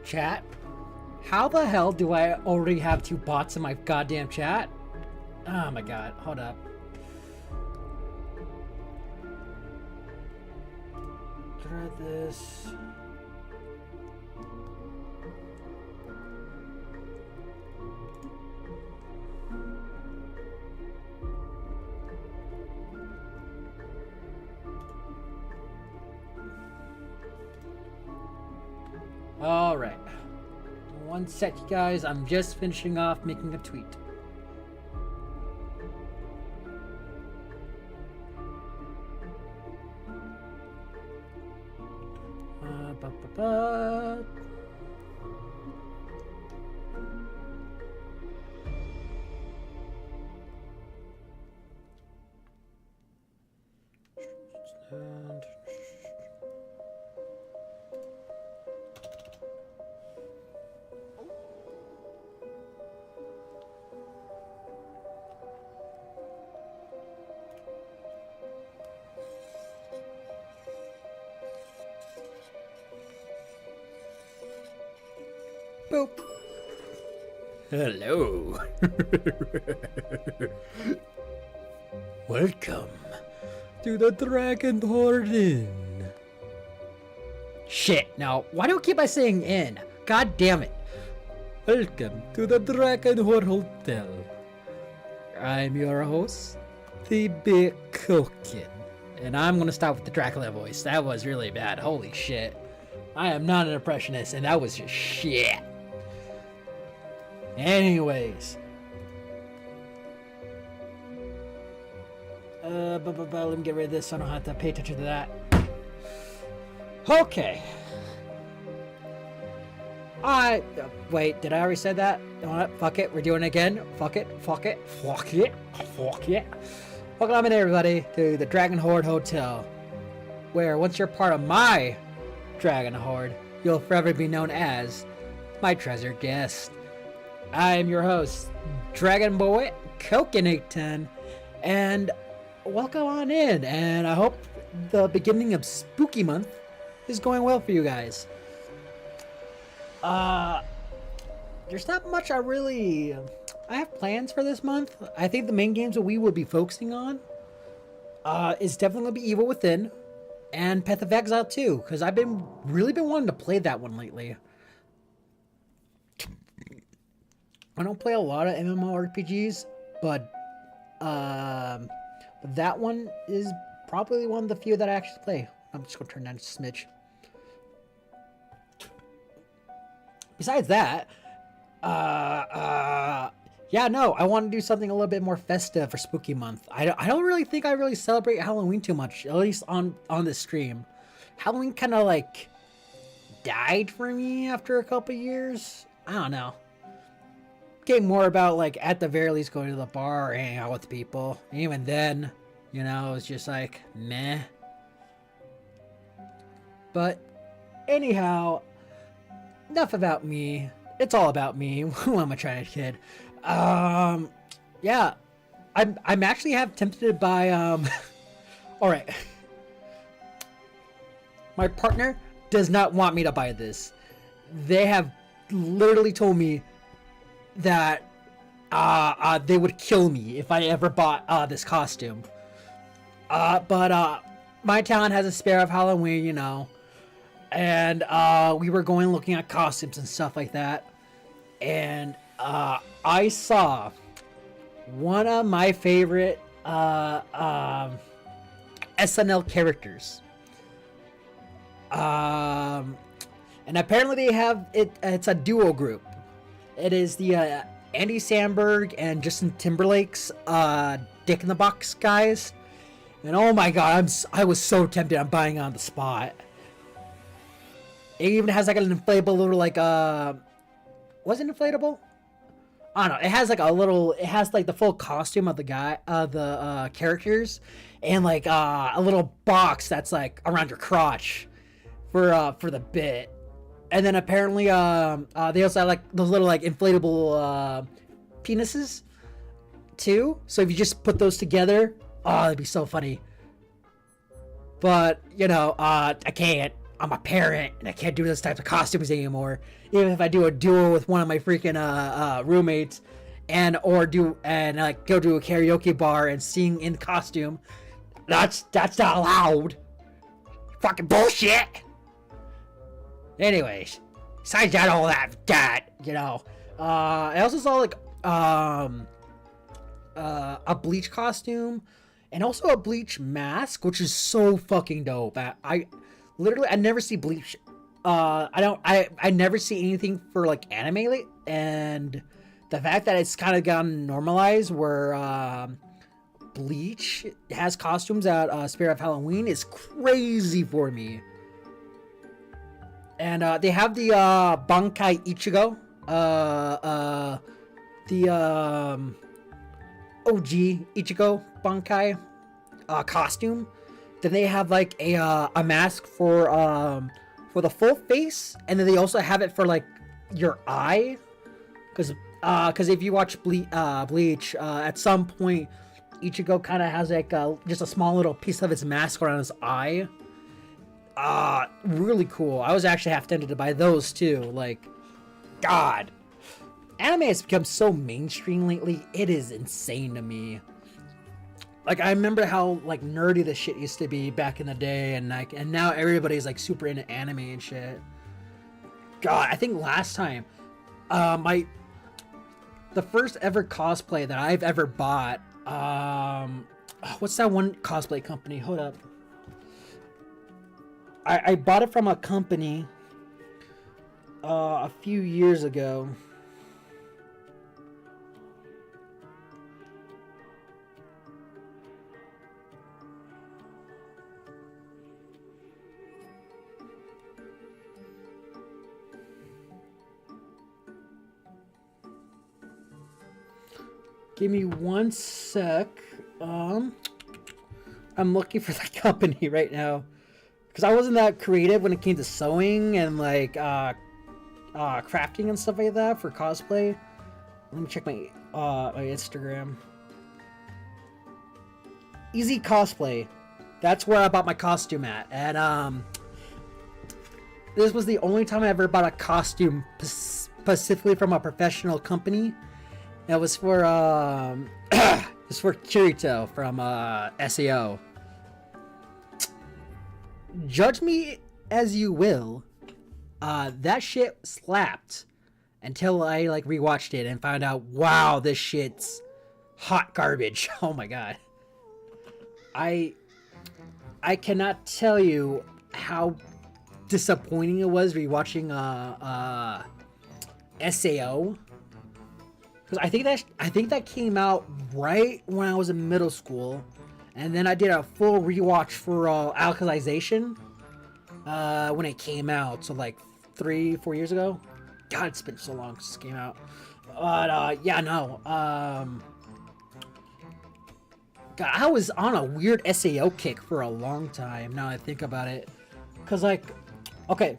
Chat? How the hell do I already have 2 bots in my goddamn chat? Oh my god, hold up. Try this. Alright. One sec, you guys. I'm just finishing off making a tweet. Ba, ba, ba. And boop. Hello. Welcome to the Dragon Horde Inn. Shit, now, why do I keep on saying inn? God damn it. Welcome to the Dragon Horde Hotel. I'm your host, the Big Cookin'. And I'm gonna start with the Dracula voice. That was really bad. Holy shit. I am not an impressionist, and that was just shit. Anyways. Let me get rid of this so I don't have to pay attention to that. Okay. Wait, did I already say that? You know what? Fuck it, we're doing it again. Fuck it, fuck it, fuck it, fuck it. Welcome in, everybody, to the Dragon Horde Hotel, where once you're part of my Dragon Horde, you'll forever be known as my treasured guest. I'm your host, Dragon Boy Coconut, and welcome on in, and I hope the beginning of Spooky Month is going well for you guys. There's not much I have plans for this month. I think the main games that we will be focusing on is definitely going to be Evil Within and Path of Exile 2, because I've really been wanting to play that one lately. I don't play a lot of MMORPGs, but that one is probably one of the few that I actually play. I'm just gonna turn down just a smidge. Besides that, yeah, no, I want to do something a little bit more festive for Spooky Month. I don't really think I really celebrate Halloween too much, at least on this stream. Halloween kind of like died for me after a couple years. I don't know. Getting more about, like, at the very least going to the bar or hanging out with people. And even then, you know, it's just like meh. But anyhow, enough about me. It's all about me. Who am I trying to kid? Yeah, I'm actually tempted by all right. My partner does not want me to buy this. They have literally told me that they would kill me if I ever bought this costume. But my town has a spare of Halloween, you know, and we were going looking at costumes and stuff like that, and I saw one of my favorite SNL characters. And apparently they have it's a duo group. It is the Andy Samberg and Justin Timberlake's Dick in the Box guys. And oh my god, I was so tempted on buying it on the spot. It even has like an inflatable little like was it inflatable? I don't know. It has like the full costume of the guy, the characters, and like a little box that's like around your crotch for the bit. And then apparently they also have like those little like inflatable penises too. So if you just put those together, oh, it'd be so funny. But you know, I can't. I'm a parent and I can't do this type of costumes anymore. Even if I do a duo with one of my freaking roommates, and or do and like go to a karaoke bar and sing in costume, that's not allowed. Fucking bullshit. Anyways, besides that, all that you know, I also saw like a Bleach costume and also a Bleach mask, which is so fucking dope. I never see Bleach. I never see anything for like anime, and the fact that it's kind of gotten normalized where Bleach has costumes at Spirit of Halloween is crazy for me. And they have the Bankai Ichigo, the OG Ichigo Bankai costume. Then they have like a mask for the full face, and then they also have it for like your eye, because if you watch Bleach, at some point Ichigo kind of has like just a small little piece of his mask around his eye. Really cool. I was actually half tempted to buy those too. Like, God, anime has become so mainstream lately. It is insane to me. Like, I remember how like nerdy the shit used to be back in the day, and now everybody's like super into anime and shit. God, I think last time, the first ever cosplay that I've ever bought, what's that one cosplay company? Hold up. I bought it from a company a few years ago. Give me one sec. I'm looking for the company right now. Because I wasn't that creative when it came to sewing and like crafting and stuff like that for cosplay. Let me check my my Instagram. Easy Cosplay. That's where I bought my costume at. And this was the only time I ever bought a costume specifically from a professional company. It was for it's for Kirito from SAO. Judge me as you will, that shit slapped until I like rewatched it and found out, wow, this shit's hot garbage. Oh my god. I cannot tell you how disappointing it was rewatching SAO, because I think that came out right when I was in middle school. And then I did a full rewatch for Alkalization when it came out. So like 3-4 years ago. God, it's been so long since it came out. But yeah, no. God, I was on a weird SAO kick for a long time. Now I think about it. Because like, okay.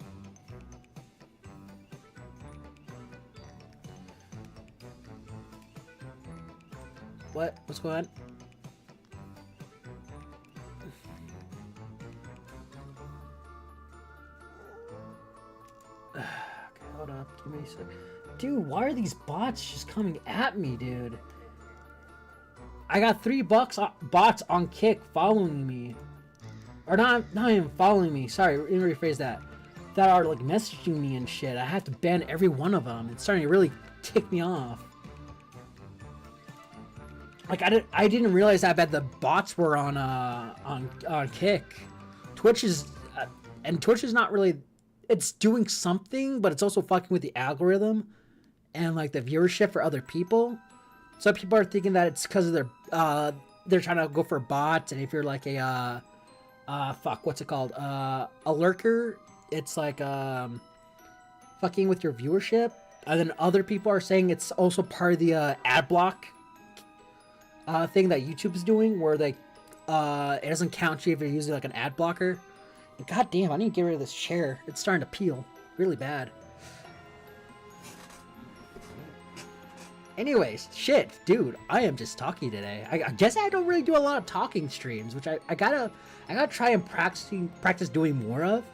What's going on? Okay, hold up. Give me a sec. Dude, why are these bots just coming at me, dude? I got 3 bots on Kick following me. Or not even following me. Sorry, let me rephrase that. That are like messaging me and shit. I have to ban every one of them. It's starting to really tick me off. Like I didn't realize how bad the bots were on Kick. Twitch is not really. It's doing something, but it's also fucking with the algorithm and like the viewership for other people. Some people are thinking that it's because of they're trying to go for bots, and if you're like a what's it called, a lurker, it's like fucking with your viewership. And then other people are saying it's also part of the ad block thing that YouTube's doing, where they it doesn't count you if you're using like an ad blocker. And god damn, I need to get rid of this chair. It's starting to peel really bad. Anyways, shit, dude, I am just talking today. I guess I don't really do a lot of talking streams, which I gotta try and practice doing more of.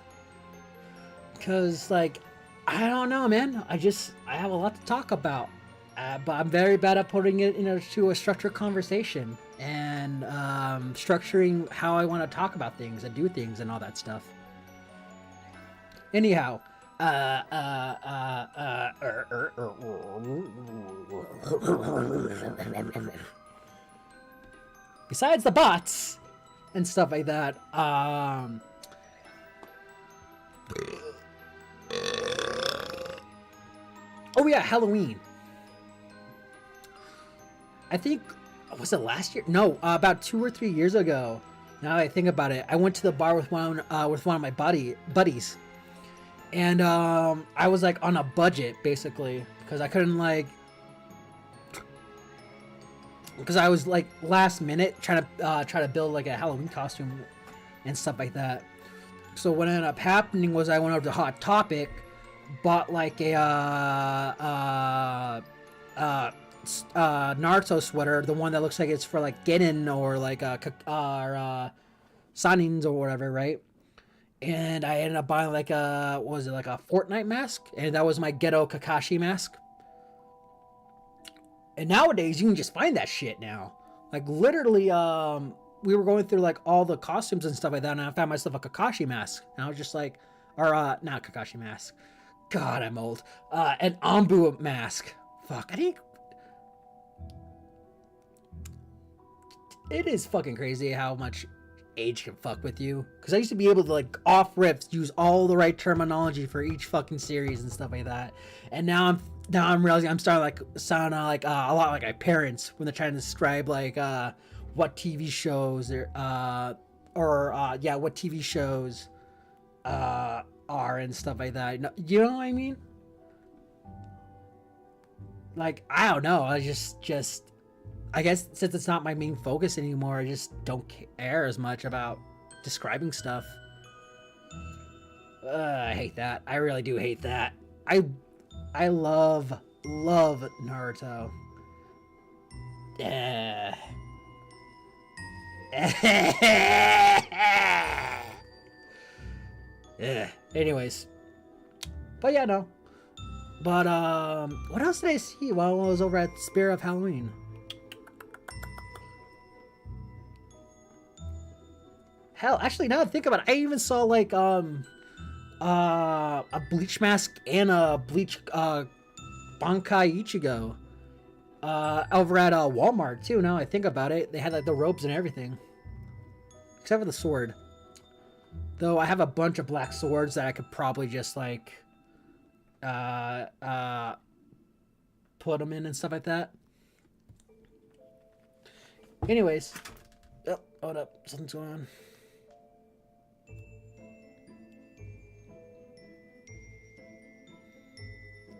Cause like, I don't know, man. I have a lot to talk about, but I'm very bad at putting it into a structured conversation and structuring how I want to talk about things and do things and all that stuff. Anyhow, uh, uh, uh, uh, er, er, er, besides the bots and stuff like that, oh yeah, Halloween. I think, was it last year? No, about 2 or 3 years ago. Now that I think about it, I went to the bar with one of my buddies, and I was like on a budget basically because I couldn't like, because I was like last minute trying to build like a Halloween costume and stuff like that. So what ended up happening was I went over to Hot Topic, bought like a Naruto sweater, the one that looks like it's for like Genin or like Sanins or whatever, right? And I ended up buying like a, what was it, like a Fortnite mask, and that was my ghetto Kakashi mask. And nowadays you can just find that shit now. Like literally, we were going through like all the costumes and stuff like that, and I found myself a Kakashi mask, and I was just like, or not Kakashi mask. God, I'm old. An Ambu mask. Fuck, I think it is fucking crazy how much age can fuck with you. Because I used to be able to like off rips use all the right terminology for each fucking series and stuff like that, and now I'm realizing I'm starting like sound like a lot like my parents when they're trying to describe like what TV shows what TV shows are and stuff like that. You know what I mean? Like, I don't know. I just I guess since it's not my main focus anymore, I just don't care as much about describing stuff. I hate that. I really do hate that. I love Naruto. Yeah. Anyways. But yeah, no. But what else did I see while I was over at Spirit of Halloween? Hell, actually, now that I think about it, I even saw like a Bleach mask and a Bleach Bankai Ichigo over at Walmart too. Now I think about it, they had like the robes and everything, except for the sword. Though I have a bunch of black swords that I could probably just like put them in and stuff like that. Anyways, oh, hold up, something's going on.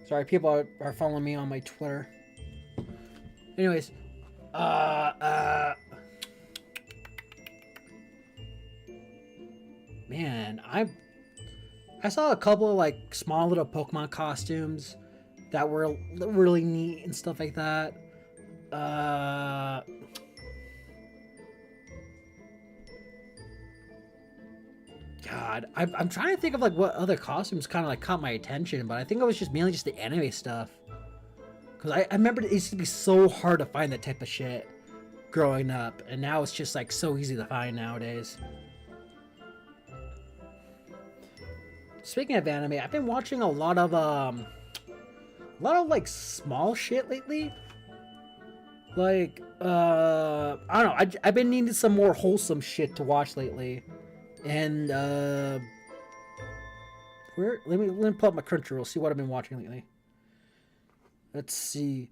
Sorry, people are following me on my Twitter. Anyways, man, I saw a couple of like small little Pokemon costumes that were really neat and stuff like that. God, I'm trying to think of like what other costumes kind of like caught my attention, but I think it was just mainly just the anime stuff. Cause I remember it used to be so hard to find that type of shit growing up, and now it's just like so easy to find nowadays. Speaking of anime, I've been watching a lot of like small shit lately. Like I don't know, I've been needing some more wholesome shit to watch lately. And let me pull up my Crunchyroll, see what I've been watching lately. Let's see.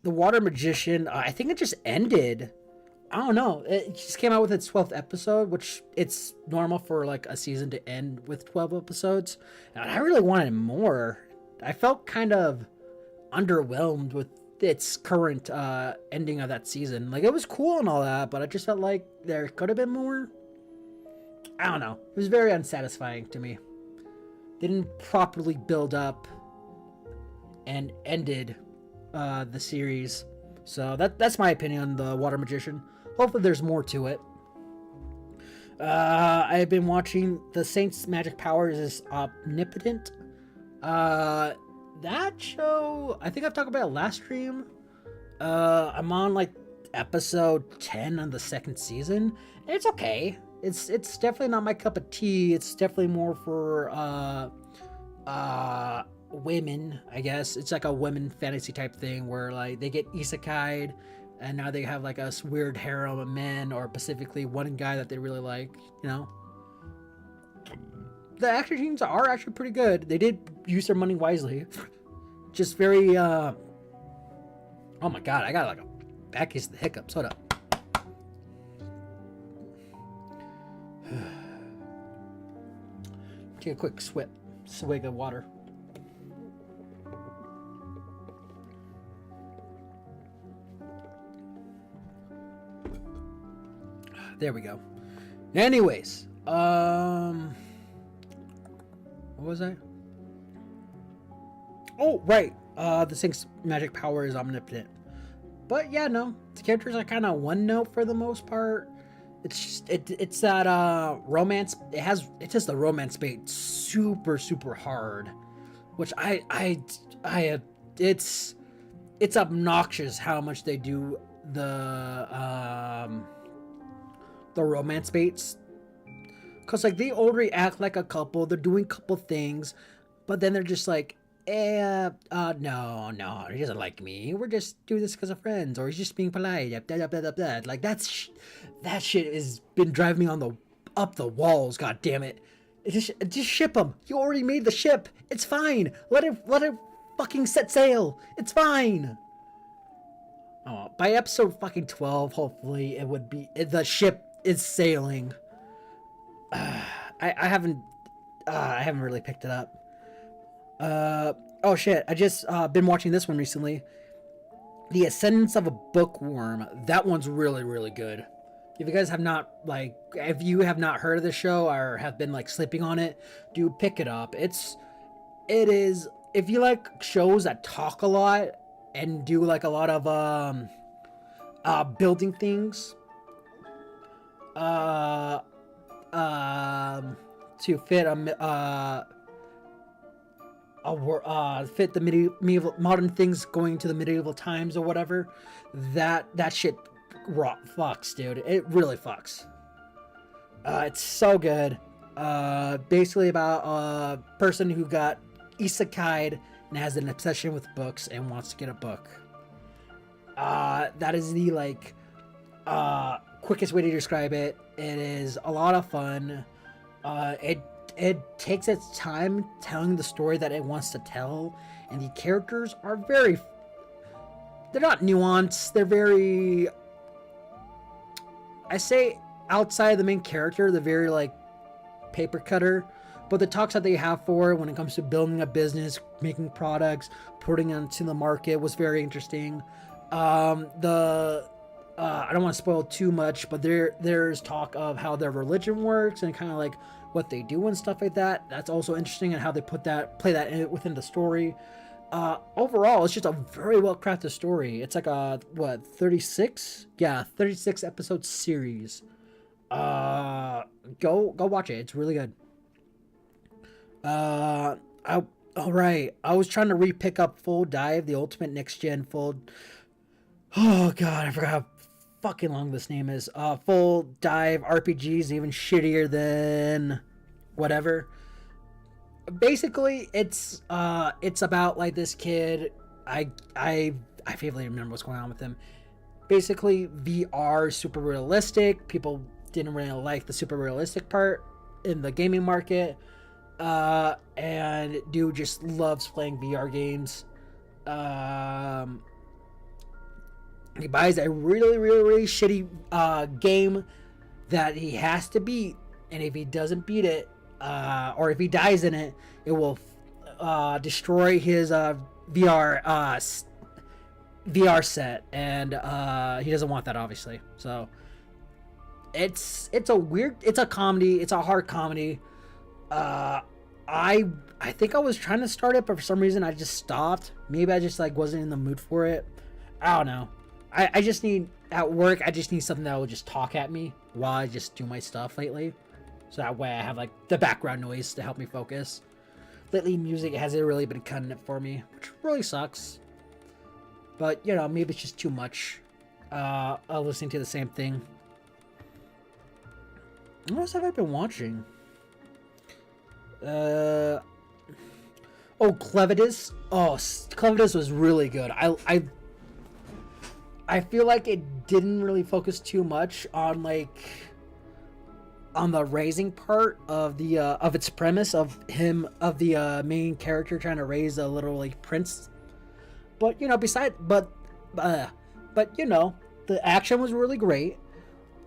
The Water Magician, I think it just ended. I don't know. It just came out with its 12th episode, which it's normal for like a season to end with 12 episodes. And I really wanted more. I felt kind of underwhelmed with its current ending of that season. Like, it was cool and all that, but I just felt like there could have been more. I don't know. It was very unsatisfying to me. Didn't properly build up and ended the series. So that's my opinion on the Water Magician. Hopefully there's more to it. I've been watching The Saints' Magic Powers is Omnipotent. That show, I think I've talked about it last stream. I'm on like episode 10 on the second season. It's okay. It's definitely not my cup of tea. It's definitely more for women, I guess. It's like a women fantasy type thing where like they get isekai'd and now they have like a weird harem of men, or specifically one guy that they really like, you know. The actor teams are actually pretty good. They did use their money wisely. Just very oh my god, I got like a back case of the hiccups. Hold up. Take a quick swig of water. There we go. Anyways, what was I? Oh, right. The Saints' magic power is omnipotent. But yeah, no, the characters are kind of one note for the most part. It's just it's that romance. It's just the romance bait super hard, which it's obnoxious how much they do the romance baits, cause like they already act like a couple. They're doing couple things, but then they're just like, no, he doesn't like me. We're just doing this because of friends, or he's just being polite. Blah, blah, blah, blah. Like that shit has been driving me up the walls. God damn it! Just ship him. You already made the ship. It's fine. Let it fucking set sail. It's fine. Oh, by episode fucking 12, hopefully it would be the ship is sailing. I haven't really picked it up. Oh shit, I just been watching this one recently. The Ascendance of a Bookworm. That one's really good. If you guys have not heard of the show or have been like sleeping on it, do pick it up. It is, if you like shows that talk a lot and do like a lot of building things to fit fit the medieval modern things going to the medieval times or whatever, that shit fucks, dude. It really fucks. It's so good. Basically about a person who got isekai'd and has an obsession with books and wants to get a book. That is the quickest way to describe it. It is a lot of fun. It takes its time telling the story that it wants to tell, and the characters are they're not nuanced, they're very, I say outside the main character, they're very like paper cutter, but the talks that they have for it when it comes to building a business, making products, putting them to the market was very interesting. I don't want to spoil too much, but there's talk of how their religion works and kind of like what they do and stuff like that. That's also interesting, and how they play that within the story. Overall, it's just a very well crafted story. It's like a 36 episode series. Go watch it. It's really good. All right. I was trying to re-pick up Full Dive, the ultimate next gen full. Oh god, I forgot how fucking long this name is. Full Dive RPG is even shittier than whatever. Basically, it's about like this kid. I vaguely remember what's going on with him. Basically, VR is super realistic. People didn't really like the super realistic part in the gaming market. And dude just loves playing VR games. He buys a really shitty game that he has to beat, and if he doesn't beat it, or if he dies in it, it will destroy his VR set, and he doesn't want that, obviously. So it's a comedy. It's a hard comedy. I think I was trying to start it, but for some reason I just stopped. Maybe I just like wasn't in the mood for it. I don't know. I just need at work. I just need something that will just talk at me while I just do my stuff lately, so that way I have like the background noise to help me focus. Lately, music hasn't really been cutting it for me, which really sucks. But you know, maybe it's just too much. Listening to the same thing. What else have I been watching? Oh, Clevitus. Oh, Clevitus was really good. I feel like it didn't really focus too much on like on the raising part of the of its premise of the main character trying to raise a little like prince. But you know, but you know, the action was really great.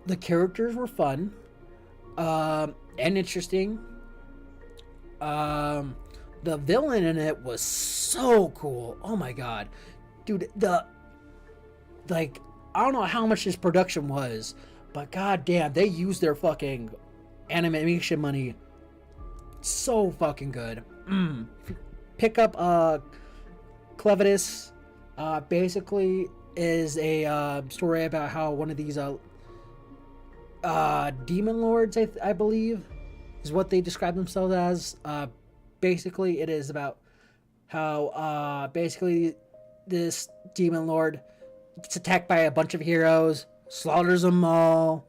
The characters were fun, and interesting. The villain in it was so cool. Oh my god, dude! I don't know how much this production was, but god damn, they used their fucking animation money so fucking good. Pick up Clevitus. Basically is a story about how one of these demon lords, I believe, is what they describe themselves as. Basically, it is about how basically this demon lord gets attacked by a bunch of heroes, slaughters them all,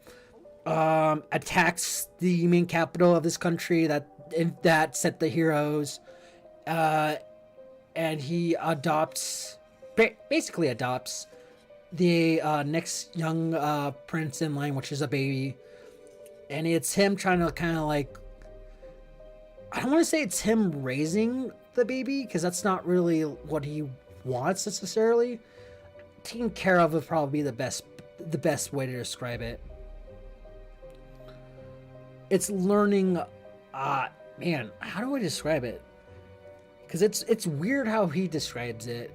attacks the main capital of this country that sent the heroes, and he basically adopts the next young prince in line, which is a baby, and it's him trying to kind of like, I don't want to say it's him raising the baby, because that's not really what he wants necessarily. Taken care of would probably be the best way to describe it. It's learning, man, how do I describe it? Because it's weird how he describes it.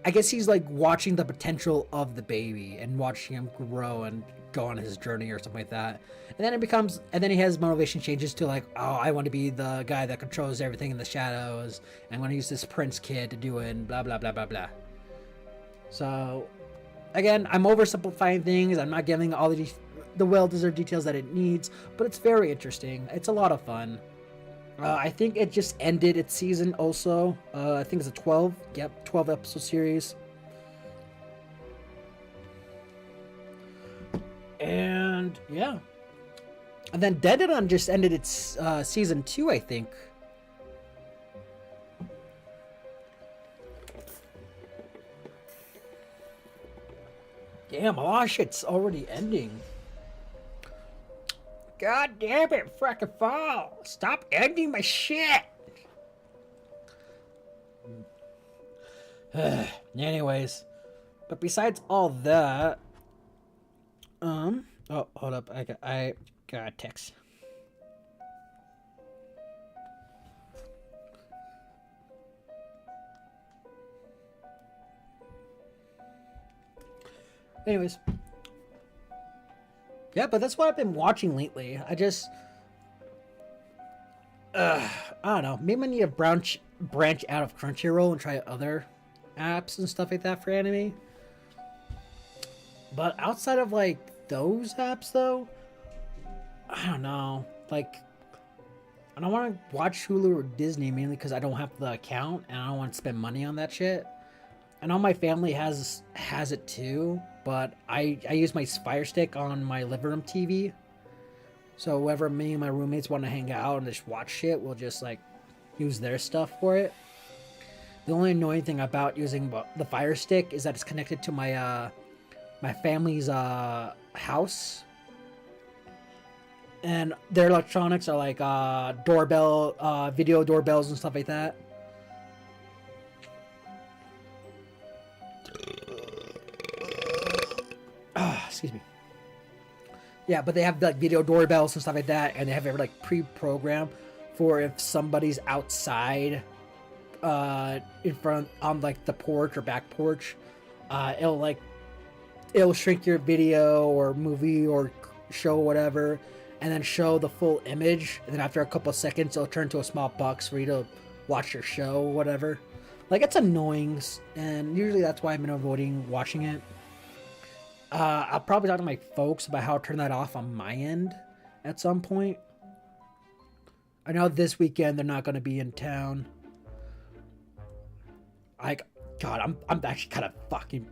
I guess he's like watching the potential of the baby and watching him grow and go on his journey or something like that. And then he has motivation changes to like, oh, I want to be the guy that controls everything in the shadows. And I'm going to use this prince kid to do it and blah, blah, blah, blah, blah. So, again, I'm oversimplifying things. I'm not giving all the well-deserved details that it needs, but it's very interesting. It's a lot of fun. I think it just ended its season also. I think it's a 12 episode series. And yeah. And then Deadon just ended its season 2, I think. Damn, a lot of shit's already ending. God damn it, frickin' fall. Stop ending my shit. Anyways, but besides all that, oh, hold up, I got a text. Anyways. Yeah, but that's what I've been watching lately. I don't know. Maybe I need to branch out of Crunchyroll and try other apps and stuff like that for anime. But outside of like those apps though, I don't know. Like, I don't want to watch Hulu or Disney mainly because I don't have the account and I don't want to spend money on that shit. I know my family has it too, but I use my Fire Stick on my living room TV. So whenever me and my roommates want to hang out and just watch shit, we'll just like use their stuff for it. The only annoying thing about using the Fire Stick is that it's connected to my my family's house, and their electronics are like doorbell, video doorbells and stuff like that. Excuse me. Yeah, but they have like video doorbells and stuff like that, and they have it like pre-programmed for if somebody's outside, in front on like the porch or back porch, it'll shrink your video or movie or show whatever, and then show the full image, and then after a couple of seconds, it'll turn to a small box for you to watch your show or whatever. Like, it's annoying, and usually that's why I've been avoiding watching it. I'll probably talk to my folks about how to turn that off on my end at some point. I know this weekend they're not going to be in town. Like, God, I'm actually kind of fucking.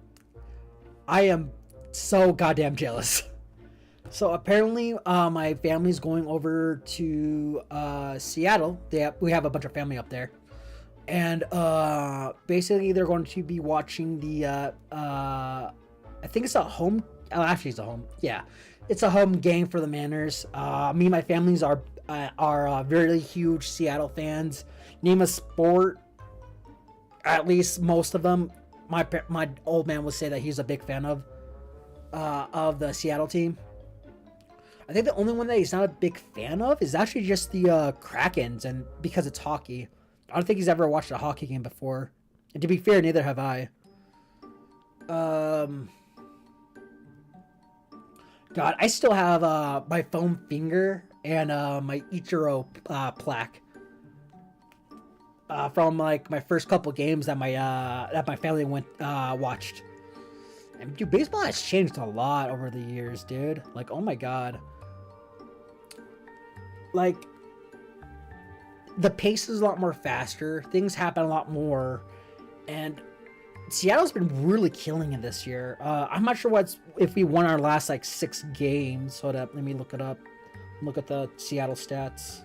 I am so goddamn jealous. So apparently, my family's going over to Seattle. We have a bunch of family up there, and basically they're going to be watching the. I think it's a home. Oh, actually, it's a home. Yeah, it's a home game for the Manners. Me and my families are very huge Seattle fans. Name a sport, at least most of them. My old man would say that he's a big fan of the Seattle team. I think the only one that he's not a big fan of is actually just the Krakens, and because it's hockey. I don't think he's ever watched a hockey game before. And to be fair, neither have I. God, I still have my foam finger and my Ichiro plaque from like my first couple games that my family watched. And dude, baseball has changed a lot over the years, dude. Like, oh my God. Like, the pace is a lot more faster. Things happen a lot more, and Seattle's been really killing it this year. I'm not sure if we won our last like 6 games. Hold up, let me look it up. Look at the Seattle stats.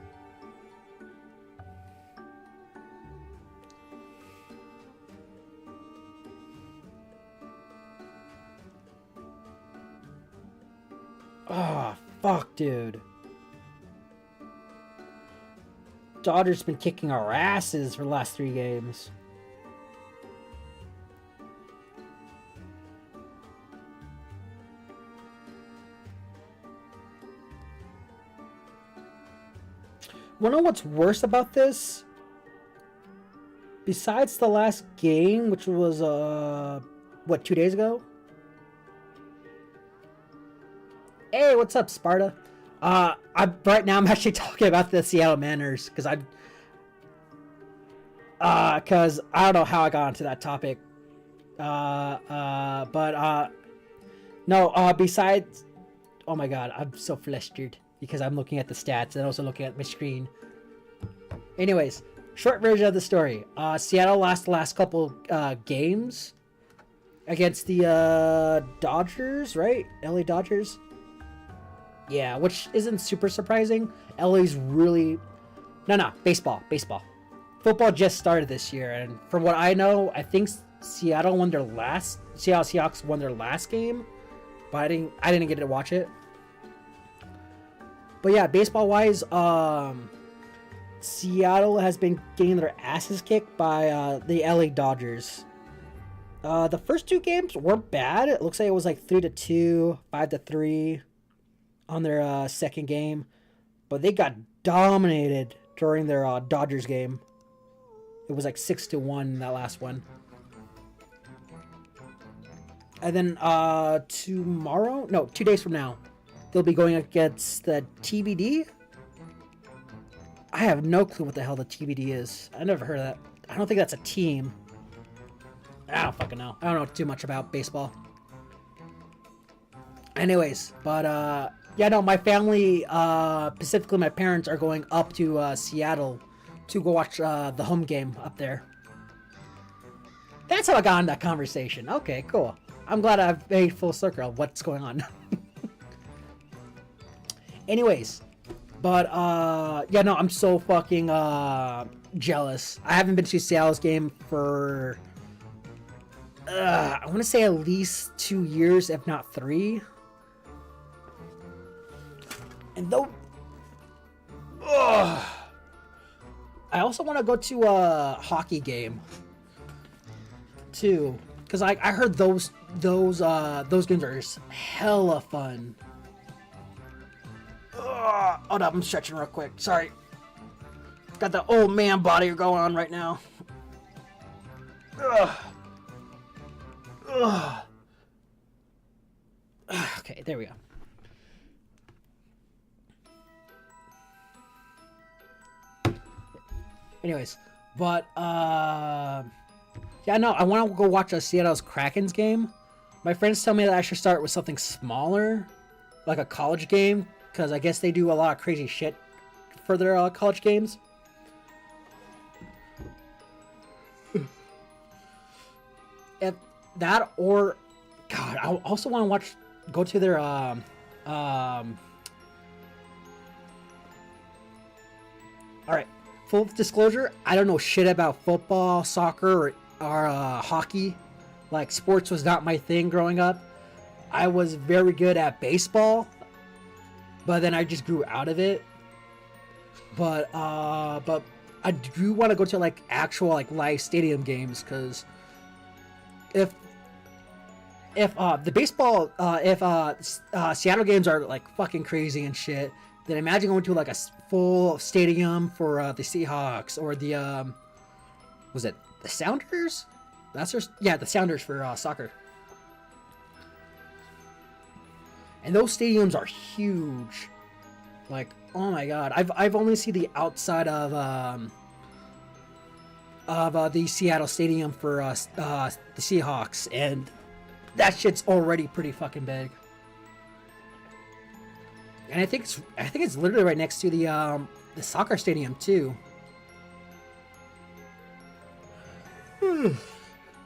Oh, fuck, dude. Dodgers been kicking our asses for the last 3 games. Wanna know what's worse about this? Besides the last game, which was, 2 days ago? Hey, what's up, Sparta? Right now I'm actually talking about the Seattle Manners, because I don't know how I got onto that topic. Besides, oh my God, I'm so flustered because I'm looking at the stats and also looking at my screen. Anyways, short version of the story. Seattle lost the last couple games against the Dodgers, right? LA Dodgers. Yeah, which isn't super surprising. LA's really... No, baseball. Football just started this year, and from what I know, I think Seattle Seahawks won their last game, but I didn't get to watch it. But yeah, baseball-wise, Seattle has been getting their asses kicked by the LA Dodgers. The first 2 games weren't bad. It looks like it was like 3-2, 5-3 on their second game, but they got dominated during their Dodgers game. It was like 6-1 in that last one. And then 2 days from now, they'll be going against the TBD. I have no clue what the hell the TBD is. I never heard of that. I don't think that's a team. I don't fucking know. I don't know too much about baseball. Anyways, but yeah, no, my family, specifically my parents, are going up to Seattle to go watch the home game up there. That's how I got in that conversation. Okay, cool. I'm glad I've made full circle of what's going on. Anyways, but yeah, no, I'm so fucking jealous. I haven't been to Seattle's game for I want to say at least 2 years, if not 3. And though, I also want to go to a hockey game too, because I heard those games are hella fun. Hold up, I'm stretching real quick. Sorry, got the old man body going on right now. Okay, there we go. Anyways, but yeah, no, I want to go watch a Seattle's Krakens game. My friends tell me that I should start with something smaller, like a college game, because I guess they do a lot of crazy shit for their college games. If that or, God, I also want to go to their all right. Full disclosure, I don't know shit about football, soccer, or hockey. Like, sports was not my thing growing up. I was very good at baseball, but then I just grew out of it. But I do want to go to like actual like live stadium games because if the baseball if Seattle games are like fucking crazy and shit, then imagine going to like a full stadium for the Seahawks or the was it the Sounders? That's their, yeah, the Sounders for soccer. And those stadiums are huge. Like, oh my god, I've only seen the outside of the Seattle stadium for the Seahawks, and that shit's already pretty fucking big. And I think it's literally right next to the soccer stadium too.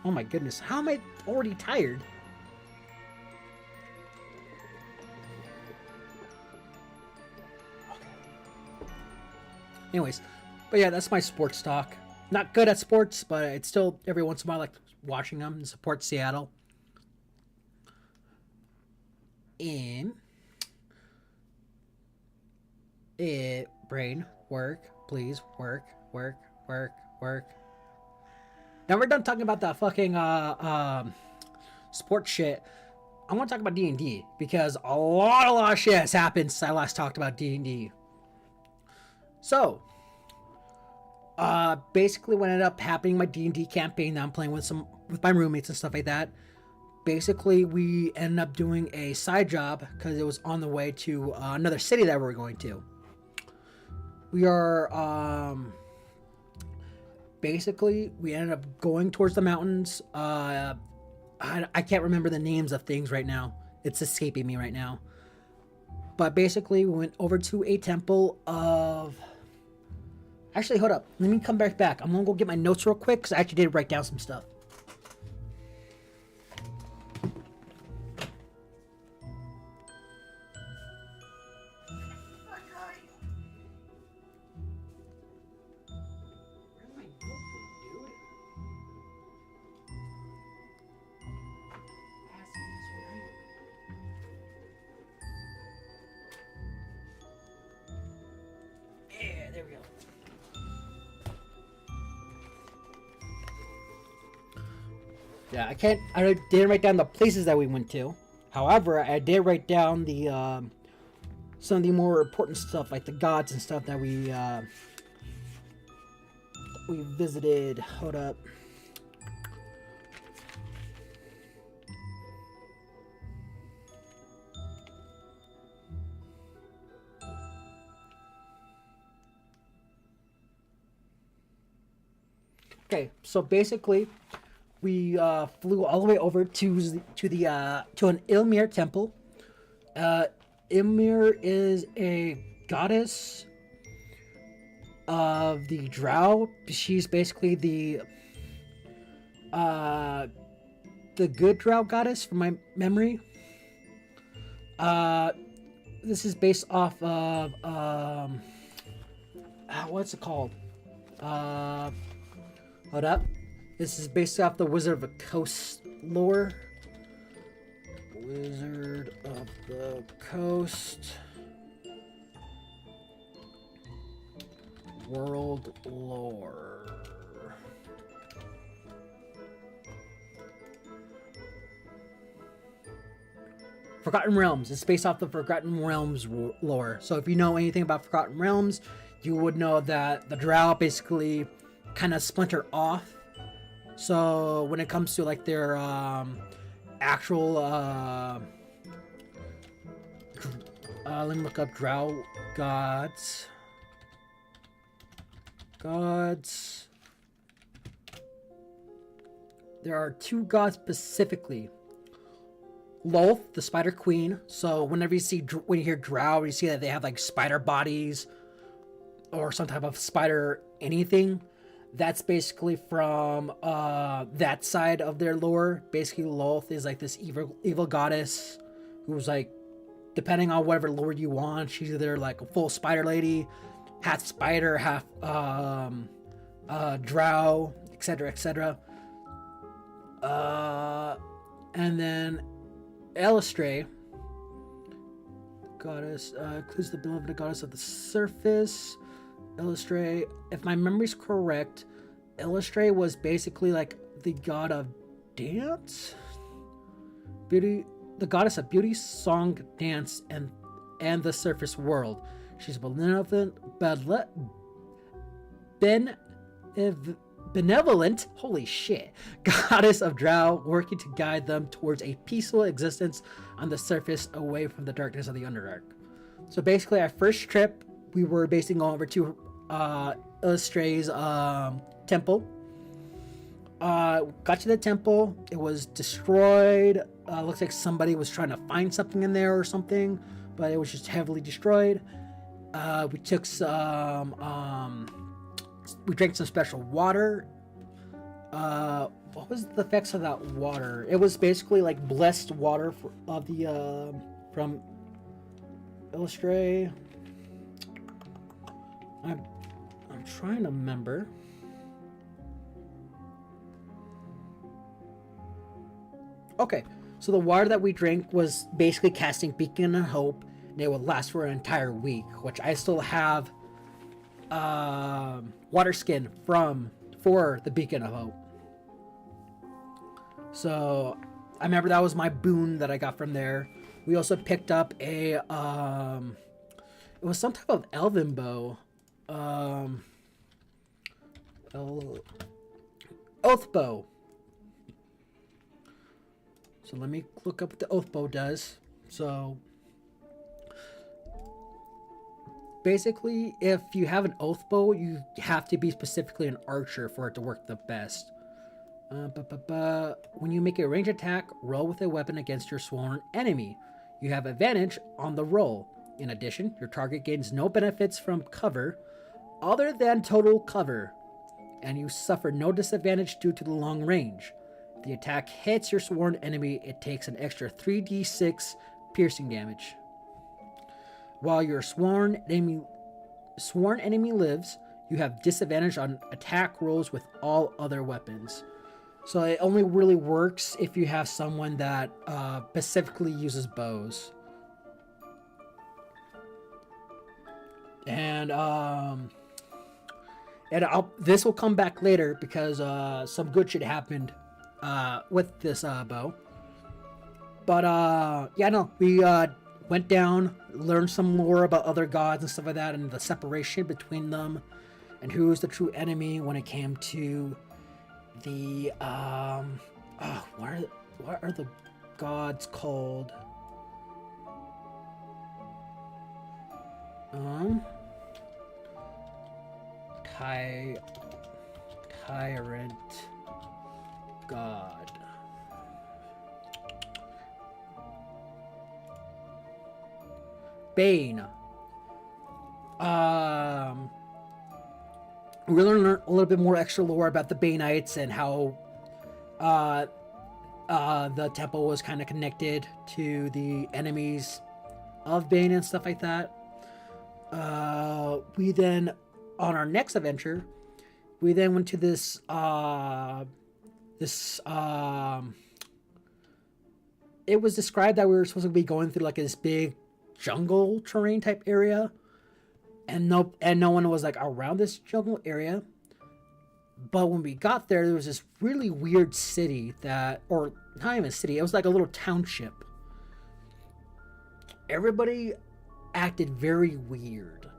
Oh my goodness, how am I already tired? Anyways, but yeah, that's my sports talk. Not good at sports, but it's still every once in a while I like watching them and support Seattle. And brain, work, please, work, work, work, work. Now we're done talking about the fucking sports shit. I want to talk about D&D because a lot of shit has happened since I last talked about D&D. So, basically what ended up happening in my D&D campaign that I'm playing with my roommates and stuff like that, basically we ended up doing a side job because it was on the way to another city that we were going to. We are basically we ended up going towards the mountains. I can't remember the names of things right now. It's escaping me right now. But basically we went over to a temple of... Actually, hold up. Let me come back. I'm gonna go get my notes real quick because I actually did write down some stuff. Yeah, there we go. Yeah, I didn't write down the places that we went to. However, I did write down the some of the more important stuff, like the gods and stuff that we visited. Hold up. Okay, so basically, we flew all the way over to an Ilmir temple. Ilmir is a goddess of the Drow. She's basically the good Drow goddess from my memory. This is based off of what's it called? Hold up. This is based off the Wizard of the Coast lore. Wizard of the Coast world lore. Forgotten Realms. It's based off the Forgotten Realms lore. So if you know anything about Forgotten Realms, you would know that the Drow basically kind of splinter off. So when it comes to like their actual let me look up Drow gods. There are two gods specifically. Lolth, the Spider Queen. So whenever when you hear Drow, you see that they have like spider bodies or some type of spider anything. That's basically from that side of their lore. Basically, Lolth is like this evil goddess who's like, depending on whatever lore you want, she's either like a full spider lady, half spider, half drow, etc., etc. And then Elistray, goddess, includes the beloved goddess of the surface. Elistray, if my memory's correct, Elistray was basically like the god of dance, beauty, the goddess of beauty, song, dance, and the surface world. She's benevolent, benevolent, holy shit, goddess of drow, working to guide them towards a peaceful existence on the surface, away from the darkness of the Underdark. So basically, our first trip, we were basically going over to Illustray's temple. Got to the temple. It was destroyed. Looks like somebody was trying to find something in there or something, but it was just heavily destroyed. We took some. We drank some special water. What was the effects of that water? It was basically like blessed water from Illustray. I'm trying to remember. Okay, so the water that we drank was basically casting Beacon of Hope, and it would last for an entire week, which I still have water skin for the Beacon of Hope. So I remember that was my boon that I got from there. We also picked up a it was some type of elven bow. Oath bow. So let me look up what the oath bow does. So basically, if you have an oath bow, you have to be specifically an archer for it to work the best. When you make a ranged attack, roll with a weapon against your sworn enemy. You have advantage on the roll. In addition, your target gains no benefits from cover other than total cover, and you suffer no disadvantage due to the long range. If the attack hits your sworn enemy, it takes an extra 3d6 piercing damage. While your sworn enemy lives, you have disadvantage on attack rolls with all other weapons. So it only really works if you have someone that specifically uses bows. And this will come back later because some good shit happened with this bow. But yeah, no, we went down, learned some more about other gods and stuff like that, and the separation between them, and who is the true enemy when it came to the what are the gods called? Tyrant god. Bane. We learned a little bit more extra lore about the Baneites and how the temple was kind of connected to the enemies of Bane and stuff like that. We then, on our next adventure, we then went to this it was described that we were supposed to be going through like this big jungle terrain type area, and no one was like around this jungle area. But when we got there was this really weird city or not even a city, it was like a little township. Everybody acted very weird.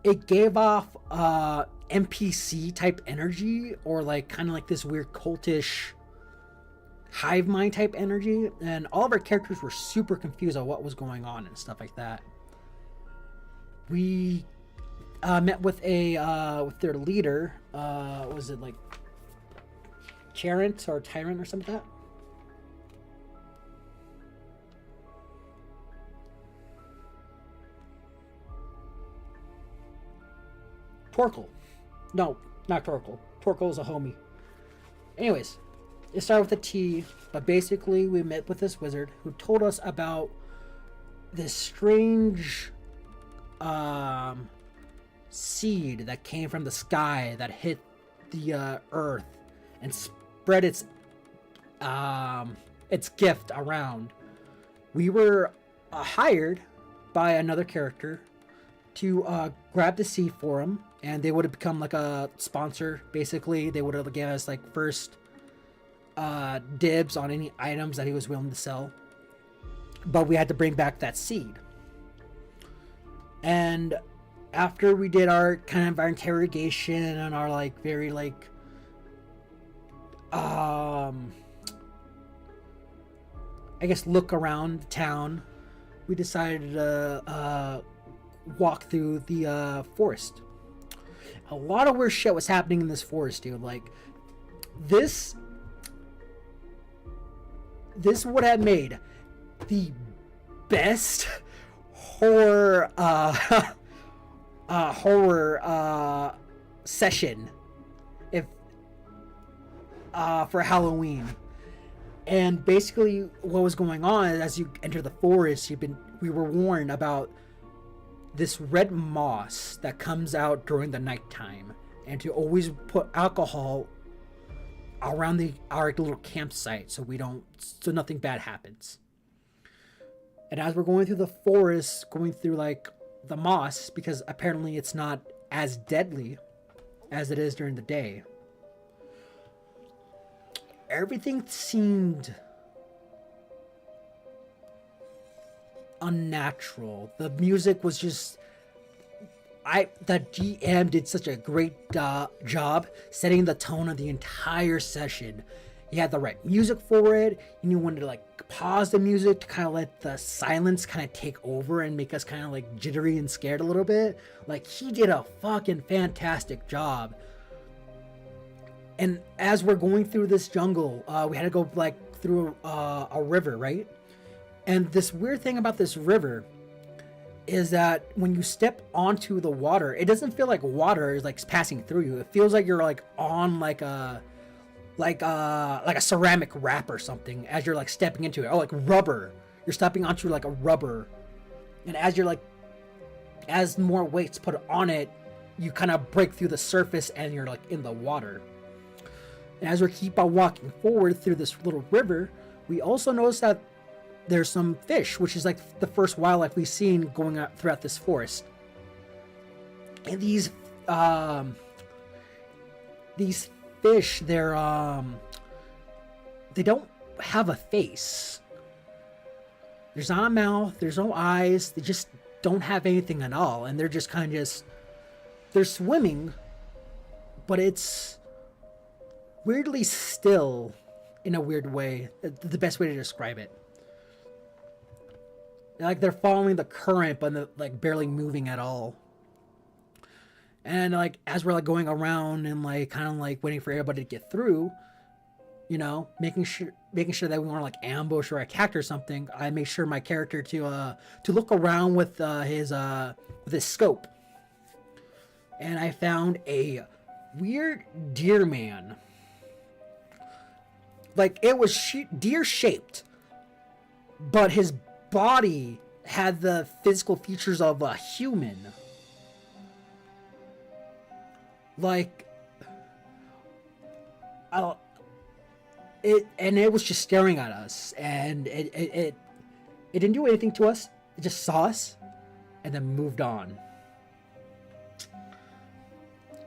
It gave off NPC type energy, or like kind of like this weird cultish hive mind type energy, and all of our characters were super confused on what was going on and stuff like that. We met with with their leader. Was it like Tyrant or Tyrant or something like that. Torkel. No, not Torkel. Torkel is a homie. Anyways, it started with a T, but basically we met with this wizard who told us about this strange seed that came from the sky that hit the earth and spread its gift around. We were hired by another character to grab the seed for him, and they would have become like a sponsor. Basically, they would have given us like first dibs on any items that he was willing to sell. But we had to bring back that seed. And after we did our kind of our interrogation and our like very like I guess look around the town, we decided to walk through the forest. A lot of weird shit was happening in this forest, dude. Like this would have made the best horror session if for Halloween. And basically what was going on is, as you enter the forest, we were warned about this red moss that comes out during the nighttime, and to always put alcohol around our little campsite so nothing bad happens. And as we're going through the forest, going through like the moss, because apparently it's not as deadly as it is during the day, everything seemed unnatural. The music was just the GM did such a great job setting the tone of the entire session. He had the right music for it. You knew when to like pause the music to kind of let the silence kind of take over and make us kind of like jittery and scared a little bit. Like, he did a fucking fantastic job. And as we're going through this jungle, we had to go like through a river, right? And this weird thing about this river is that when you step onto the water, it doesn't feel like water is like passing through you. It feels like you're like on like a ceramic wrap or something as you're like stepping into it. Oh, like rubber. You're stepping onto like a rubber. And as more weight's put on it, you kind of break through the surface and you're like in the water. And as we keep on walking forward through this little river, we also notice that there's some fish, which is like the first wildlife we've seen going out throughout this forest. And these fish, they don't have a face. There's not a mouth, there's no eyes, they just don't have anything at all. And they're just kind of they're swimming, but it's weirdly still in a weird way. The best way to describe it. Like they're following the current, but they're like barely moving at all. And like as we're like going around and like kind of like waiting for everybody to get through, you know, making sure that we weren't like ambushed or attacked or something, I made sure my character to look around with his scope. And I found a weird deer man. Like it was deer shaped, but his body had the physical features of a human. Like it was just staring at us, and it didn't do anything to us. It just saw us and then moved on.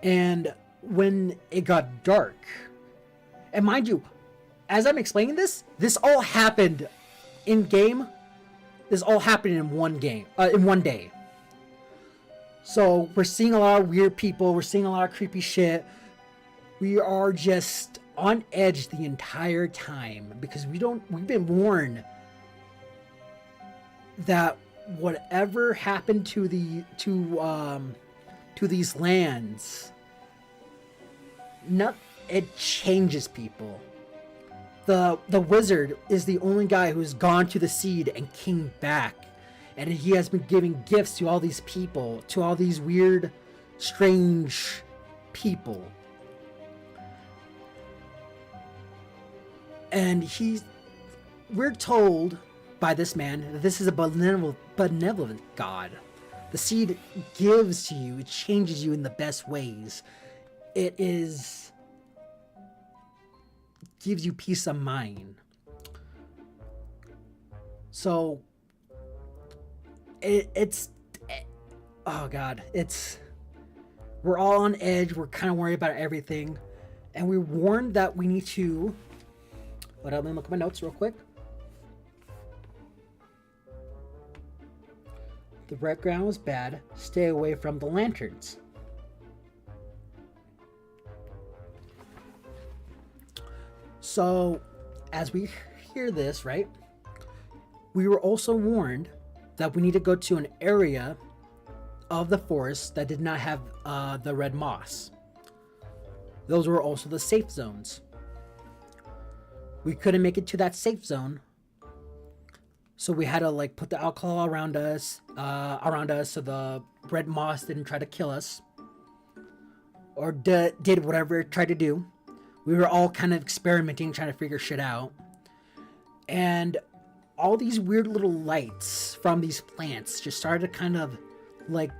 And when it got dark, and mind you, as I'm explaining this all happened in game. This all happened in one day. So we're seeing a lot of weird people. We're seeing a lot of creepy shit. We are just on edge the entire time because we've been warned that whatever happened to these lands, it changes people. The wizard is the only guy who's gone to the seed and came back, and he has been giving gifts to all these people, to all these weird, strange people. And we're told by this man that this is a benevolent God. The seed gives to you, it changes you in the best ways. Gives you peace of mind. So oh god, we're all on edge. We're kind of worried about everything, and we're warned that we need to. Let me look at my notes real quick. The background was bad. Stay away from the lanterns. So, as we hear this, right, we were also warned that we need to go to an area of the forest that did not have the red moss. Those were also the safe zones. We couldn't make it to that safe zone, so we had to like put the alcohol around us so the red moss didn't try to kill us, or did whatever it tried to do. We were all kind of experimenting, trying to figure shit out, and all these weird little lights from these plants just started to kind of like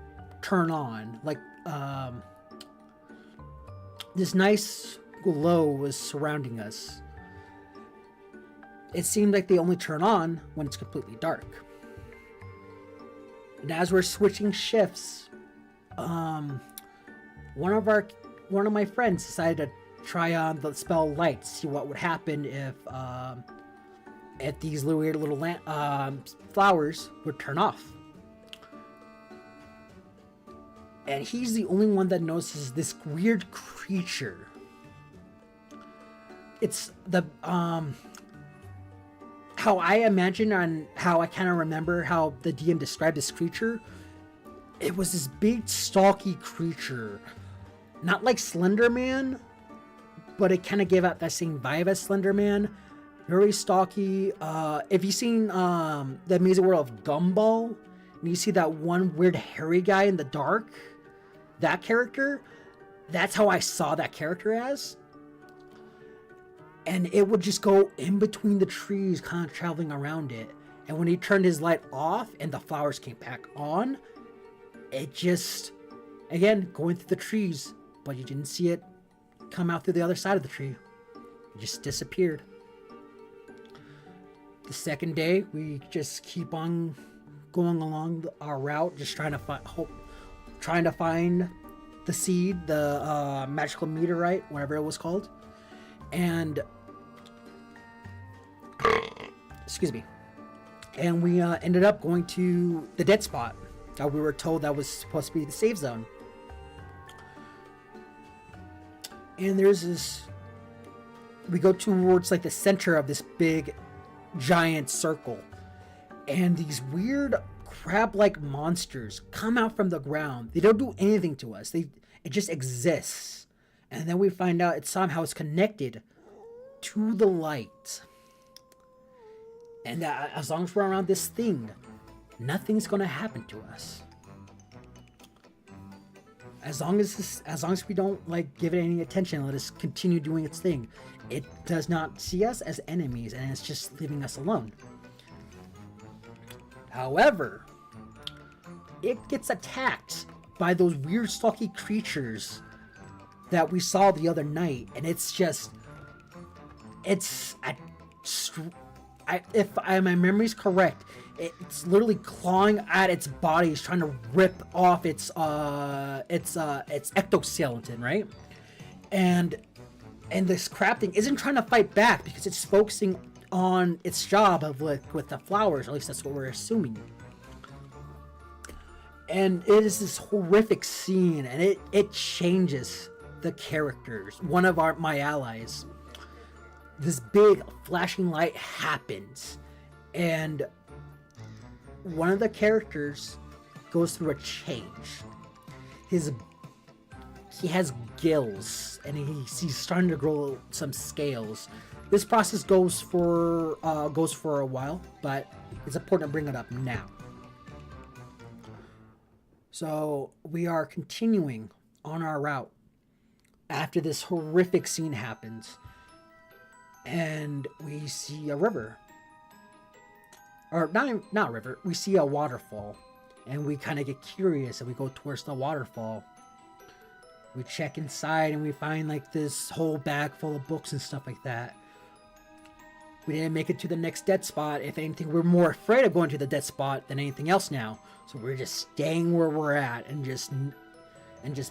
turn on, like this nice glow was surrounding us. It seemed like they only turn on when it's completely dark. And as we're switching shifts, one of my friends decided to try on the spell light, see what would happen if these weird little flowers would turn off. And he's the only one that notices this weird creature. It's the how I imagine and how I kind of remember how the DM described this creature. It was this big, stalky creature. Not like Slender Man, but it kind of gave out that same vibe as Slender Man. Very stalky. If you've seen The Amazing World of Gumball, and you see that one weird hairy guy in the dark, that character, that's how I saw that character as. And it would just go in between the trees, kind of traveling around it. And when he turned his light off and the flowers came back on, it just, again, going through the trees, but you didn't see it come out through the other side of the tree. It just disappeared. The second day, we just keep on going along our route, just trying to find the seed, the magical meteorite, whatever it was called. And excuse me. And we ended up going to the dead spot that we were told that was supposed to be the safe zone. And there's this, we go towards like the center of this big giant circle, and these weird crab-like monsters come out from the ground. They don't do anything to us. It just exists. And then we find out it somehow is connected to the light. And as long as we're around this thing, nothing's gonna happen to us. As long as we don't like give it any attention, let us continue doing its thing. It does not see us as enemies, and it's just leaving us alone. However, it gets attacked by those weird stalky creatures that we saw the other night, and if my memory's correct, it's literally clawing at its body, it's trying to rip off its ectoskeleton, right? And this crab thing isn't trying to fight back because it's focusing on its job of with the flowers, at least that's what we're assuming. And it is this horrific scene, and it changes the characters. One of my allies, this big flashing light happens, and one of the characters goes through a change. he has gills, and he's starting to grow some scales. This process goes for a while, but it's important to bring it up now. So we are continuing on our route after this horrific scene happens, and we see a river, or not a river. We see a waterfall, and we kind of get curious, and we go towards the waterfall. We check inside, and we find like this whole bag full of books and stuff like that. We didn't make it to the next dead spot. If anything, we're more afraid of going to the dead spot than anything else now. So we're just staying where we're at and just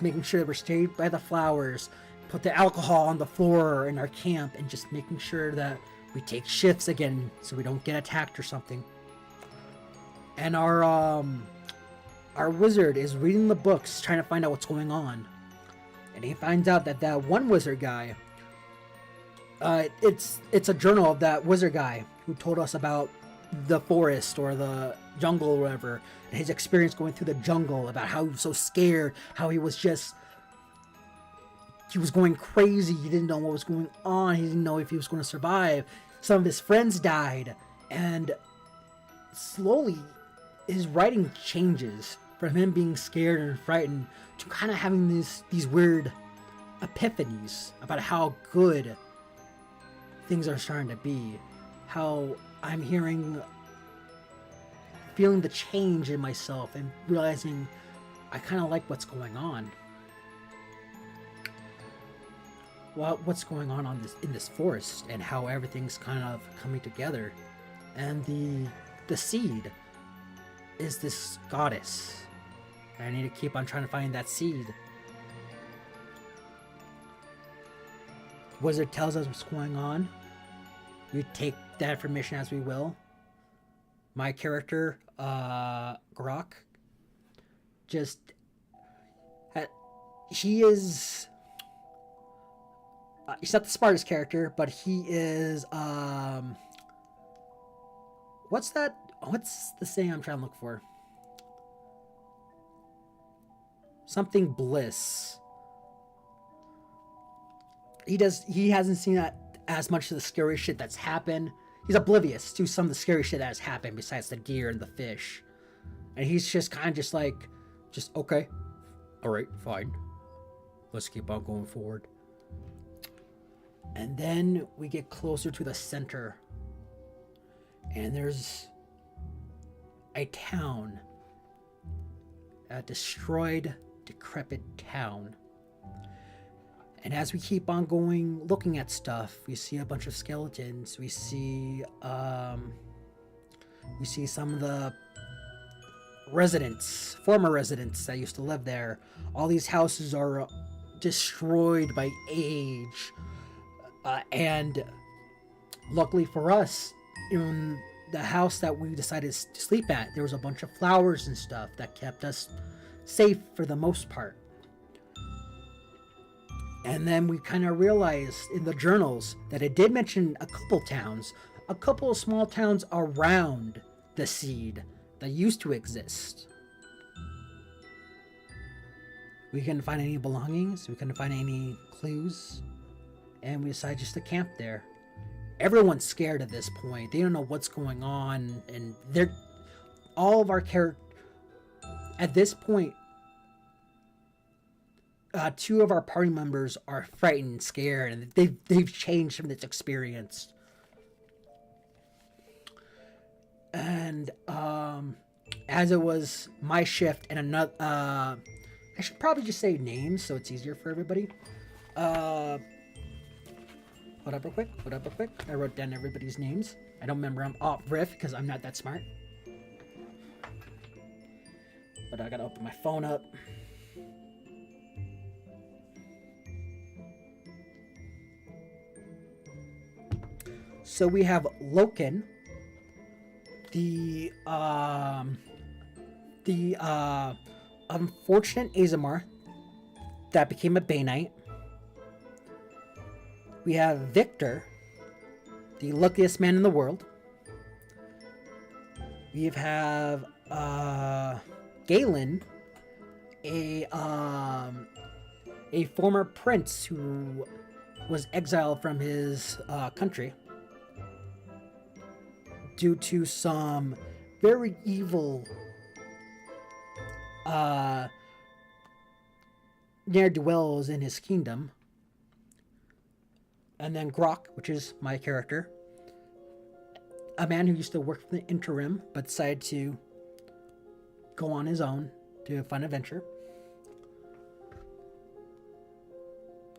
making sure that we're staying by the flowers, put the alcohol on the floor in our camp, and just making sure that we take shifts again so we don't get attacked or something. And our wizard is reading the books, trying to find out what's going on. And he finds out that one wizard guy, it's a journal of that wizard guy who told us about the forest or the jungle or whatever, and his experience going through the jungle, about how he was so scared, how he was going crazy, he didn't know what was going on, he didn't know if he was going to survive. Some of his friends died, and slowly his writing changes from him being scared and frightened to kind of having these weird epiphanies about how good things are starting to be, how I'm feeling the change in myself and realizing I kind of like what's going on. Well, what's going on in this forest, and how everything's kind of coming together. And the seed is this goddess. I need to keep on trying to find that seed. Wizard tells us what's going on. We take that information as we will. My character, Grok, he's not the smartest character, but he is, what's the saying I'm trying to look for? Something bliss. He hasn't seen that as much of the scary shit that's happened. He's oblivious to some of the scary shit that has happened besides the deer and the fish. And he's just kind of just okay. Alright, fine. Let's keep on going forward. And then we get closer to the center. And there's a town. A destroyed, decrepit town. And as we keep on going, looking at stuff, we see a bunch of skeletons. We see some of the former residents that used to live there. All these houses are destroyed by age. And luckily for us, in the house that we decided to sleep at, there was a bunch of flowers and stuff that kept us safe for the most part. And then we kind of realized in the journals that it did mention a couple of small towns around the seed that used to exist. We couldn't find any belongings, we couldn't find any clues, and we decided just to camp there. Everyone's scared at this point. They don't know what's going on, and all of our characters at this point. Two of our party members are frightened and scared, and they've changed from this experience. And as it was my shift and another, I should probably just say names so it's easier for everybody. Hold up real quick. I wrote down everybody's names. I don't remember them off riff because I'm not that smart. But I gotta open my phone up. So we have Loken, the unfortunate Azamar that became a Bay Knight. We have Victor, the luckiest man in the world. We have Galen, a former prince who was exiled from his country due to some very evil ne'er-do-wells in his kingdom. And then Grok, which is my character, a man who used to work for the interim but decided to go on his own to find adventure.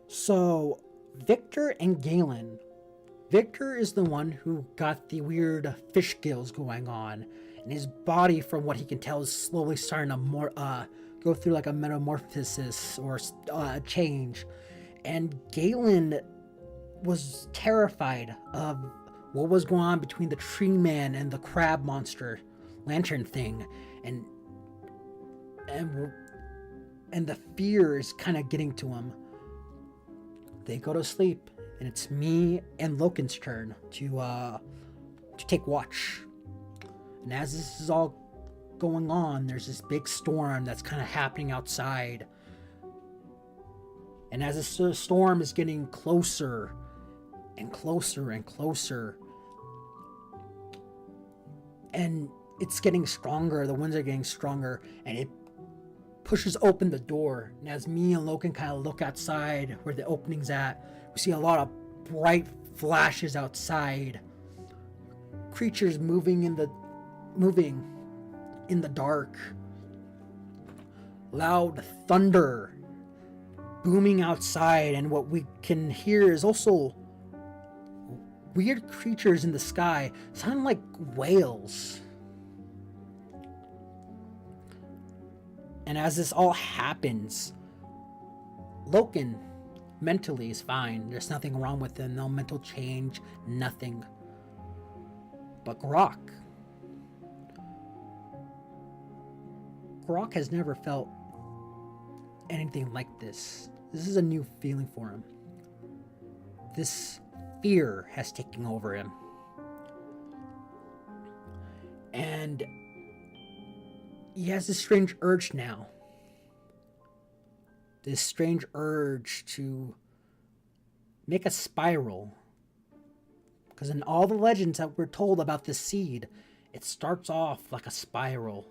So, Victor and Galen. Victor is the one who got the weird fish gills going on, and his body, from what he can tell, is slowly starting to go through like a metamorphosis or a change. And Galen was terrified of what was going on between the tree man and the crab monster lantern thing, and the fear is kind of getting to him. They go to sleep, and it's me and Loken's turn to take watch. And as this is all going on, there's this big storm that's kind of happening outside. And as the storm is getting closer and closer and closer, and it's getting stronger, the winds are getting stronger, and it pushes open the door. And as me and Logan kind of look outside where the opening's at, we see a lot of bright flashes outside. Creatures moving in the dark. Loud thunder booming outside, and what we can hear is also weird creatures in the sky, sounding like whales. And as this all happens, Loken mentally is fine. There's nothing wrong with him. No mental change. Nothing. But Grok has never felt anything like this. This is a new feeling for him. This fear has taken over him. And he has this strange urge now. This strange urge to make a spiral. Because in all the legends that we're told about the seed, it starts off like a spiral.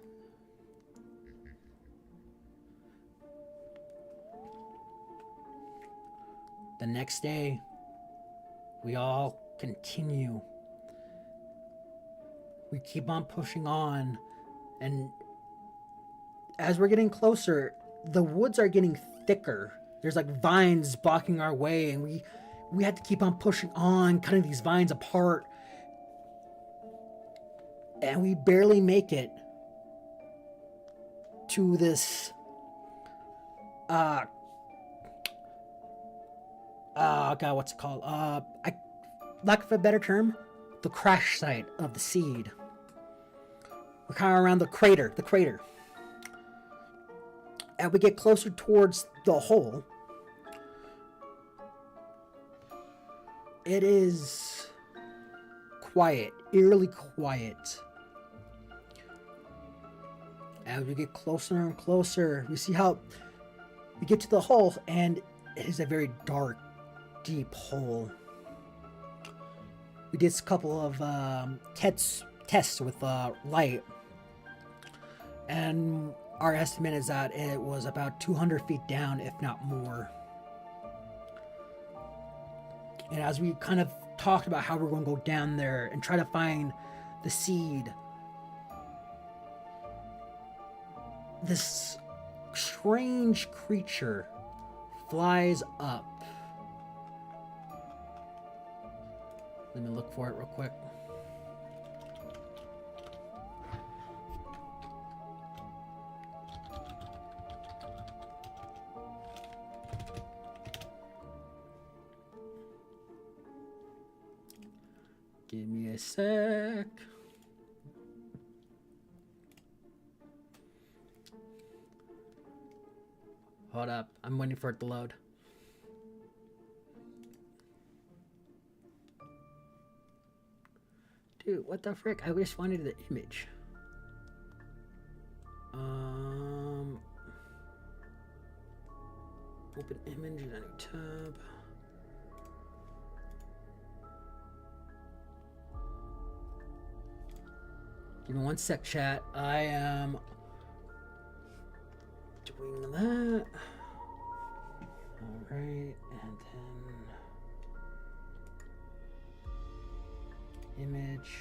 The next day, we all continue. We keep on pushing on, and as we're getting closer, the woods are getting thicker. There's like vines blocking our way, and we had to keep on pushing on, cutting these vines apart. And we barely make it to this God, what's it called? Lack of a better term, the crash site of the seed. We're kind of around the crater. And we get closer towards the hole. It is quiet, eerily quiet. As we get closer and closer, we see how we get to the hole, and it is a very dark, deep hole. We did a couple of tests with light, and our estimate is that it was about 200 feet down, if not more. And as we kind of talked about how we're going to go down there and try to find the seed, this strange creature flies up. Let me look for it real quick. Give me a sec. Hold up. I'm waiting for it to load. Dude, what the frick? I just wanted the image. Open image in a new tab. Give me one sec, chat. I am doing that. Alright, and then image.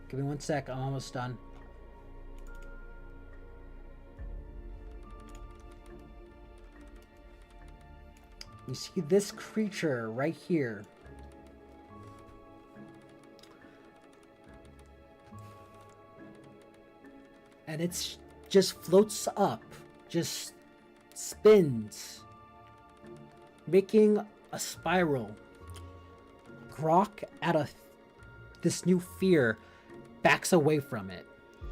Give me one sec, I'm almost done. You see this creature right here. And it's just floats up, just spins, making a spiral. Grok, out of this new fear, backs away from it,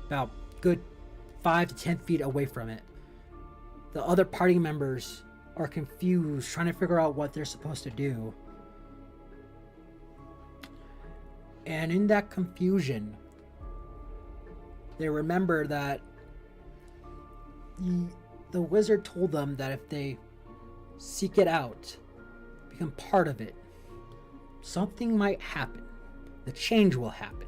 about good 5 to 10 feet away from it. The other party members are confused, trying to figure out what they're supposed to do. And in that confusion, they remember that the wizard told them that if they seek it out, become part of it, something might happen. The change will happen.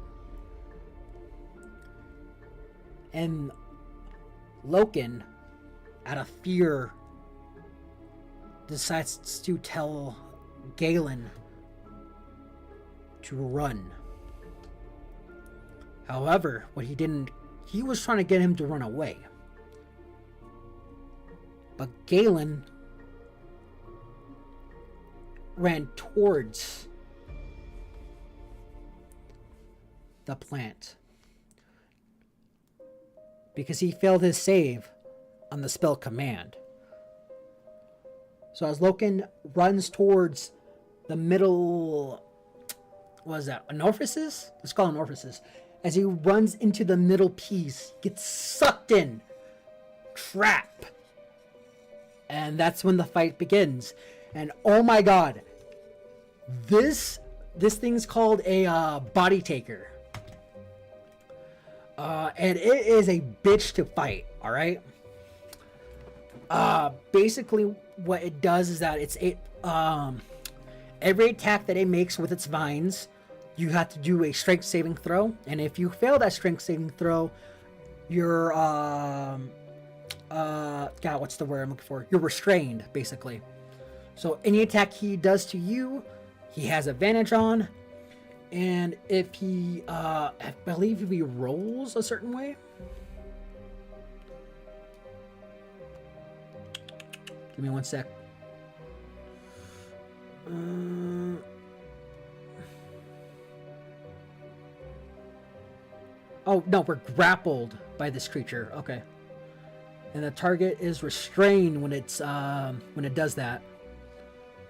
And Loken, out of fear, decides to tell Galen to run. However, he was trying to get him to run away. But Galen ran towards the plant because he failed his save on the spell command. So as Loken runs towards the middle, what is that, an orifices? Let's call it an orifices. As he runs into the middle piece, gets sucked in, trap. And that's when the fight begins. And oh my god, this thing's called a body taker. And it is a bitch to fight, alright? Basically what it does is that every attack that it makes with its vines, you have to do a strength saving throw, and if you fail that strength saving throw, you're God, what's the word I'm looking for? You're restrained, basically. So any attack he does to you, he has advantage on, and if he, I believe if he rolls a certain way. Give me one sec. Oh, no, we're grappled by this creature. Okay. And the target is restrained when it's when it does that.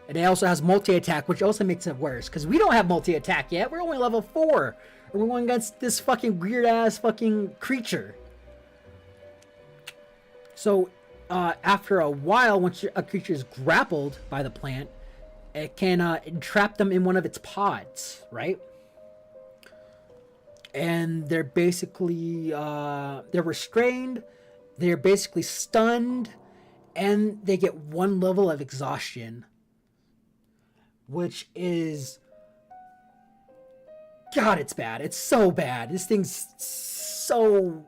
And it also has multi-attack, which also makes it worse, because we don't have multi-attack yet. We're only level 4. And we're going against this fucking weird-ass fucking creature. So, after a while, once a creature is grappled by the plant, it can entrap them in one of its pods, right? And they're basically, they're restrained, they're basically stunned, and they get 1 level of exhaustion. Which is... God, it's bad. It's so bad. This thing's so...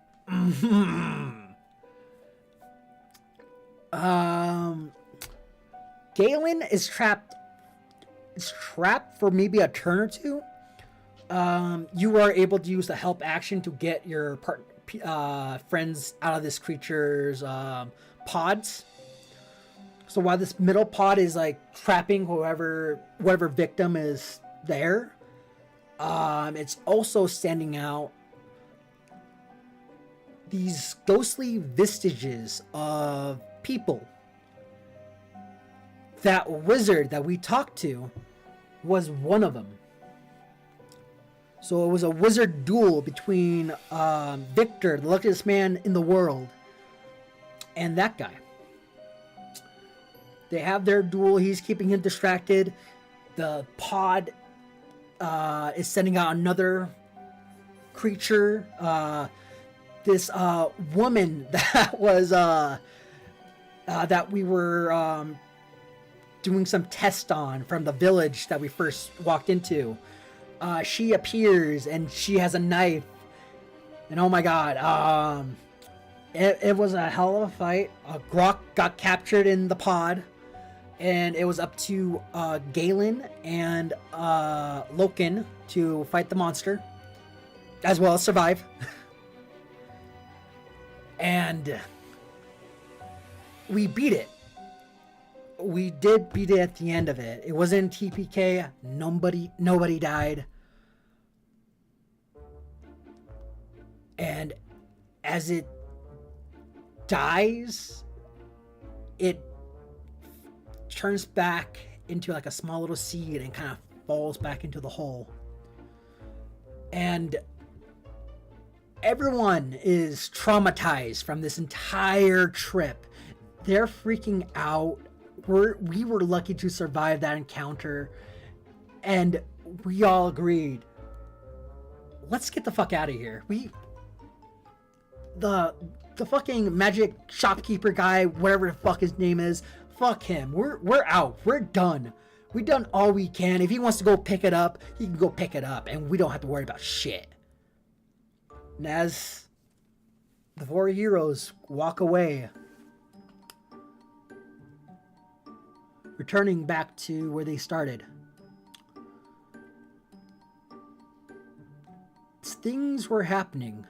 Galen is trapped. It's trapped for maybe a turn or two. You are able to use the help action to get your friends out of this creature's pods. So while this middle pod is like trapping whatever victim is there, it's also sending out these ghostly vestiges of people. That wizard that we talked to was one of them. So it was a wizard duel between Victor, the luckiest man in the world, and that guy. They have their duel. He's keeping him distracted. The pod is sending out another creature. This woman that was that we were doing some test on from the village that we first walked into. She appears and she has a knife. And oh my god, it was a hell of a fight. Grok got captured in the pod. And it was up to Galen and Loken to fight the monster, as well as survive. And we beat it. We did beat it at the end of it. It wasn't TPK. Nobody died. And as it dies, it turns back into like a small little seed and kind of falls back into the hole. And everyone is traumatized from this entire trip. They're freaking out. We were lucky to survive that encounter, and we all agreed, let's get the fuck out of here. The fucking magic shopkeeper guy, whatever the fuck his name is, fuck him. We're out. We're done. We done all we can. If he wants to go pick it up, he can go pick it up, and we don't have to worry about shit. And as the four heroes walk away, returning back to where they started, things were happening.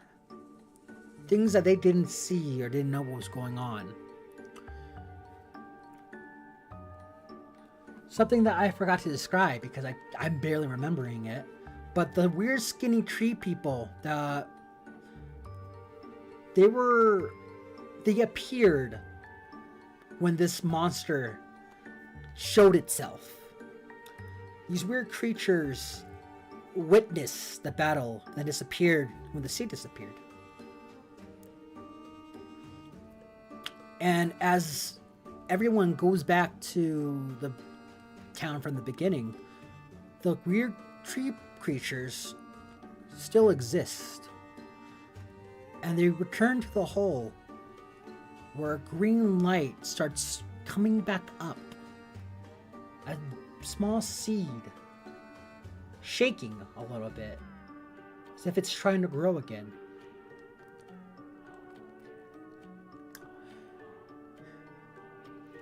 Things that they didn't see or didn't know what was going on. Something that I forgot to describe because I'm barely remembering it. But the weird skinny tree people, they appeared when this monster showed itself. These weird creatures witnessed the battle and disappeared when the sea disappeared. And as everyone goes back to the town from the beginning, the weird tree creatures still exist. And they return to the hole where a green light starts coming back up. A small seed shaking a little bit as if it's trying to grow again.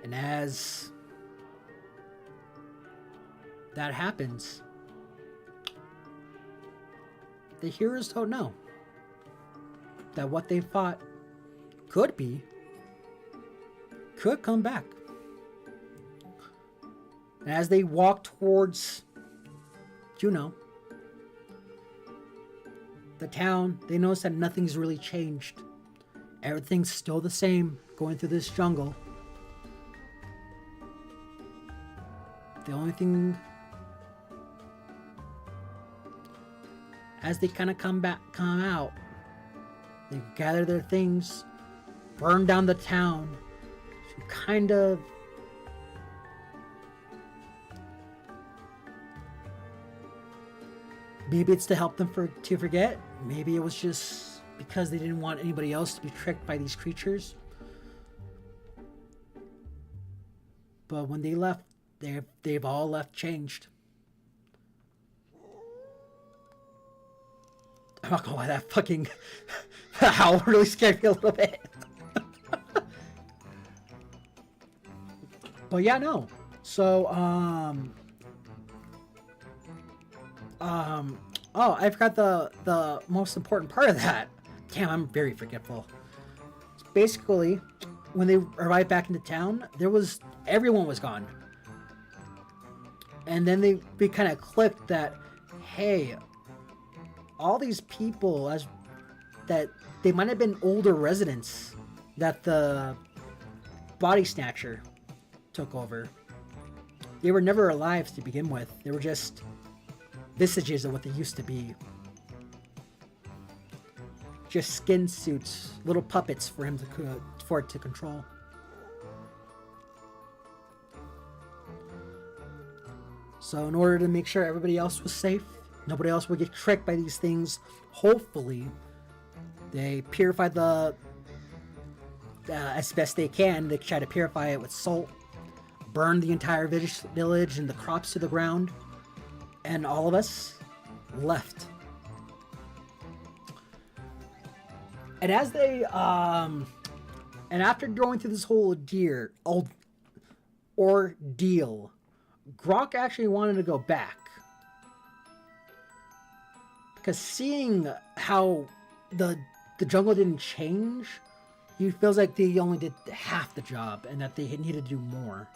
And as that happens, the heroes don't know that what they fought could come back. And as they walk towards Juneau, the town, they notice that nothing's really changed. Everything's still the same going through this jungle. The only thing, as they kind of come out, they gather their things, burn down the town, to kind of maybe it's to help them to forget. Maybe it was just because they didn't want anybody else to be tricked by these creatures. But when they left, they've all left changed. I'm not gonna lie, that fucking howl really scared me a little bit. But yeah, no. So, oh, I forgot the most important part of that. Damn, I'm very forgetful. Basically, when they arrived back into town, everyone was gone. And then we kind of clicked that, hey, all these people, that they might have been older residents that the body snatcher took over. They were never alive to begin with. They were just vestiges of what they used to be. just skin suits, little puppets for him for it to control. So in order to make sure everybody else was safe, nobody else would get tricked by these things, hopefully they purified the as best they can. They try to purify it with salt, burn the entire village and the crops to the ground, and all of us left. And as they and after going through this whole ordeal, Grok actually wanted to go back, because seeing how the jungle didn't change, he feels like they only did half the job and that they needed to do more.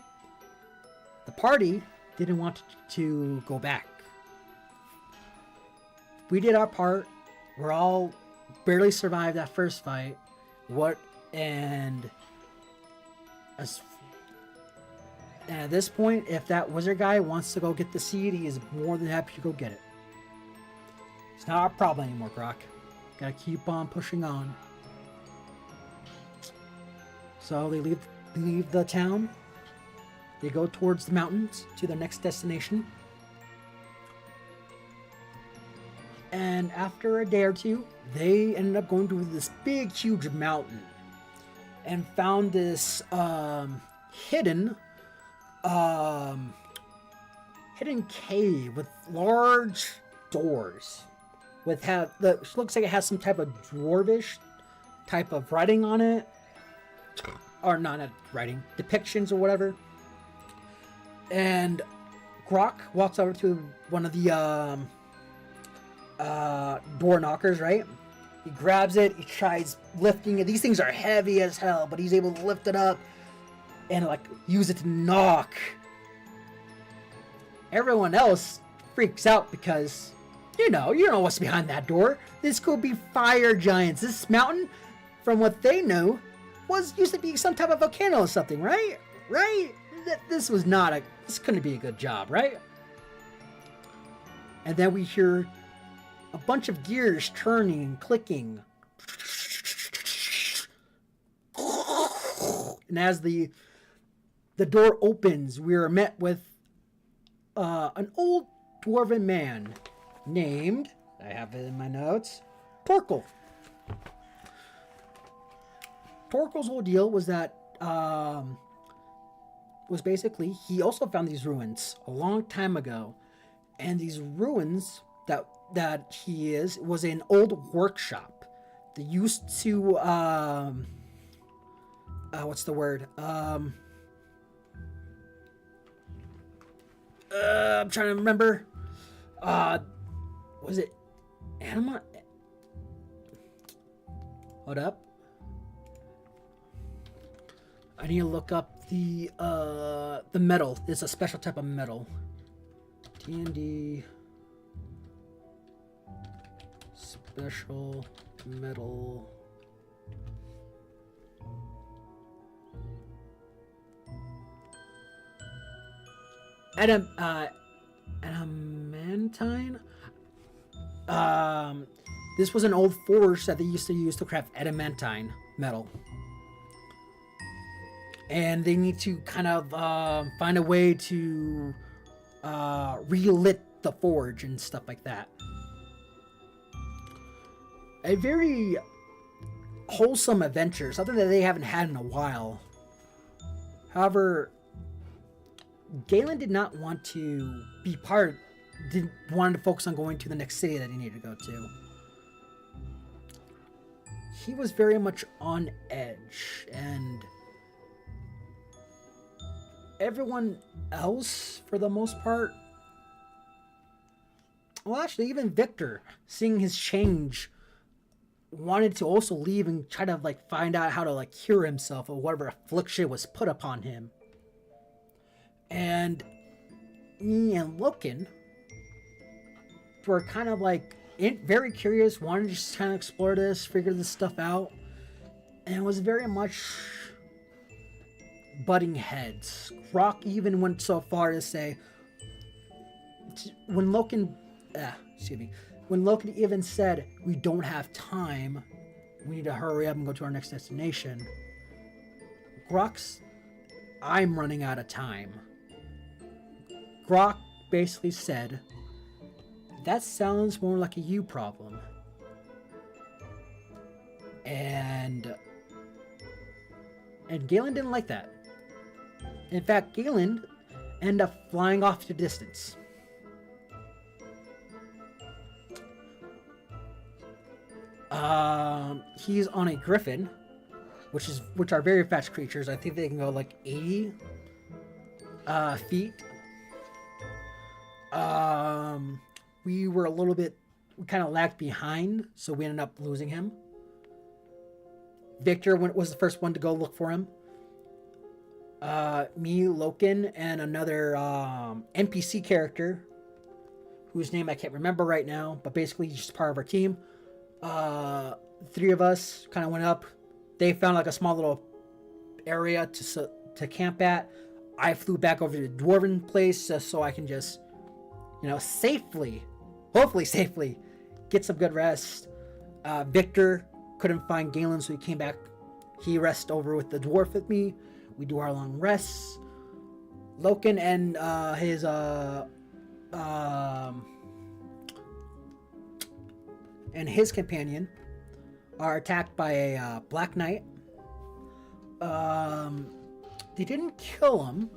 The party didn't want to go back. We did our part. We're all barely survived that first fight. And at this point, if that wizard guy wants to go get the seed, he is more than happy to go get it. It's not our problem anymore, Grok. Gotta keep on pushing on. So they leave the town. They go towards the mountains to their next destination. And after a day or two, they ended up going to this big, huge mountain and found this hidden cave with large doors. Looks like it has some type of dwarvish type of writing on it, or not writing, depictions or whatever. And Grok walks over to one of the door knockers, right? He grabs it, he tries lifting it. These things are heavy as hell, but he's able to lift it up and like use it to knock. Everyone else freaks out because you know what's behind that door. This could be fire giants. This mountain, from what they know, used to be some type of volcano or something, right? This couldn't be a good job, right? And then we hear a bunch of gears turning and clicking. And as the door opens, we are met with an old dwarven man named, I have it in my notes, Torkel. Torkel's whole deal was that was basically he also found these ruins a long time ago, and these ruins that he was an old workshop. They used to what's the word? I'm trying to remember. Was it anima? Hold up. I need to look up the metal. It's a special type of metal. T&D special metal. Adamantine. This was an old forge that they used to use to craft adamantine metal. And they need to kind of find a way to relit the forge and stuff like that. A very wholesome adventure, something that they haven't had in a while. However, Galen did not want to be wanted to focus on going to the next city that he needed to go to. He was very much on edge, and everyone else, for the most part, well, actually, even Victor, seeing his change, wanted to also leave and try to find out how to cure himself of whatever affliction was put upon him. And me and Loken were kind of very curious, wanted to just kind of explore this, figure this stuff out, and it was very much butting heads. Rock even went so far to say, when Loken even said, "We don't have time," We need to hurry up and go to our next destination. Grok's, I'm running out of time. Grok basically said, that sounds more like a you problem. And Galen didn't like that. In fact, Galen ended up flying off to distance. He's on a griffin, which are very fast creatures. I think they can go like 80 feet. We kind of lagged behind, so we ended up losing him. Victor was the first one to go look for him. Me, Loken, and another NPC character whose name I can't remember right now, but basically he's just part of our team. Three of us kind of went up. They found like a small little area to camp at. I flew back over to the dwarven place so I can just, hopefully safely, get some good rest. Victor couldn't find Galen, so he came back. He rested over with the dwarf with me. We do our long rests. Loken and his companion are attacked by a black knight. They didn't kill him,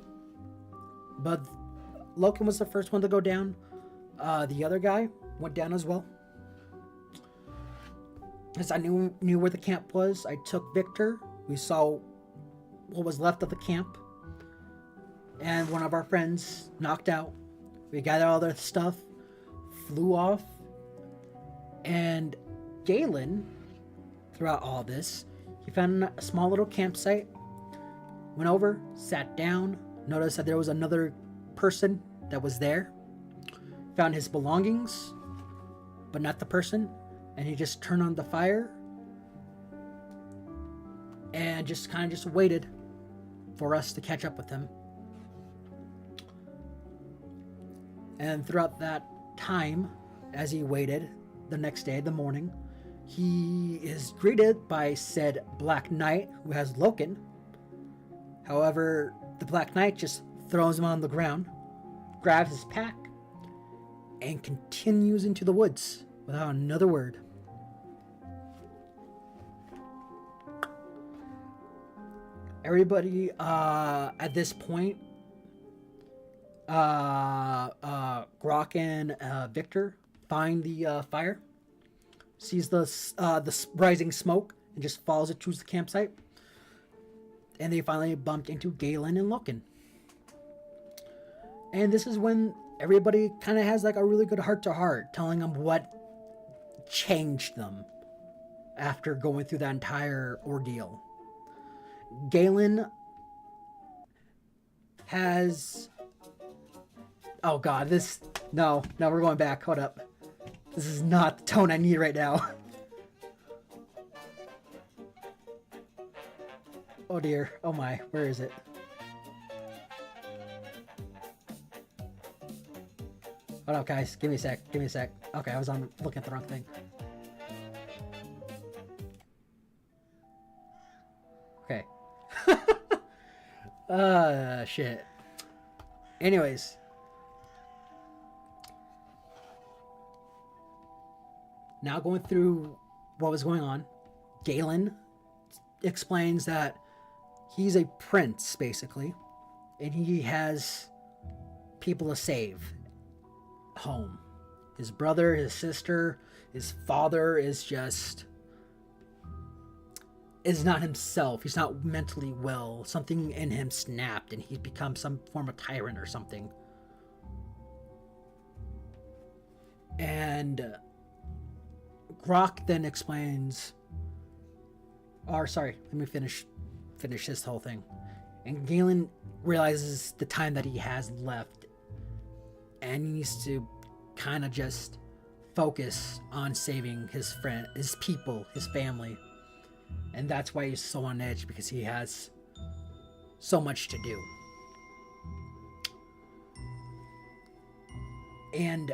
but Loken was the first one to go down. The other guy went down as well. As I knew where the camp was, I took Victor. We saw what was left of the camp, and one of our friends knocked out. We gathered all their stuff, flew off, and Galen, throughout all this, he found a small little campsite, went over, sat down, noticed that there was another person that was there, found his belongings, but not the person, and he just turned on the fire and just kind of just waited for us to catch up with him. And throughout that time, as he waited, the next day, the morning, he is greeted by said Black Knight who has Loken. However, the Black Knight just throws him on the ground, grabs his pack, and continues into the woods without another word. Everybody at this point, Grok and Victor find the fire, sees the rising smoke, and just follows it to the campsite. And they finally bumped into Galen and Loken. And this is when everybody kind of has like a really good heart-to-heart, telling them what changed them after going through that entire ordeal. Galen has... Oh god, this... No, we're going back. Hold up. This is not the tone I need right now. Oh dear. Oh my. Where is it? Hold up, guys. Give me a sec. Okay, I was looking at the wrong thing. Okay. Shit. Anyways. Now going through what was going on, Galen explains that he's a prince, basically, and he has people to save home. His brother, his sister, his father is not himself. He's not mentally well. Something in him snapped and he's become some form of tyrant or something. And Grok then explains, let me finish this whole thing. And Galen realizes the time that he has left and he needs to kind of just focus on saving his friend, his people, his family. And that's why he's so on edge, because he has so much to do. And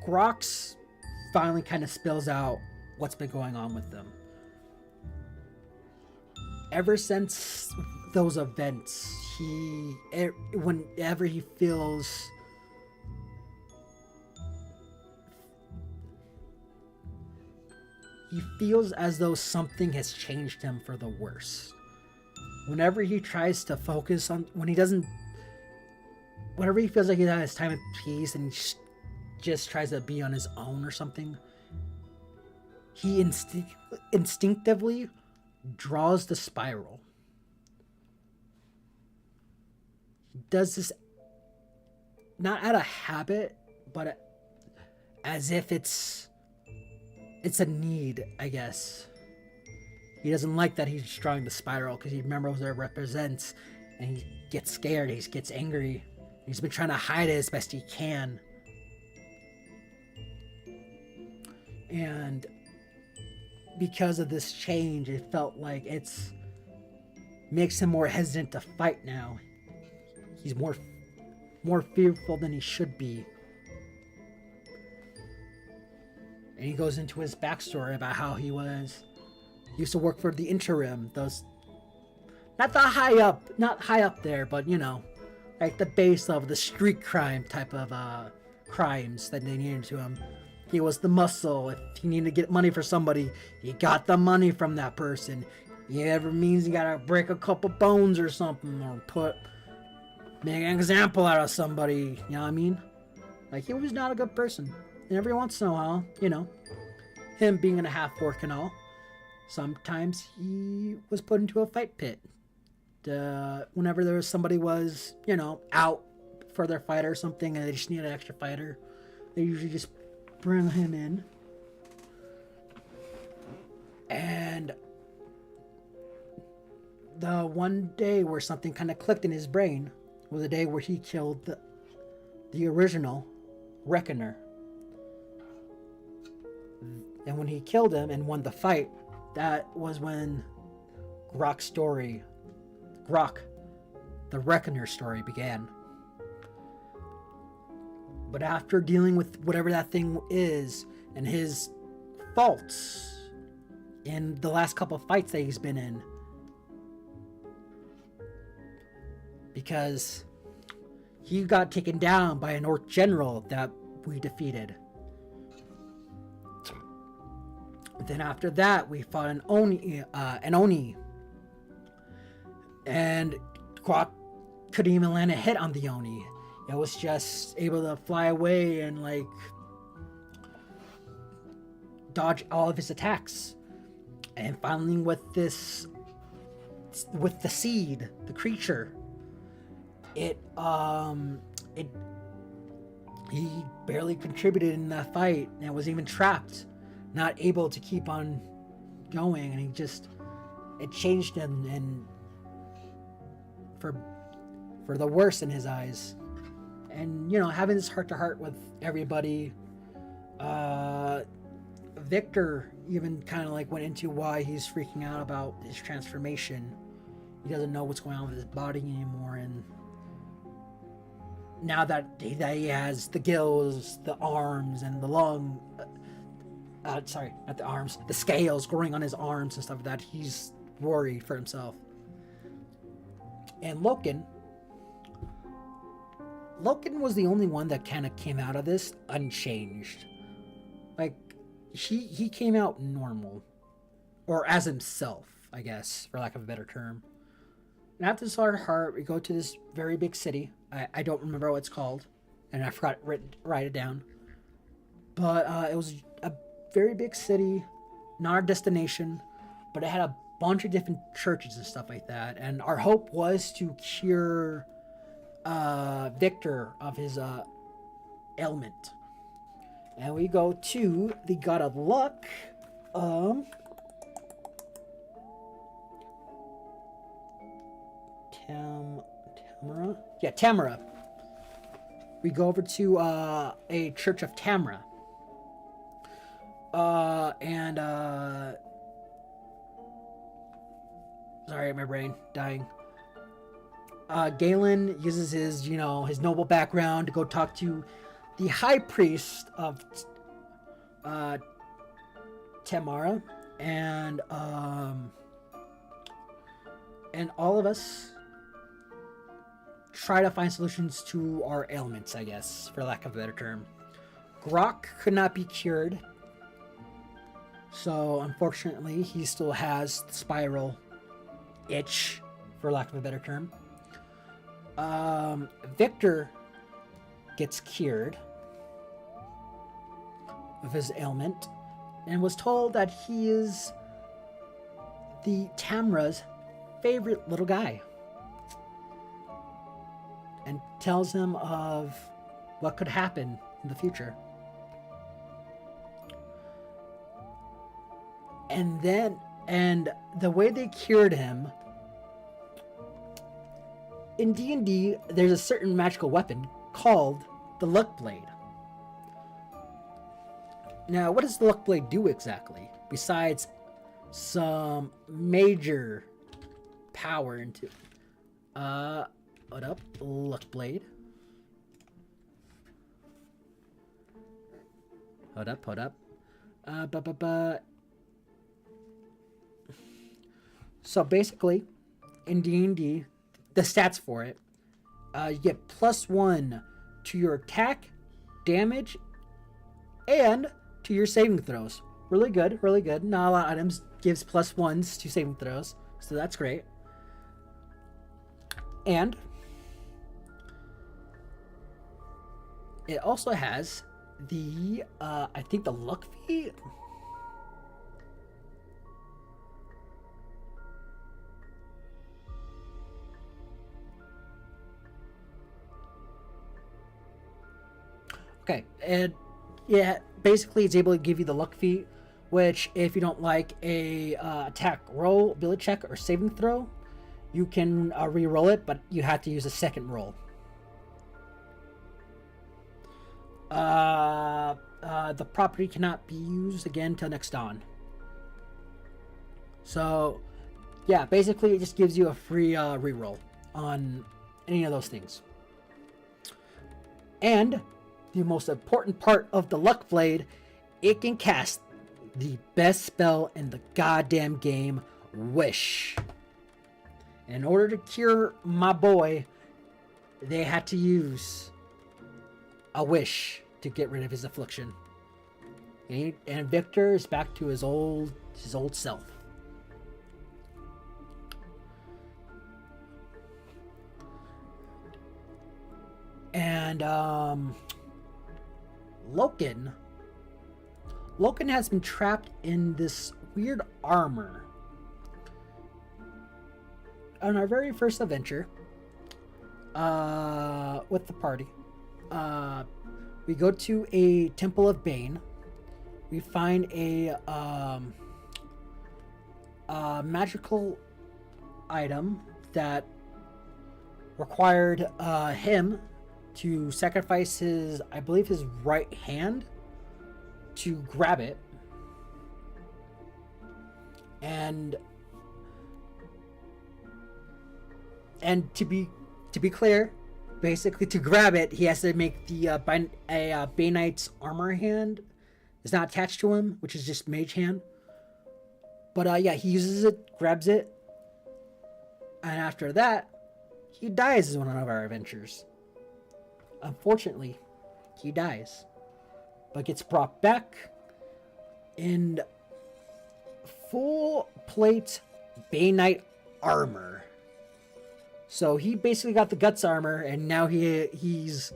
Grox finally kind of spills out what's been going on with them. Ever since those events, whenever he feels as though something has changed him for the worse. Whenever he tries to focus on, whenever he feels like he has time and peace and he just tries to be on his own or something, he instinctively draws the spiral. He does this not out of habit, but as if it's a need, I guess. He doesn't like that he's drawing the spiral because he remembers what it represents, and he gets scared, he gets angry. He's been trying to hide it as best he can. And because of this change, it felt like it's makes him more hesitant to fight now. He's more fearful than he should be. And he goes into his backstory about how he used to work for the interim, those not high up there, but like the base of the street crime type of crimes that they needed to him. He was the muscle. If he needed to get money for somebody, he got the money from that person. It means you gotta break a couple bones or something, or make an example out of somebody. You know what I mean? Like, he was not a good person. And every once in a while, him being in a half-orc and all, sometimes he was put into a fight pit. Whenever there was somebody was, out for their fight or something, and they just need an extra fighter, they usually just bring him in. And the one day where something kind of clicked in his brain was the day where he killed the original Reckoner. And when he killed him and won the fight, that was when Grok's story, the Reckoner story, began. But after dealing with whatever that thing is and his faults in the last couple of fights that he's been in, because he got taken down by an orc general that we defeated. Then after that, we fought an Oni, and Grok couldn't even land a hit on the Oni. It was just able to fly away and dodge all of his attacks. And finally, with the seed, the creature, he barely contributed in that fight and was even trapped, not able to keep on going, and it changed him, and for the worse in his eyes. And having this heart-to-heart with everybody, Victor even kind of went into why he's freaking out about his transformation. He doesn't know what's going on with his body anymore, and now that he has the gills, the arms, and the lung, sorry, not the arms, the scales growing on his arms and stuff like that, he's worried for himself. And Loken was the only one that kind of came out of this unchanged. He came out normal, or as himself, I guess, for lack of a better term. And after this hard heart, we go to this very big city. I don't remember what it's called, and I forgot to write it down. But it was a very big city, not our destination, but it had a bunch of different churches and stuff like that. And our hope was to cure Victor of his ailment. And we go to the God of Luck. Tamara? Yeah, Tamara. We go over to a church of Tamara. Sorry, my brain dying. Galen uses his noble background to go talk to the high priest of Tamara, and all of us try to find solutions to our ailments, I guess, for lack of a better term. Grok could not be cured, so unfortunately he still has the spiral itch, for lack of a better term. Victor gets cured of his ailment and was told that he is the Tamra's favorite little guy, and tells him of what could happen in the future. And the way they cured him, in D&D, there's a certain magical weapon called the Luck Blade. Now, what does the Luck Blade do exactly, besides some major power into hold up, Luck Blade. Hold up. So basically, in D&D, the stats for it, you get +1 to your attack, damage, and to your saving throws. Really good. Not a lot of items gives +1s to saving throws, so that's great. And it also has the, I think the luck feat. Okay, and yeah, basically it's able to give you the luck feat, which if you don't like a attack roll, ability check, or saving throw, you can re-roll it, but you have to use a second roll. The property cannot be used again till next dawn. So, yeah, basically it just gives you a free re-roll on any of those things. And the most important part of the Luck Blade, it can cast the best spell in the goddamn game, Wish. In order to cure my boy, they had to use a wish to get rid of his affliction. And Victor is back to his old self. And Loken has been trapped in this weird armor. On our very first adventure, with the party, we go to a Temple of Bane. We find a magical item that required him to sacrifice his, I believe, his right hand to grab it. And to be clear, basically to grab it, he has to make the Banite's armor hand is not attached to him, which is just mage hand. But yeah, he uses it, grabs it, and after that, he dies in one of our adventures. Unfortunately, he dies, but gets brought back in full plate Banite armor. So he basically got the guts armor, and now he's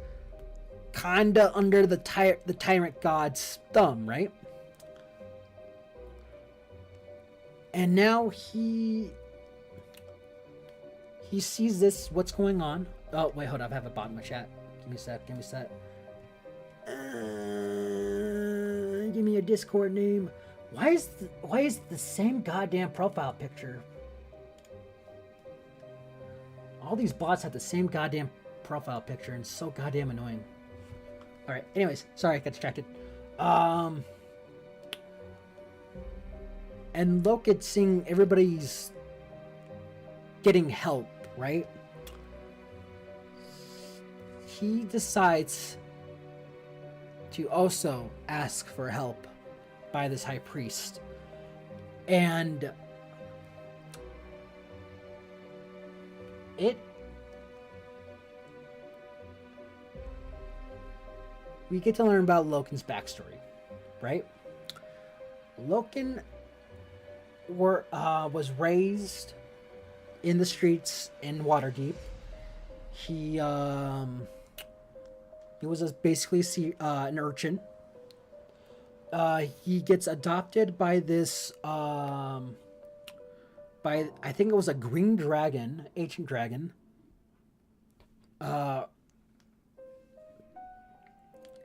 kinda under the tyrant god's thumb, right? And now he sees this, what's going on. Oh wait, hold up, I have a bot in my chat. Give me a sec. Give me a Discord name. Why is the same goddamn profile picture? All these bots have the same goddamn profile picture, and it's so goddamn annoying. Alright, anyways, sorry I got distracted. And look at seeing everybody's getting help, right? He decides to also ask for help, by this high priest. And we get to learn about Loken's backstory, right? Loken was raised in the streets in Waterdeep. He was basically an urchin. He gets adopted by this by, I think it was a green dragon, ancient dragon.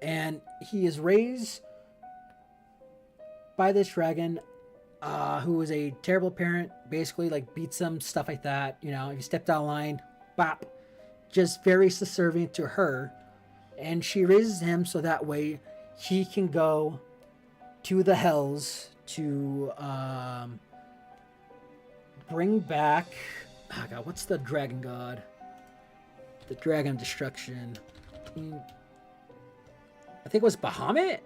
And he is raised by this dragon, who was a terrible parent, basically like beats him, stuff like that. You know, if you stepped out of line, bop. Just very subservient to her. And she raises him so that way he can go to the Hells to bring back... Oh God, what's the dragon god? The dragon of destruction. I think it was Bahamut?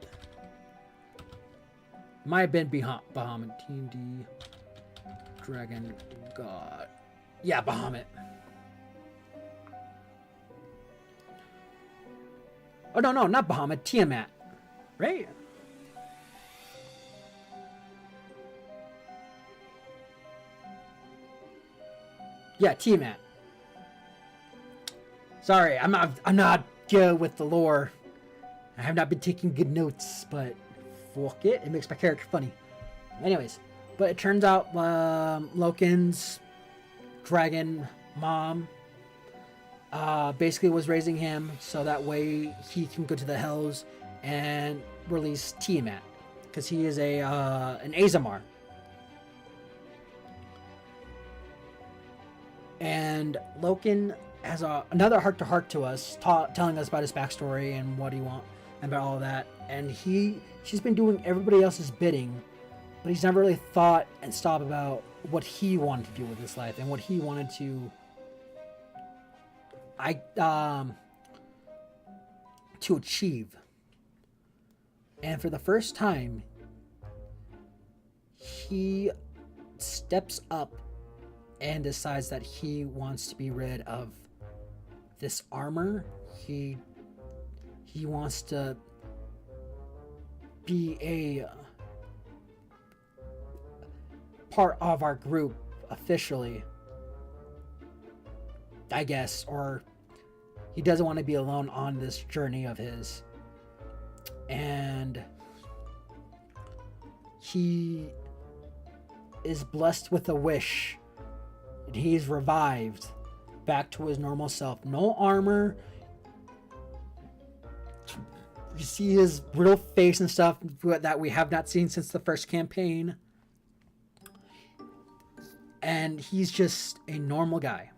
Might have been Bahamut. D&D Dragon God. Yeah, Bahamut. Oh, no, not Bahamut. Tiamat. Right? Yeah, Tiamat. Sorry, I'm not good with the lore. I have not been taking good notes, but fuck it. It makes my character funny. Anyways, but it turns out Loken's dragon mom basically was raising him so that way he can go to the Hells and release Tiamat, because he is an Azamar. And Loken has another heart-to-heart to us, telling us about his backstory and what he wants, and about all of that. And she's been doing everybody else's bidding, but he's never really thought and stopped about what he wanted to do with his life and what he wanted to achieve. And for the first time, he steps up and decides that he wants to be rid of this armor. He wants to be a part of our group officially, I guess, or he doesn't want to be alone on this journey of his. And he is blessed with a wish, and he's revived back to his normal self. No armor. You see his real face and stuff that we have not seen since the first campaign. And he's just a normal guy.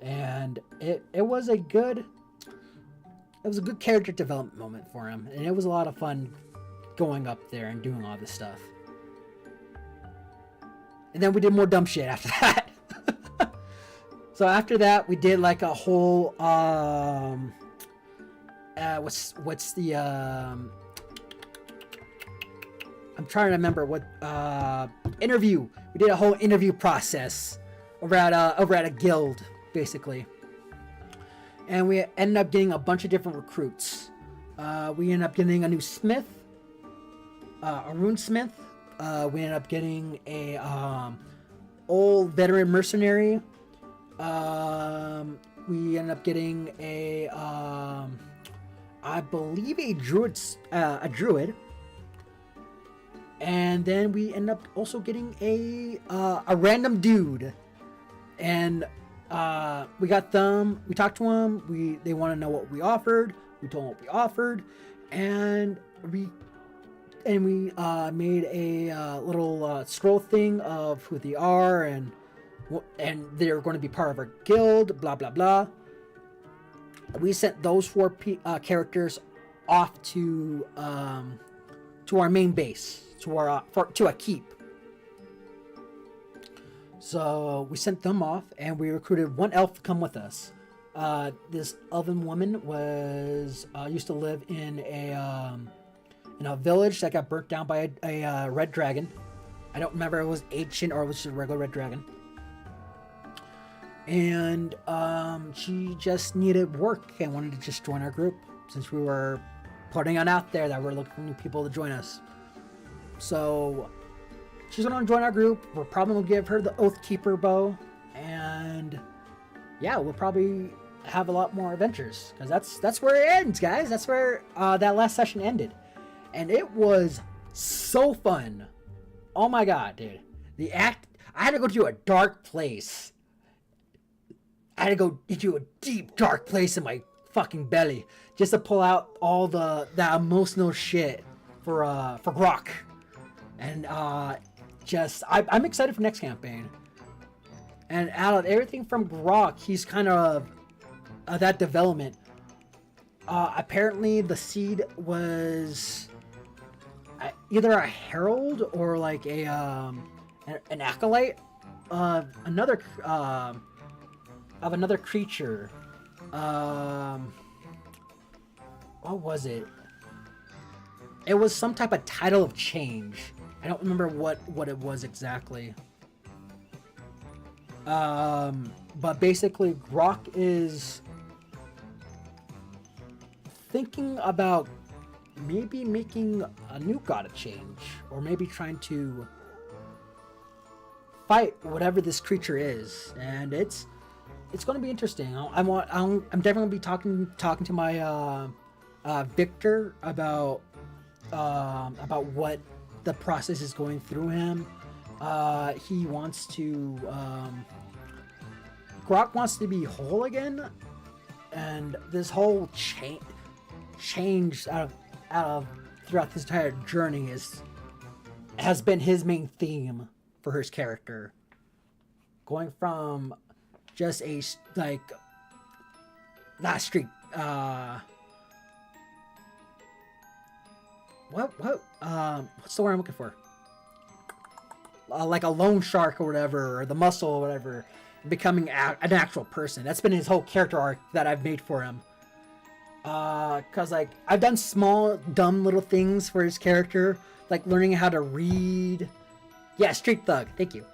And it was a good character development moment for him. And it was a lot of fun going up there and doing all this stuff. And then we did more dumb shit after that. So after that, we did like a whole what's the I'm trying to remember what interview. We did a whole interview process over at a guild, basically. And we ended up getting a bunch of different recruits. We ended up getting a new smith, a runesmith. We ended up getting a old veteran mercenary. We ended up getting a I believe a druid. And then we end up also getting a random dude. And we got them. We talked to them. They want to know what we offered. We told them what we offered, and we made a little scroll thing of who they are and they're going to be part of our guild. Blah blah blah. We sent those four characters off to our main base, to a keep. So we sent them off, and we recruited one elf to come with us. This elven woman was used to live in a village that got burnt down by a red dragon. I don't remember if it was ancient or it was just a regular red dragon. And she just needed work and wanted to just join our group since we were putting it out there that we're looking for new people to join us. So she's going to join our group. We're probably going to give her the Oathkeeper bow. And yeah, we'll probably have a lot more adventures because that's where it ends, guys. That's where that last session ended. And it was so fun. Oh my god, dude. I had to go to a dark place. I had to go into a deep, dark place in my fucking belly just to pull out all that emotional shit for Grok. And I'm excited for next campaign. And out of everything from Grok, he's kind of that development. Apparently, the seed was either a herald or like an acolyte of another creature. What was it? It was some type of title of change. I don't remember what it was exactly. But basically, Grok is thinking about maybe making a new god of change, or maybe trying to fight whatever this creature is, and it's going to be interesting. I'm definitely going to be talking to my Victor about what the process is going through him. He wants to Grok wants to be whole again, and this whole change out of throughout this entire journey has been his main theme for his character, going from just a what's the word I'm looking for, like a loan shark or whatever, or the muscle or whatever, becoming an actual person. That's been his whole character arc that I've made for him. Cause like I've done small dumb little things for his character, like learning how to read. Yeah, street thug. Thank you.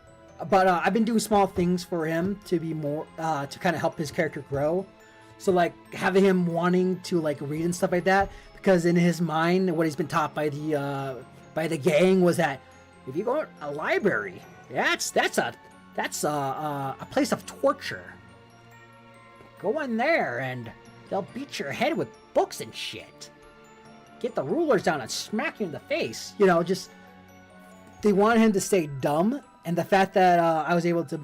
But I've been doing small things for him to be more to kind of help his character grow. So like having him wanting to like read and stuff like that, because in his mind, what he's been taught by the gang was that if you go to a library, that's a place of torture. Go in there and they'll beat your head with books and shit. Get the rulers down and smack you in the face. You know, just they want him to stay dumb, and the fact that I was able to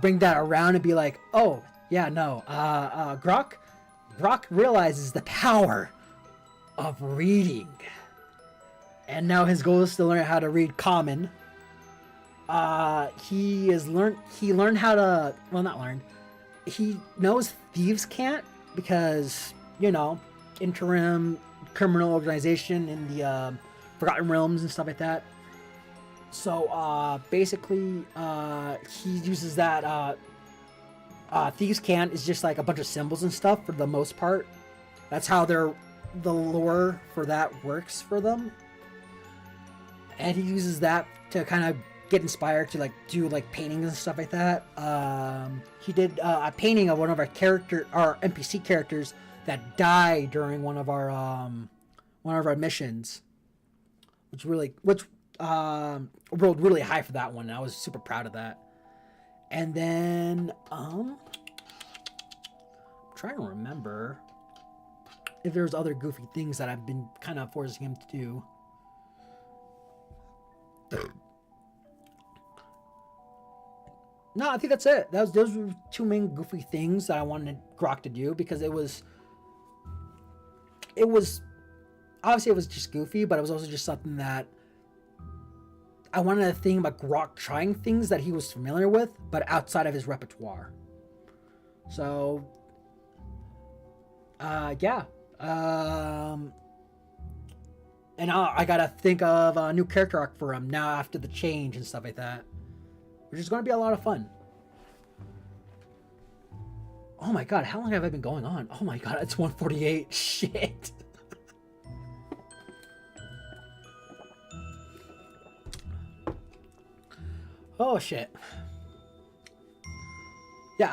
bring that around and be like, oh yeah, no, Grok realizes the power of reading, and now his goal is to learn how to read Common. He learned how to, well, not learned. He knows Thieves Can't because, you know, interim criminal organization in the Forgotten Realms and stuff like that. So basically, he uses that. Thieves Can't is just like a bunch of symbols and stuff for the most part. That's how the lore for that works for them. And he uses that to kind of get inspired to like do like paintings and stuff like that. He did a painting of one of our NPC characters that died during one of our missions, which rolled really high for that one. And I was super proud of that. And then I'm trying to remember if there's other goofy things that I've been kind of forcing him to do. No, I think that's it. Those were two main goofy things that I wanted Grok to do, because it was obviously it was just goofy, but it was also just something that I wanted to think about Grok trying things that he was familiar with, but outside of his repertoire. So, yeah. And I gotta think of a new character arc for him now after the change and stuff like that, which is going to be a lot of fun. Oh my god, how long have I been going on? Oh my god, it's 1:48. Shit. Oh shit. Yeah,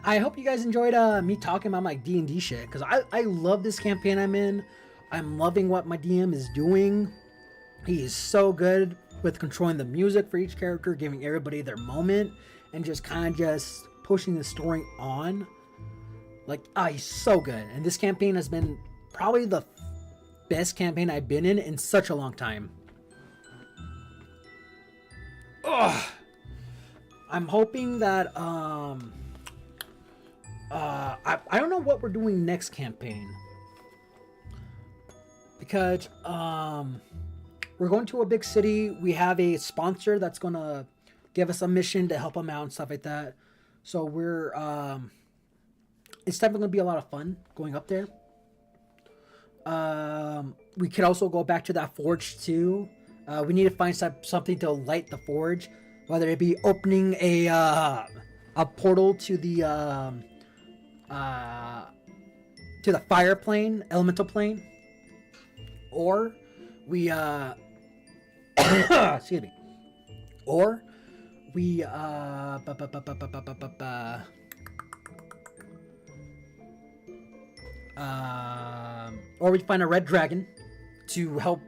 I hope you guys enjoyed me talking about my D&D shit, cuz I love this campaign I'm in. I'm loving what my DM is doing. He is so good with controlling the music for each character, giving everybody their moment, and just kind of just pushing the story on. Like, he's so good. And this campaign has been probably the best campaign I've been in such a long time. Ugh. I'm hoping that I don't know what we're doing next campaign, because we're going to a big city. We have a sponsor that's gonna give us a mission to help them out and stuff like that. So we're it's definitely gonna be a lot of fun going up there. We could also go back to that forge too. We need to find something to light the forge, whether it be opening a portal to the fire plane, elemental plane, or we excuse me, or we or we find a red dragon to help,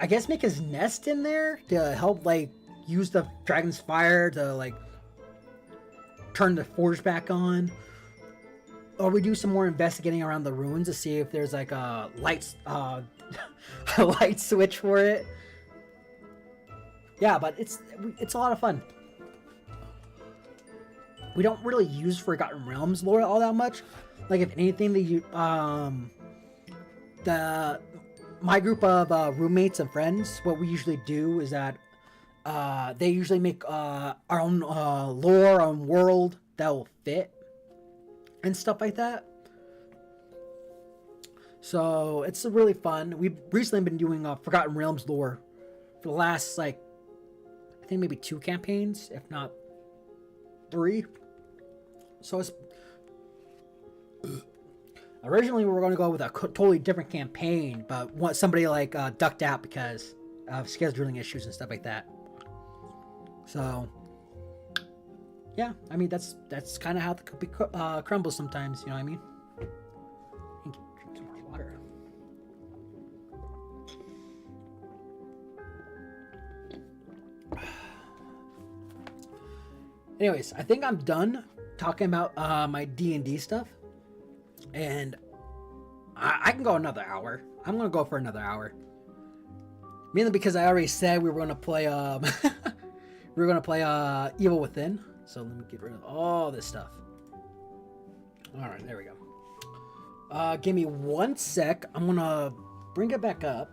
I guess, make his nest in there to help, like, use the dragon's fire to, like, turn the forge back on. Or we do some more investigating around the ruins to see if there's, like, a light, a light switch for it. Yeah, but it's a lot of fun. We don't really use Forgotten Realms lore all that much. Like, if anything, my group of roommates and friends, what we usually do is that they usually make our own lore, our own world that will fit and stuff like that. So it's really fun. We've recently been doing Forgotten Realms lore for the last, like, I think maybe 2 campaigns, if not 3. So it's originally we were going to go with a totally different campaign, but somebody like ducked out because of scheduling issues and stuff like that. So yeah, I mean that's kind of how the cookie crumbles sometimes. You know what I mean? Drink some more water. Anyways, I think I'm done talking about my D&D stuff, and I can go another hour. I'm gonna go for another hour, mainly because I already said we were gonna play we were gonna play Evil Within. So let me get rid of all this stuff. All right, there we go. Give me 1 sec. I'm gonna bring it back up.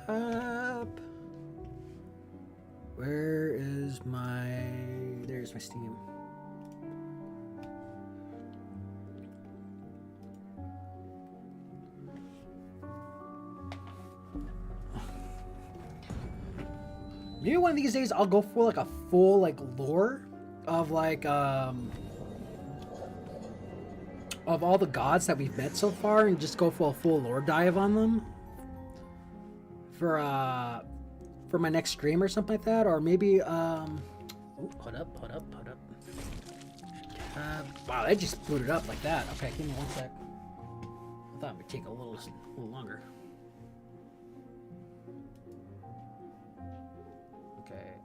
Up. Where is my... There's my Steam. Maybe one of these days I'll go for like a full like lore of like of all the gods that we've met so far, and just go for a full lore dive on them for my next stream or something like that. Or maybe ooh, hold up. Wow, that just booted up like that. Okay, give me 1 sec. I thought it would take a little longer. Okay,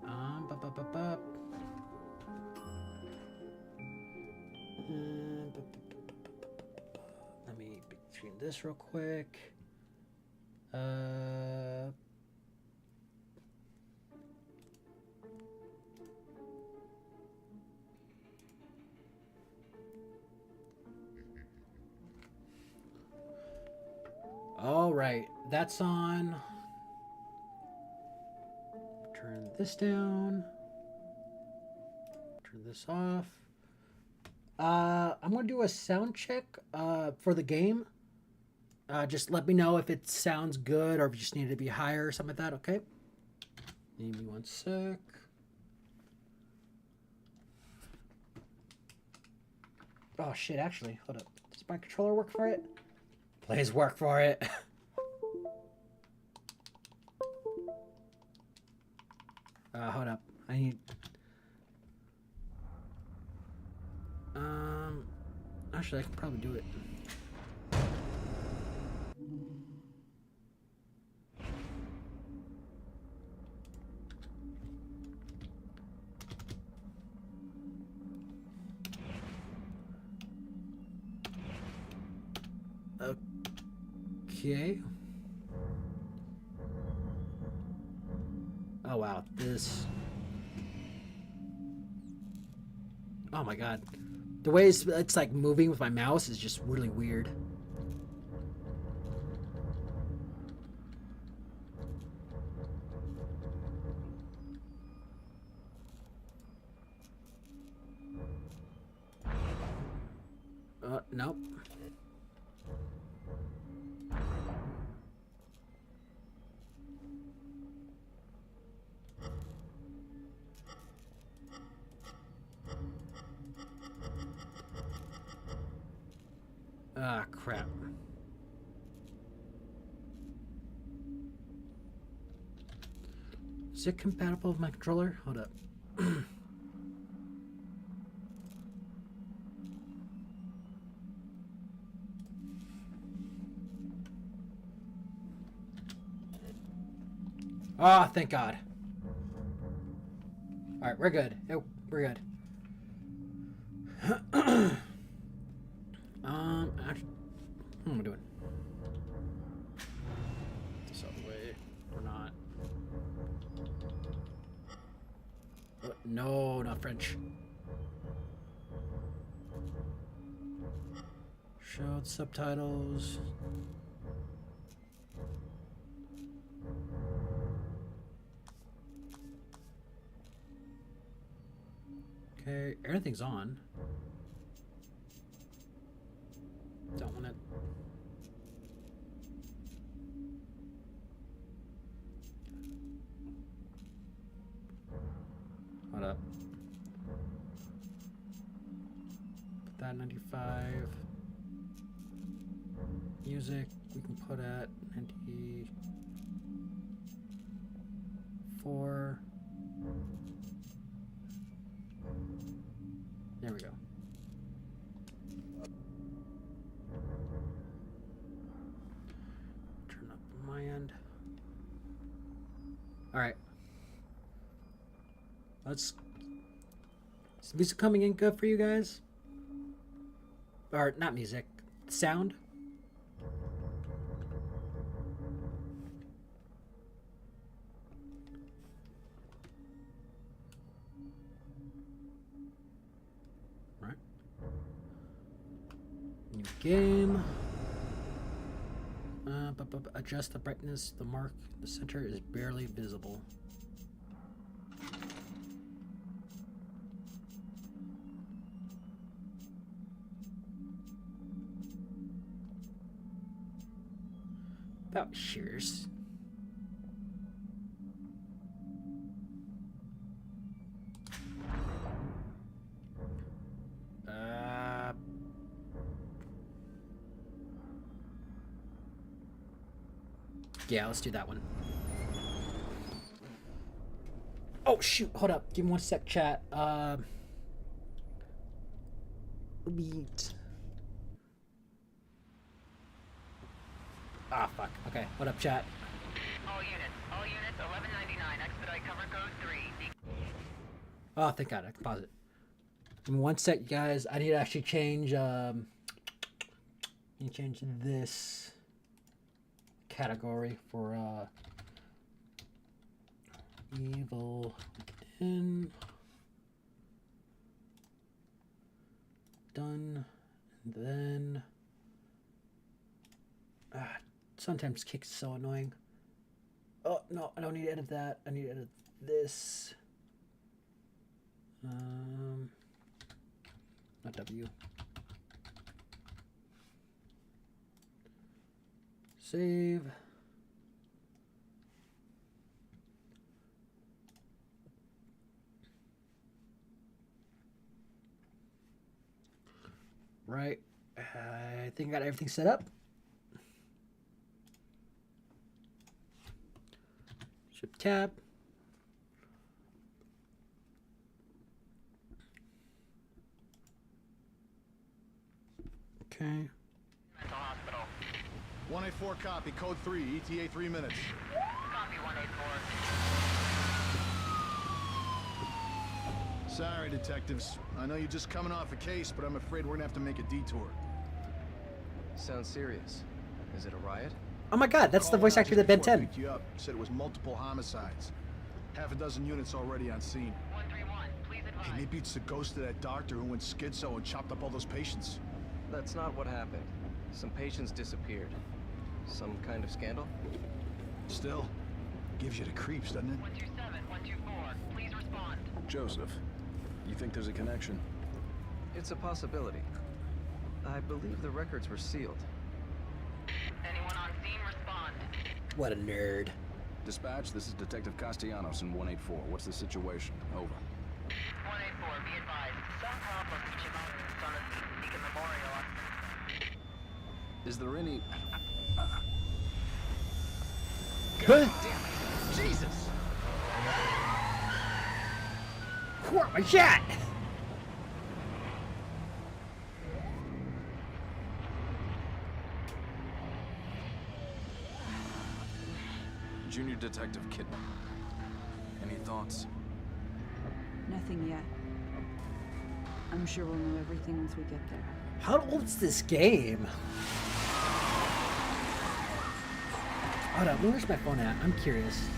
let me between this real quick. All right, that's on. Turn this down. Turn this off. I'm gonna do a sound check for the game. Just let me know if it sounds good or if you just need it to be higher or something like that, okay? Give me one sec. Oh shit, actually, hold up. Does my controller work for it? Please work for it. Hold up. I need... Actually, I can probably do it. Okay. Oh wow, this... Oh my god. The way it's like moving with my mouse is just really weird. Nope. Ah, crap. Is it compatible with my controller? Hold up. Oh, thank God. Alright, we're good. We're good. Actually, what am I doing? This other way, or not? No, not French. Show subtitles. Okay, everything's on. Don't want it. Hold up. Put that 95. Music, we can put at 94. There we go. Turn up on my end. Alright. Is music coming in good for you guys? Or, not music. Sound? Right. New game. Adjust the brightness. The mark in the center is barely visible. About shears. Yeah, let's do that one. Oh shoot, hold up. Give me one sec, chat. Beat. Ah, fuck. Okay, what up, chat? All units, 1199, expedite cover code 3. Oh, thank God, I can pause it. Give me one sec, guys. I need to actually change, this category for, Evil Within. Done. And then... sometimes Kick's so annoying. Oh, no, I don't need to edit that. I need to edit this. Not W. Save. Right. I think I got everything set up. Ship tab. Okay. Mental hospital. 184 copy, code 3, ETA 3 minutes. Copy 184. Sorry, detectives. I know you're just coming off a case, but I'm afraid we're gonna have to make a detour. Sounds serious. Is it a riot? Oh my god, that's the Called voice out actor just that Ben before I 10. picked you up. Said it was multiple homicides. Half a dozen units already on scene. 131, please advise. Hey, maybe it's the ghost of that doctor who went schizo and chopped up all those patients. That's not what happened. Some patients disappeared. Some kind of scandal? Still, gives you the creeps, doesn't it? 127, 124, please respond. Joseph, you think there's a connection? It's a possibility. I believe the records were sealed. Anyone on scene, respond. What a nerd. Dispatch, this is Detective Castellanos in 184. What's the situation? Over. 184, be advised. Some problem reaching mountains on a Beacon Memorial. Is there any... Good. Damn it! Jesus! What my shot? Junior Detective Kidman. Any thoughts? Nothing yet. I'm sure we'll know everything once we get there. How old is this game? Hold on, where's my phone at? I'm curious.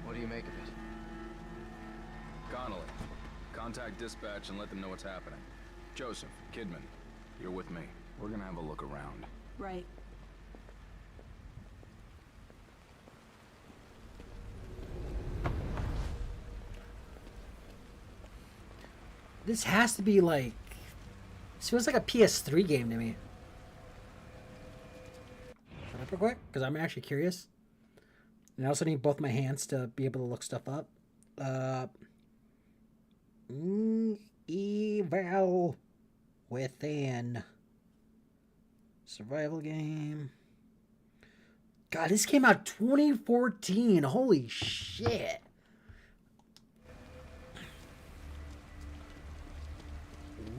What do you make of it? Connolly, contact dispatch and let them know what's happening. Joseph, Kidman, you're with me. We're gonna have a look around. Right. This has to be like... This feels like a PS3 game to me. Shut up real quick, because I'm actually curious. And I also need both my hands to be able to look stuff up. Eval Within. Survival game. God, this came out 2014. Holy shit.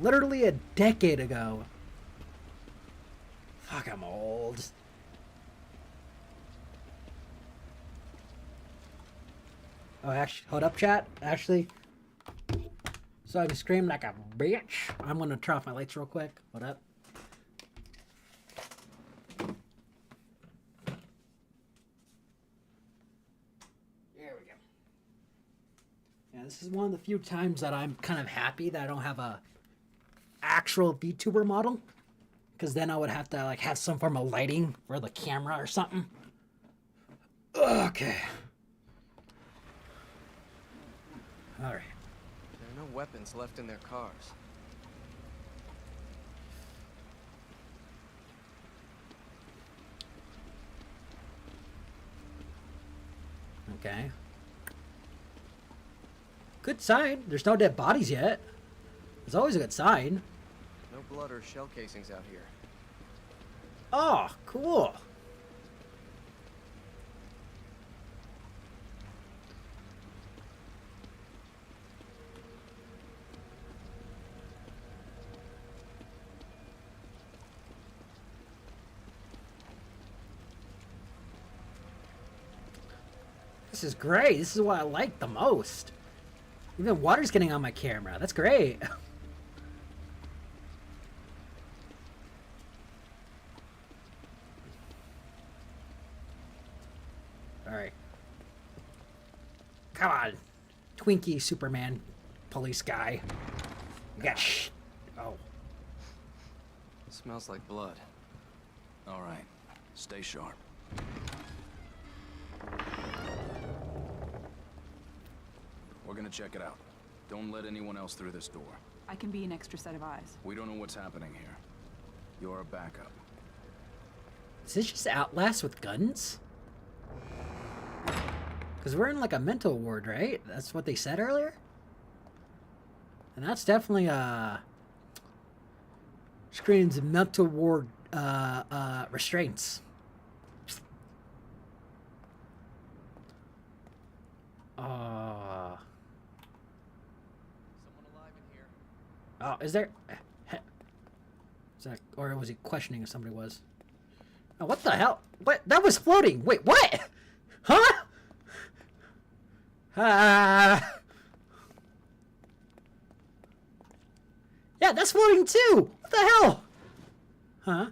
Literally a decade ago. Fuck, I'm old. Oh, actually, hold up, chat. Actually, so I can scream like a bitch. I'm gonna turn off my lights real quick. Hold up. There we go. Yeah, this is one of the few times that I'm kind of happy that I don't have a actual VTuber model, because then I would have to like have some form of lighting for the camera or something. Okay. All right. There are no weapons left in their cars. Okay. Good sign. There's no dead bodies yet. It's always a good sign. No blood or shell casings out here. Oh, cool. This is great. This is what I like the most. Even water's getting on my camera. That's great. Alright. Come on. Twinkie Superman police guy. You got Oh. It smells like blood. All right, stay sharp. We're gonna check it out. Don't let anyone else through this door. I can be an extra set of eyes. We don't know what's happening here. You're a backup. Is this just Outlast with guns? Because we're in like a mental ward, right? That's what they said earlier? And that's definitely screams mental ward restraints. Someone alive in here. Oh, is there? Is that, or was he questioning if somebody was? Oh, what the hell? What? That was floating. Wait, what? Huh? Yeah, that's floating too. What the hell? Huh?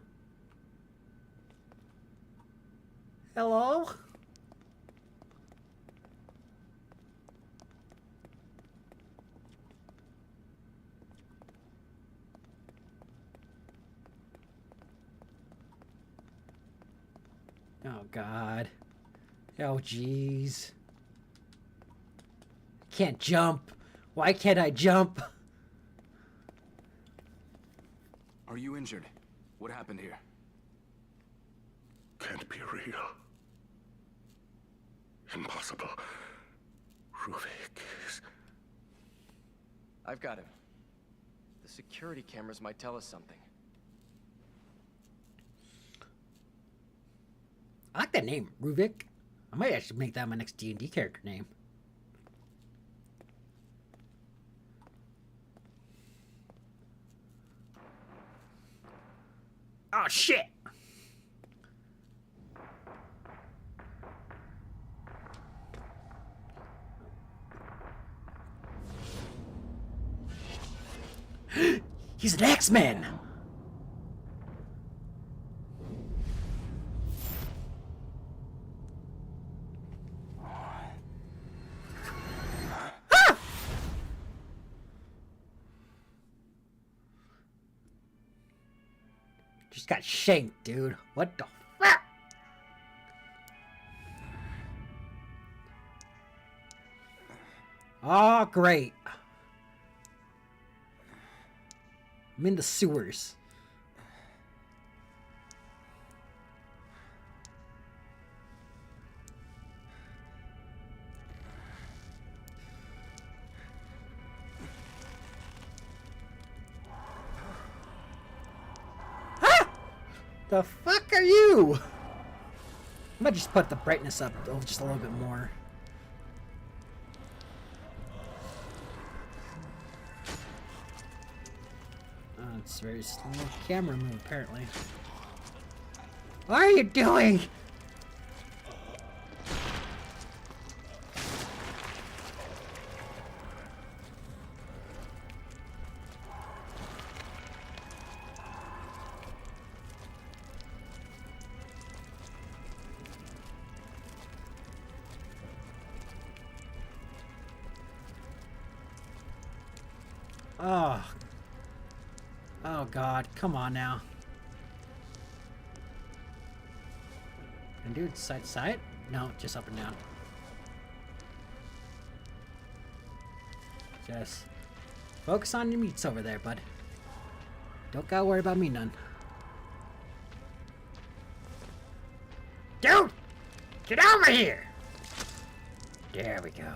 Hello? Oh, God. Oh, jeez. Can't jump. Why can't I jump? Are you injured? What happened here? Can't be real. Impossible. Ruvik is... I've got him. The security cameras might tell us something. I like that name, Ruvik. I might actually make that my next D&D character name. Oh, shit! He's an X-Men! Just got shanked, dude. What the fuck? Oh, great. I'm in the sewers. The fuck are you? I might just put the brightness up just a little bit more. It's very slow camera move, apparently. What are you doing? Oh. Oh God, come on now. And do it side to side? No, just up and down. Just focus on your meats over there, bud. Don't gotta worry about me none. Dude! Get over here! There we go.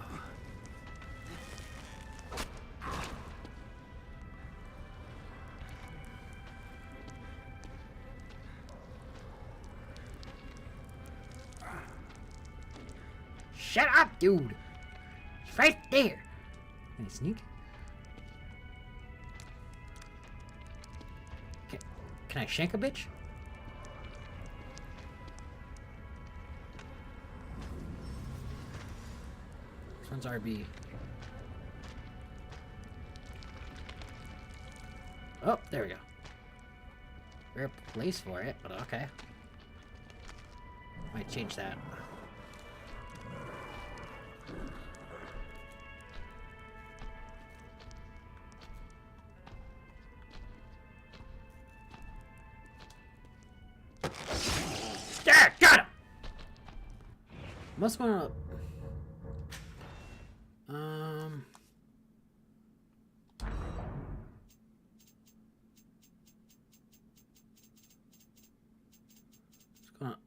Shut up, dude! It's right there! Can I sneak? Can I shank a bitch? This one's RB. Oh, there we go. Weird place for it, but okay. Might change that. There, got him! Must wanna...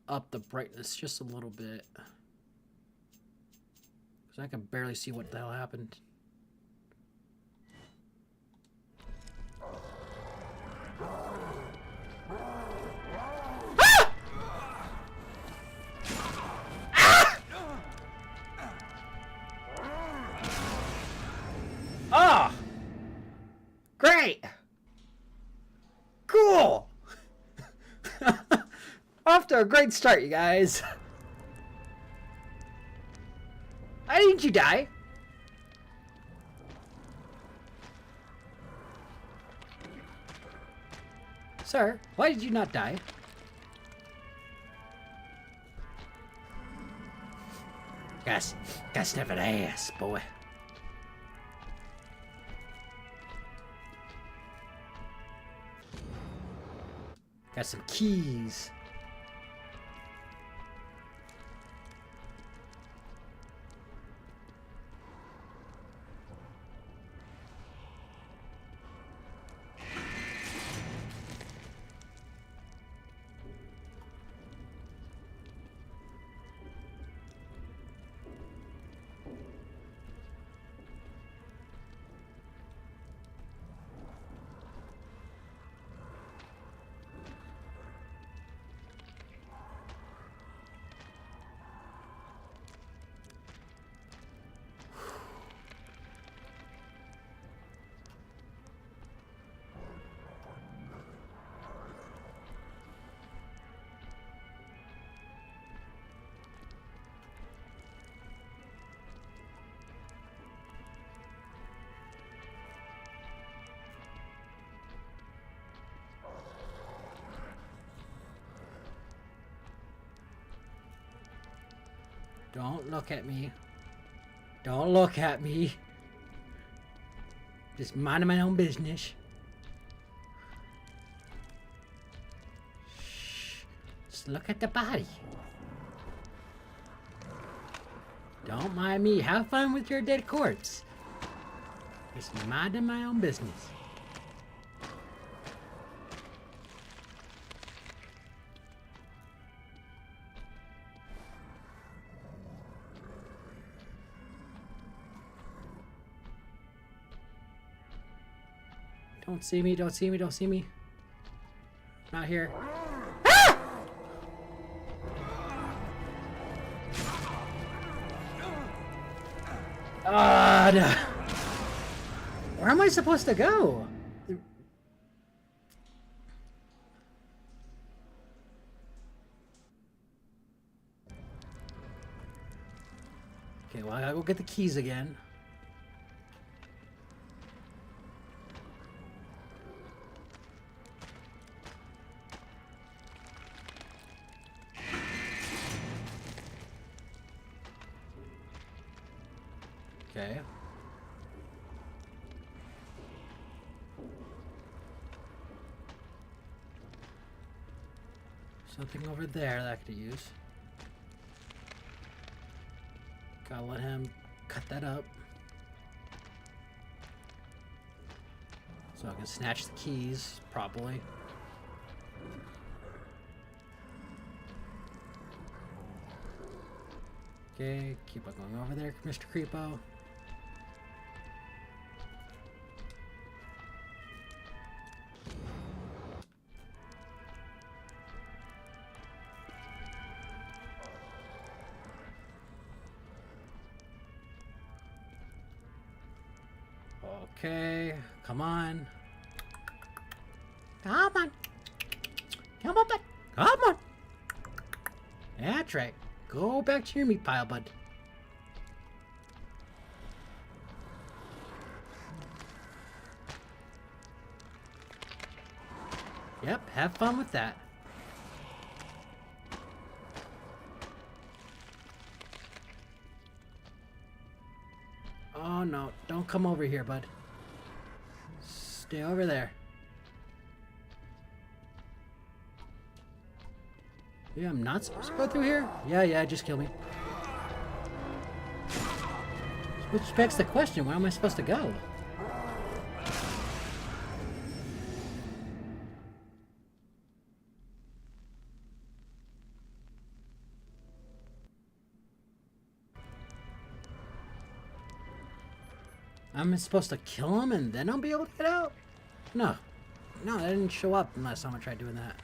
Up the brightness just a little bit. Because I can barely see what the hell happened. Ah! Great! Cool! Off to a great start, you guys. Why didn't you die? Sir, why did you not die? Got sniff an ass, boy. Got some keys. Don't look at me. Don't look at me. Just minding my own business. Shh. Just look at the body. Don't mind me. Have fun with your dead corpse. Just minding my own business. Don't see me, don't see me, don't see me. Not here. Ah! No. Where am I supposed to go? Okay, well, I gotta go get the keys again. Okay. Something over there that I could use. Gotta let him cut that up. So I can snatch the keys properly. Okay, keep on going over there, Mr. Creepo. Okay, come on. Come on. Come on, bud. Come on. That's right. Go back to your meat pile, bud. Yep, have fun with that. Oh no, don't come over here, bud. Stay over there. Yeah, I'm not supposed to go through here? Yeah, just kill me. Which begs the question, where am I supposed to go? I'm supposed to kill him and then I'll be able to get out? No. No, that didn't show up unless someone tried doing that.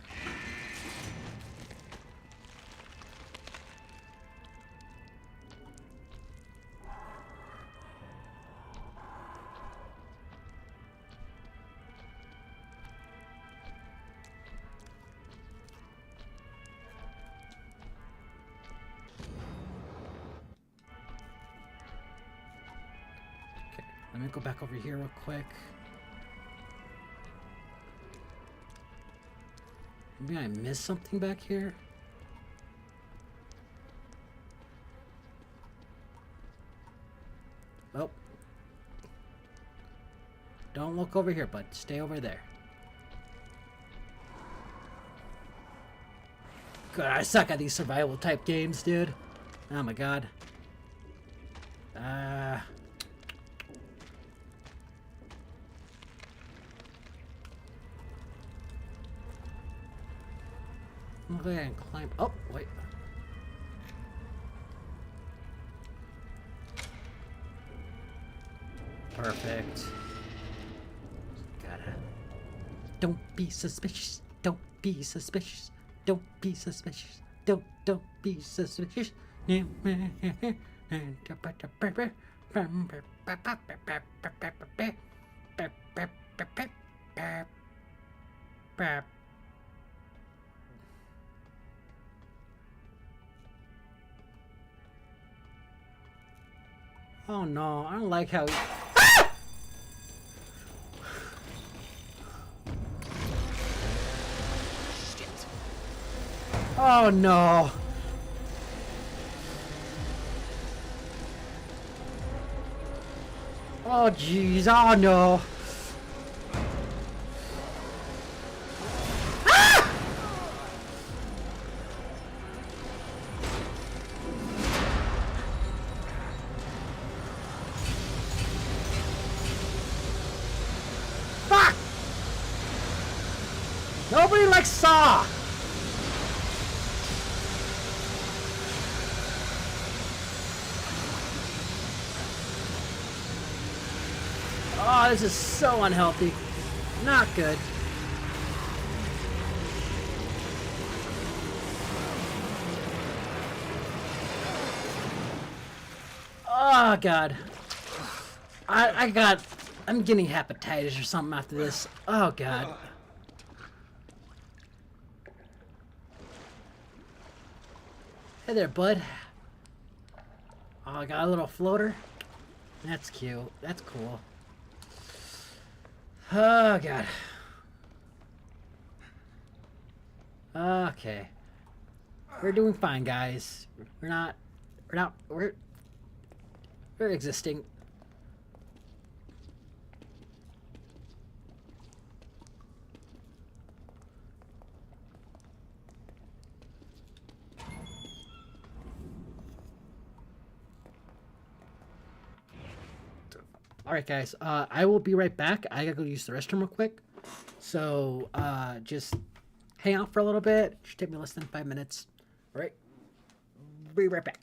Let me go back over here real quick. Maybe I missed something back here? Oh. Don't look over here, bud. Stay over there. God, I suck at these survival type games, dude. Oh my god. I'm gonna go ahead and climb. Oh, wait. Perfect. Gotta. Don't be suspicious. Don't be suspicious. Don't be suspicious. Don't be suspicious. Oh no, I don't like how. Ah! Shit. Oh no. Oh jeez, oh no. Nobody likes Saw! Oh, this is so unhealthy. Not good. Oh, God. I'm getting hepatitis or something after this. Oh, God. Hey there, bud. Oh, I got a little floater. That's cute. That's cool. Oh, God. Okay. We're doing fine, guys. We're existing. Alright guys, I will be right back. I gotta go use the restroom real quick. So, just hang out for a little bit. It should take me less than 5 minutes. Alright? Be right back.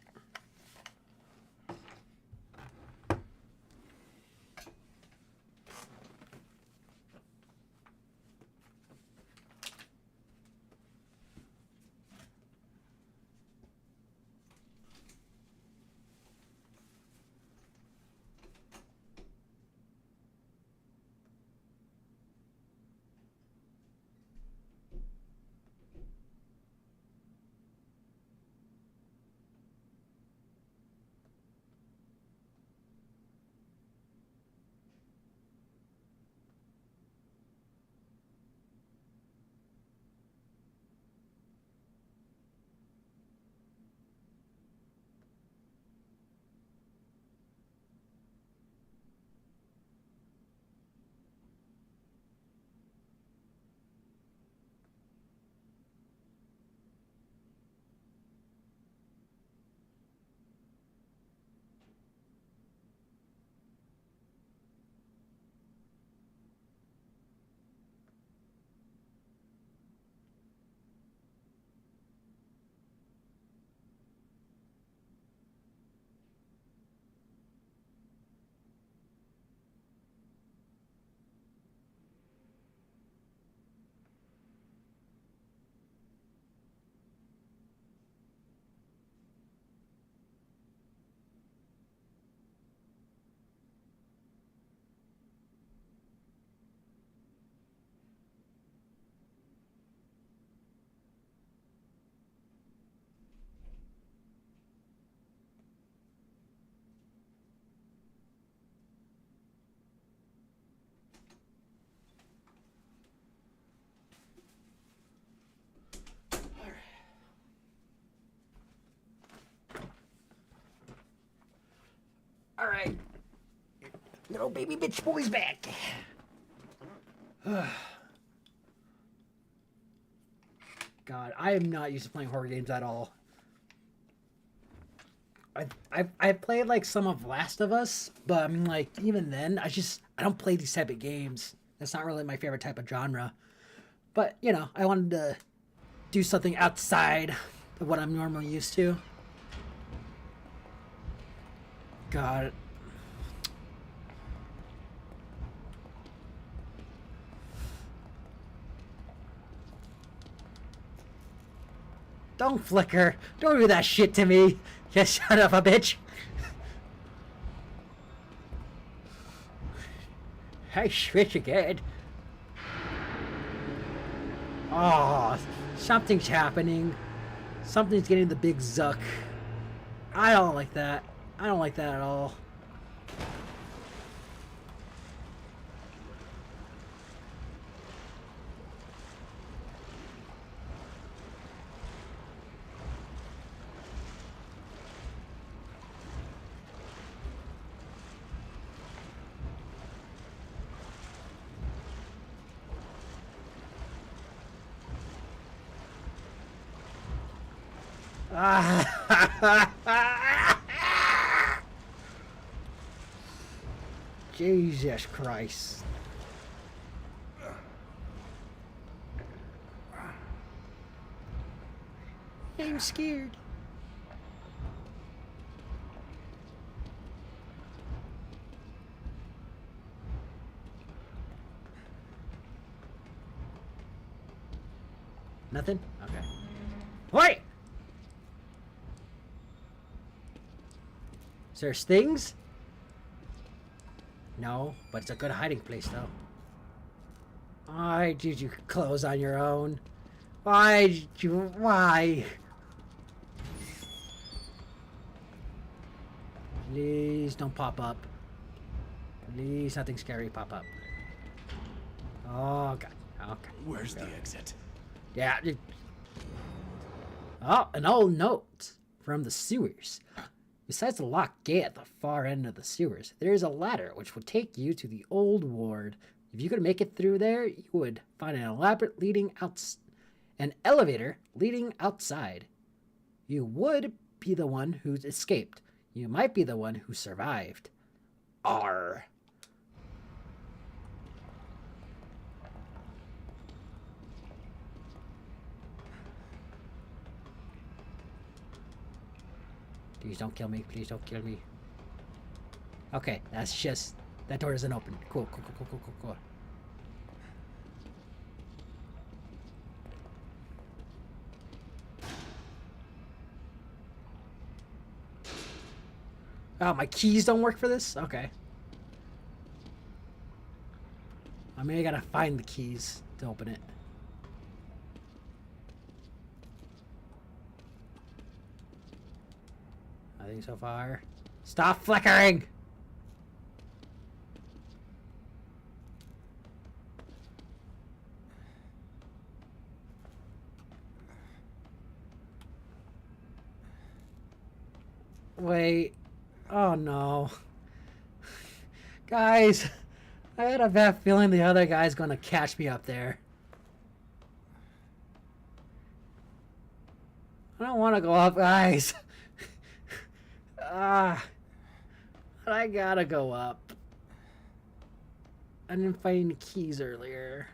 Little baby bitch boy's back. God, I am not used to playing horror games at all. I've played like some of Last of Us, but I mean, like, even then, I don't play these type of games. That's not really my favorite type of genre. But, you know, I wanted to do something outside of what I'm normally used to. God. Don't flicker. Don't do that shit to me. You son of a bitch. I switch again. Oh, something's happening. Something's getting the big zuck. I don't like that. I don't like that at all. Jesus Christ. I'm scared. Nothing? Okay. Wait! Is there things? No, but it's a good hiding place, though. Why did you close on your own? Why did you... Why? Please don't pop up. Please, nothing scary pop up. Oh, God. Okay. Where's the exit? Yeah. Oh, an old note from the sewers. Besides the locked gate at the far end of the sewers, there is a ladder which would take you to the old ward. If you could make it through there, you would find an elevator leading outside. You would be the one who escaped. You might be the one who survived. R. Please don't kill me. Please don't kill me. Okay, that's just... That door isn't open. Cool, cool, cool, cool, cool, cool, cool. Oh, my keys don't work for this? Okay. I mean, I gotta find the keys to open it. Nothing so far. Stop flickering! Wait. Oh no. Guys, I had a bad feeling the other guy's gonna catch me up there. I don't want to go up, guys. But I gotta go up. I didn't find any keys earlier.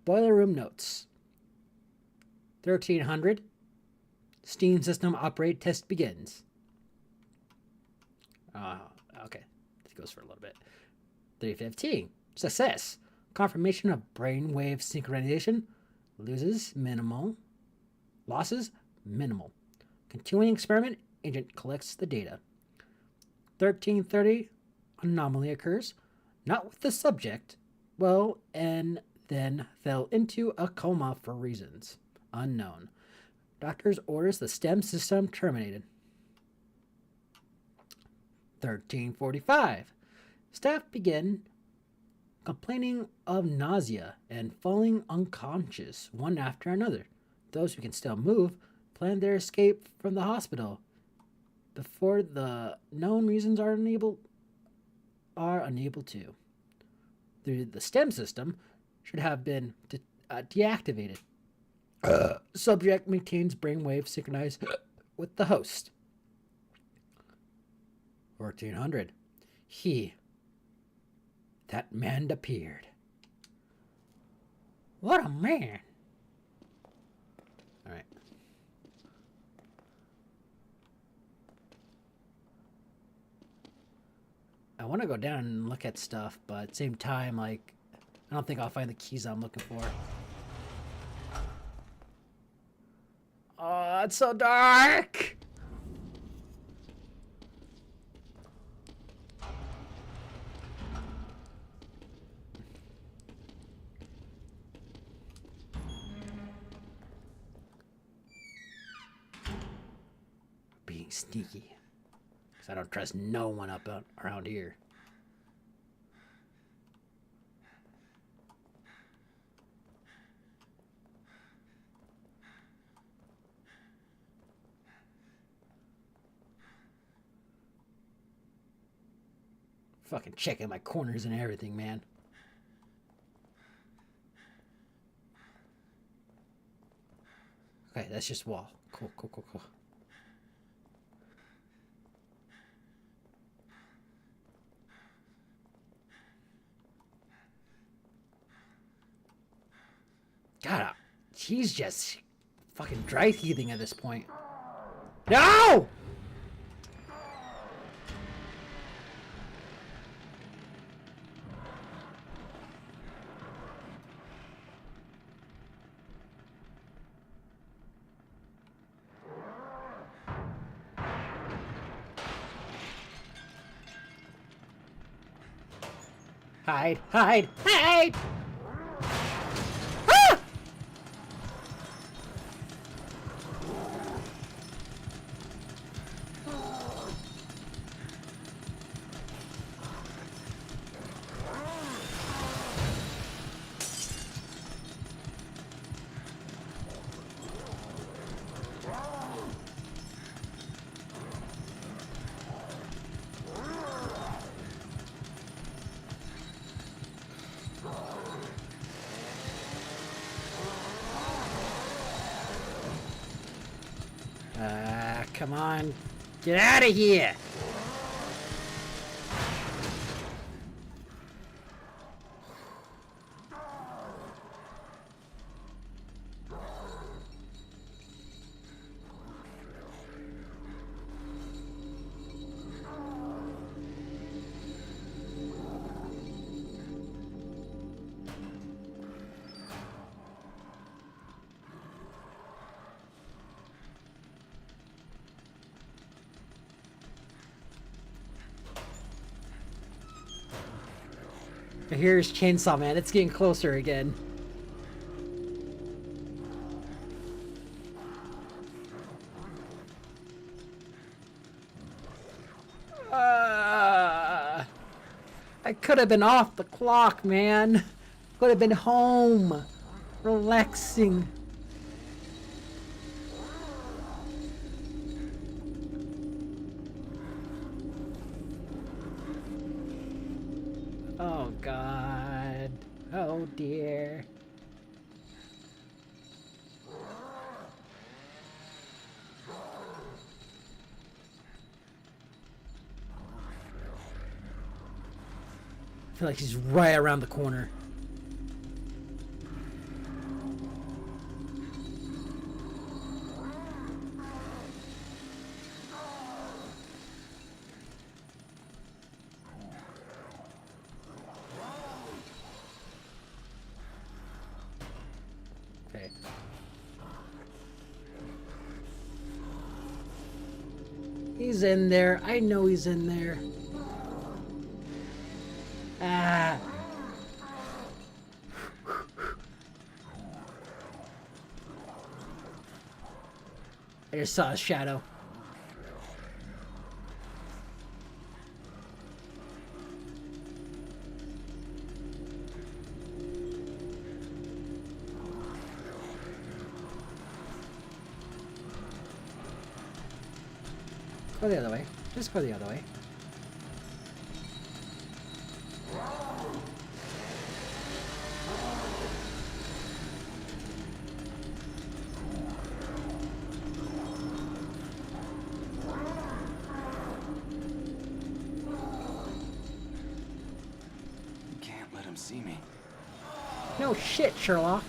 Boiler room notes. 1300. Steam system upgrade test begins. Okay. It goes for a little bit. 315. Success. Confirmation of brainwave synchronization. Losses minimal. Losses minimal. Continuing experiment. Agent collects the data. 1330. Anomaly occurs. Not with the subject. Well, and then fell into a coma for reasons unknown. Doctors orders the stem system terminated. 1345. Staff begin complaining of nausea and falling unconscious one after another. Those who can still move plan their escape from the hospital before the known reasons are unable to. The stem system should have been deactivated. Subject maintains brainwave synchronized with the host. 1400. That man appeared. What a man. Alright. I want to go down and look at stuff, but at the same time, like, I don't think I'll find the keys I'm looking for. Oh, it's so dark! Being sneaky. Because I don't trust no one around here. Fucking checking my corners and everything, man. Okay, that's just wall. Cool. God, he's just fucking dry heaving at this point. No! Hide! Ah! Come on. Get out of here! Here's Chainsaw Man. It's getting closer again. I could have been off the clock, man. Could have been home, relaxing. Oh, God. Oh, dear. I feel like he's right around the corner. Okay. He's in there. I know he's in there. Ah. I just saw a shadow. Go the other way. Just go the other way. Can't let him see me. No shit, Sherlock.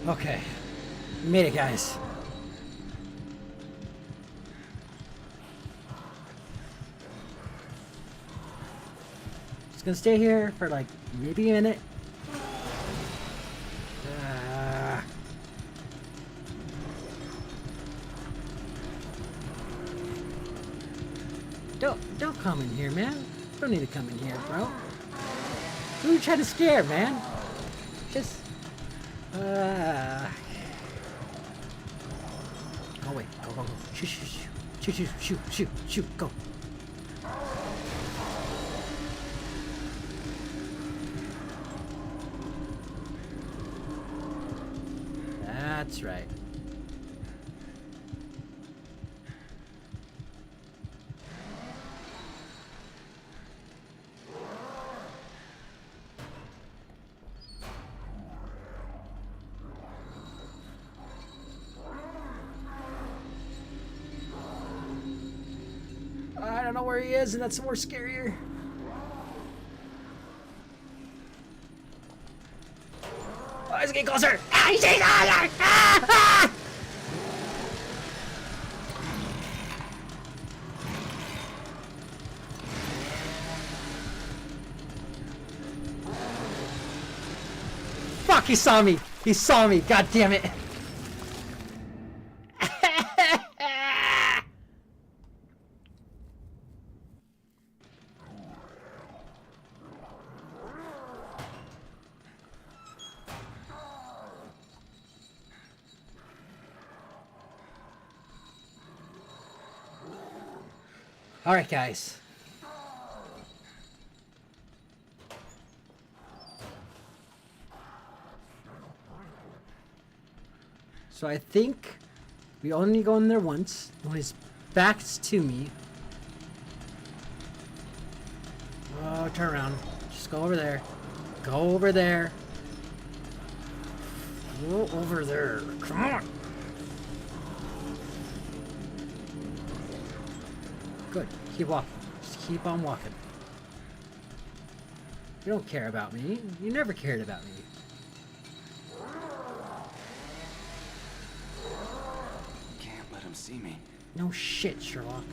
Okay. We made it, guys. Just gonna stay here for like maybe a minute. Don't come in here, man. Don't need to come in here, bro. Who are you trying to scare, man? Just oh wait, go. Shoot, go. That's right. I don't know where he is, and that's more scarier. Oh, he's getting closer! Ah, he's getting closer! Ah! Fuck, he saw me! He saw me! God damn it! Alright, guys. So I think we only go in there once. When his back's to me. Oh, turn around. Just go over there. Go over there. Go over there. Come on. Good. Keep walking. Just keep on walking. You don't care about me. You never cared about me. Can't let him see me. No shit, Sherlock.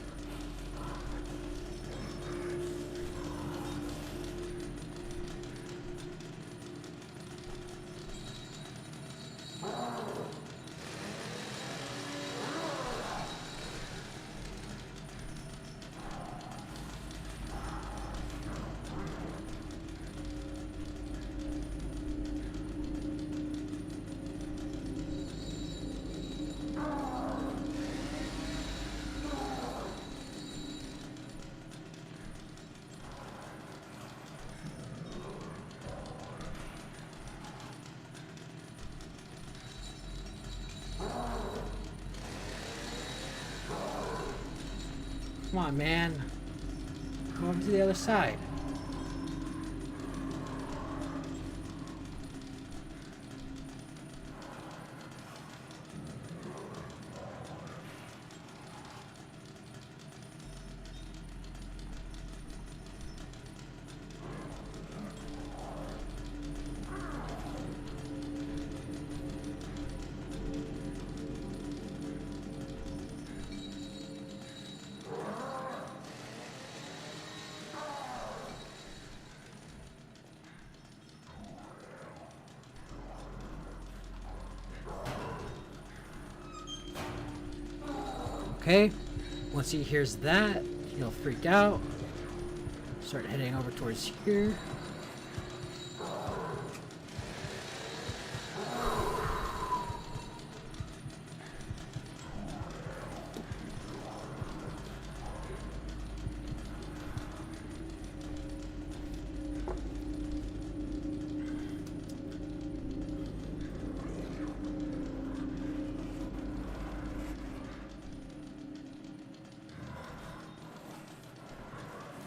Come on, man. Go over to the other side. Okay. Once he hears that, he'll freak out. Start heading over towards here.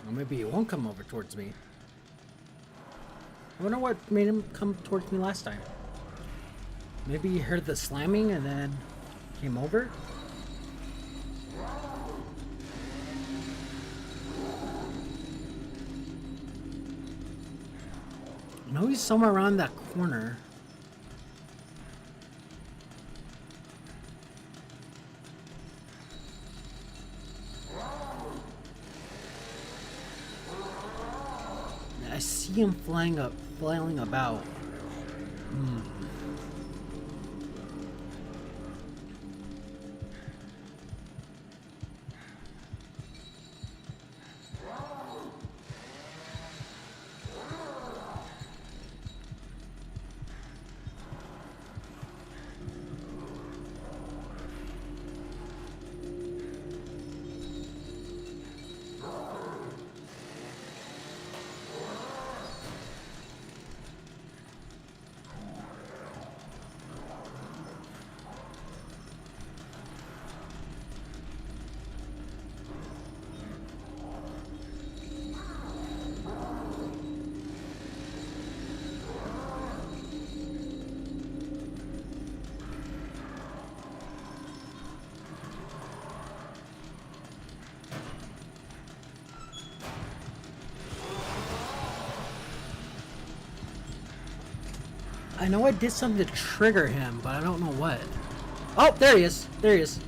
Or maybe he won't come over towards me. I wonder what made him come towards me last time. Maybe he heard the slamming and then came over? I know he's somewhere around that corner. I see him flailing about. I know I did something to trigger him, but I don't know what. Oh, there he is. There he is.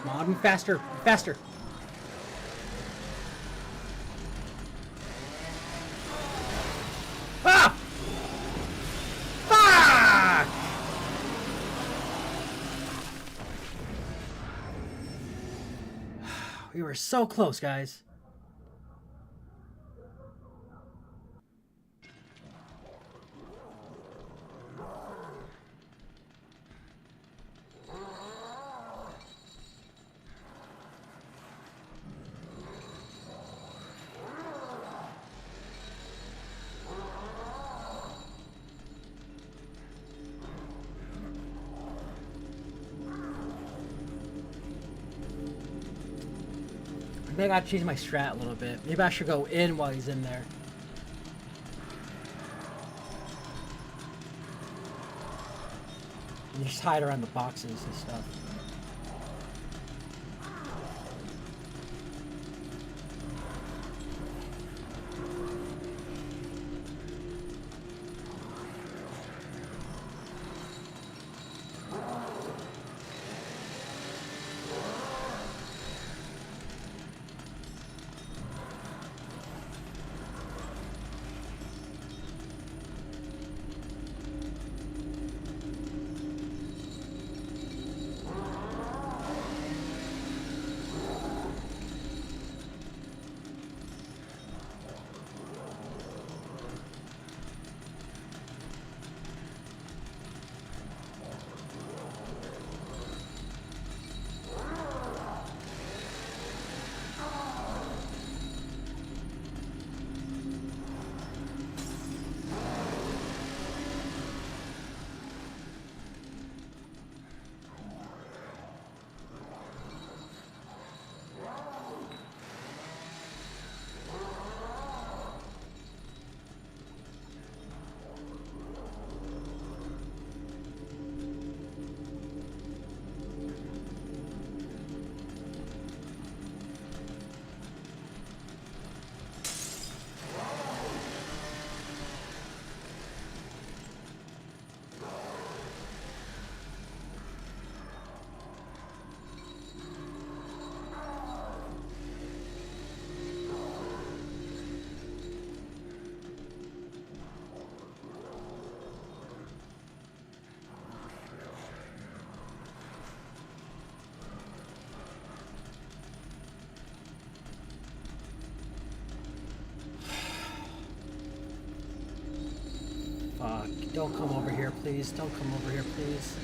Come on, be faster, faster. Ah! Ah! We were so close, guys. Maybe I gotta change my strat a little bit. Maybe I should go in while he's in there. And just hide around the boxes and stuff. Don't come over here, please. Don't come over here, please.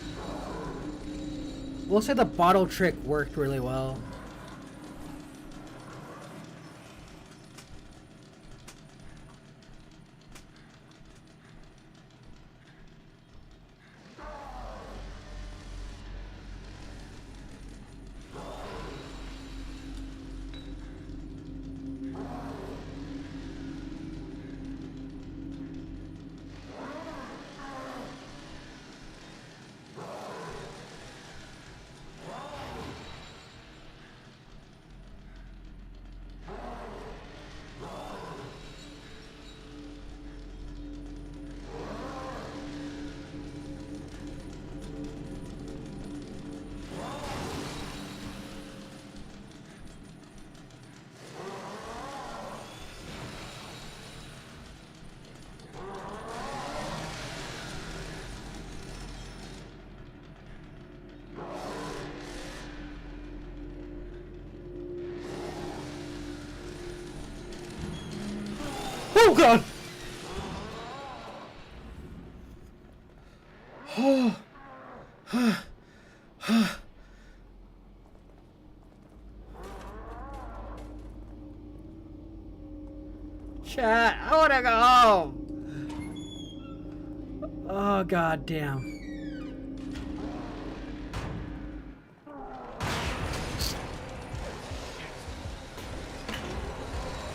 Looks like the bottle trick worked really well. Oh god! Chat, I wanna go home! Oh god damn.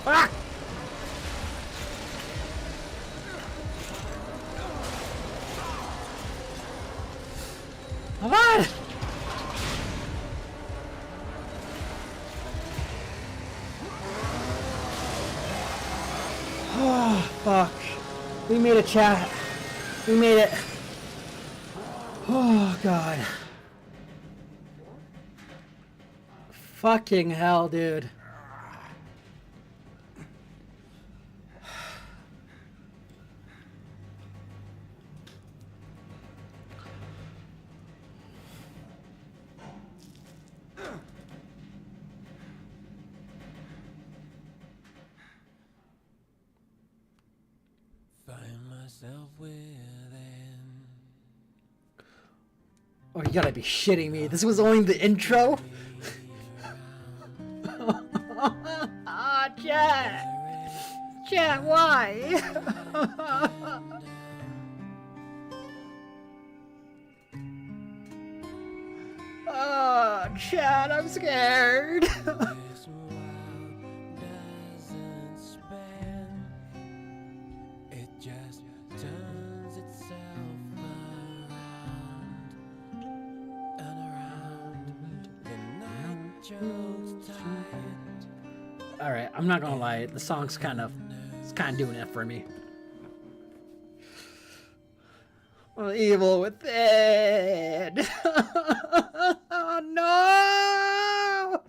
Fuck! Come on! Oh, fuck. We made it, chat. We made it. Oh, God. Fucking hell, dude. Oh, you gotta be shitting me. This was only the intro? Ah, chat! Chat, why? Oh, chat, I'm scared. Alright, I'm not gonna lie, the song's kind of doing it for me. Well, evil within. Oh no!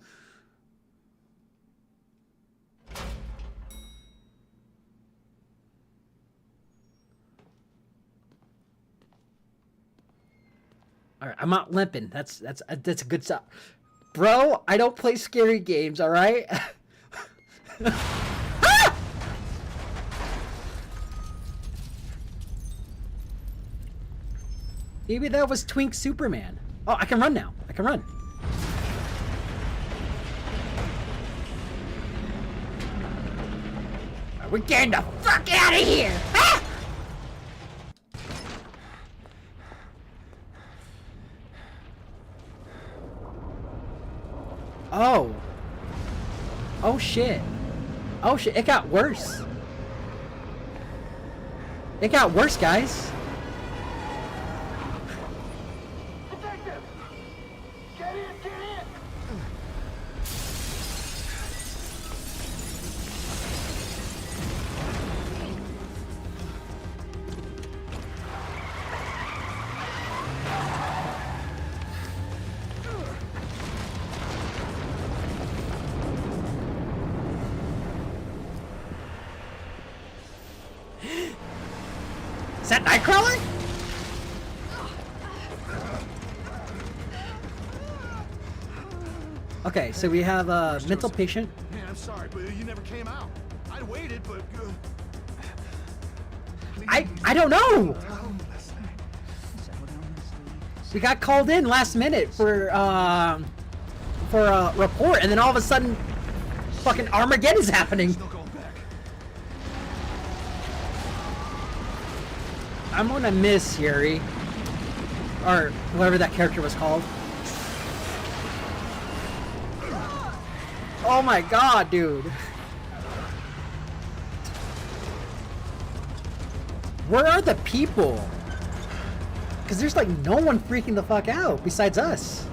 Alright, I'm not limping. That's a good stuff. Bro, I don't play scary games, alright? Ah! Maybe that was Twink Superman. Oh, I can run now. I can run. We're getting the fuck out of here! Ah! Oh. Oh shit. Oh shit, it got worse. It got worse, guys. Detective! Get in, get in! Is that Nightcrawler? Okay, so we have a mental patient. Man, I'm sorry, but you never came out. I'd waited, but... I don't know. We got called in last minute for a report, and then all of a sudden, fucking Armageddon's happening. No going back. I'm gonna miss Yuri, or whatever that character was called. Oh my god, dude. Where are the people? Because there's like no one freaking the fuck out besides us.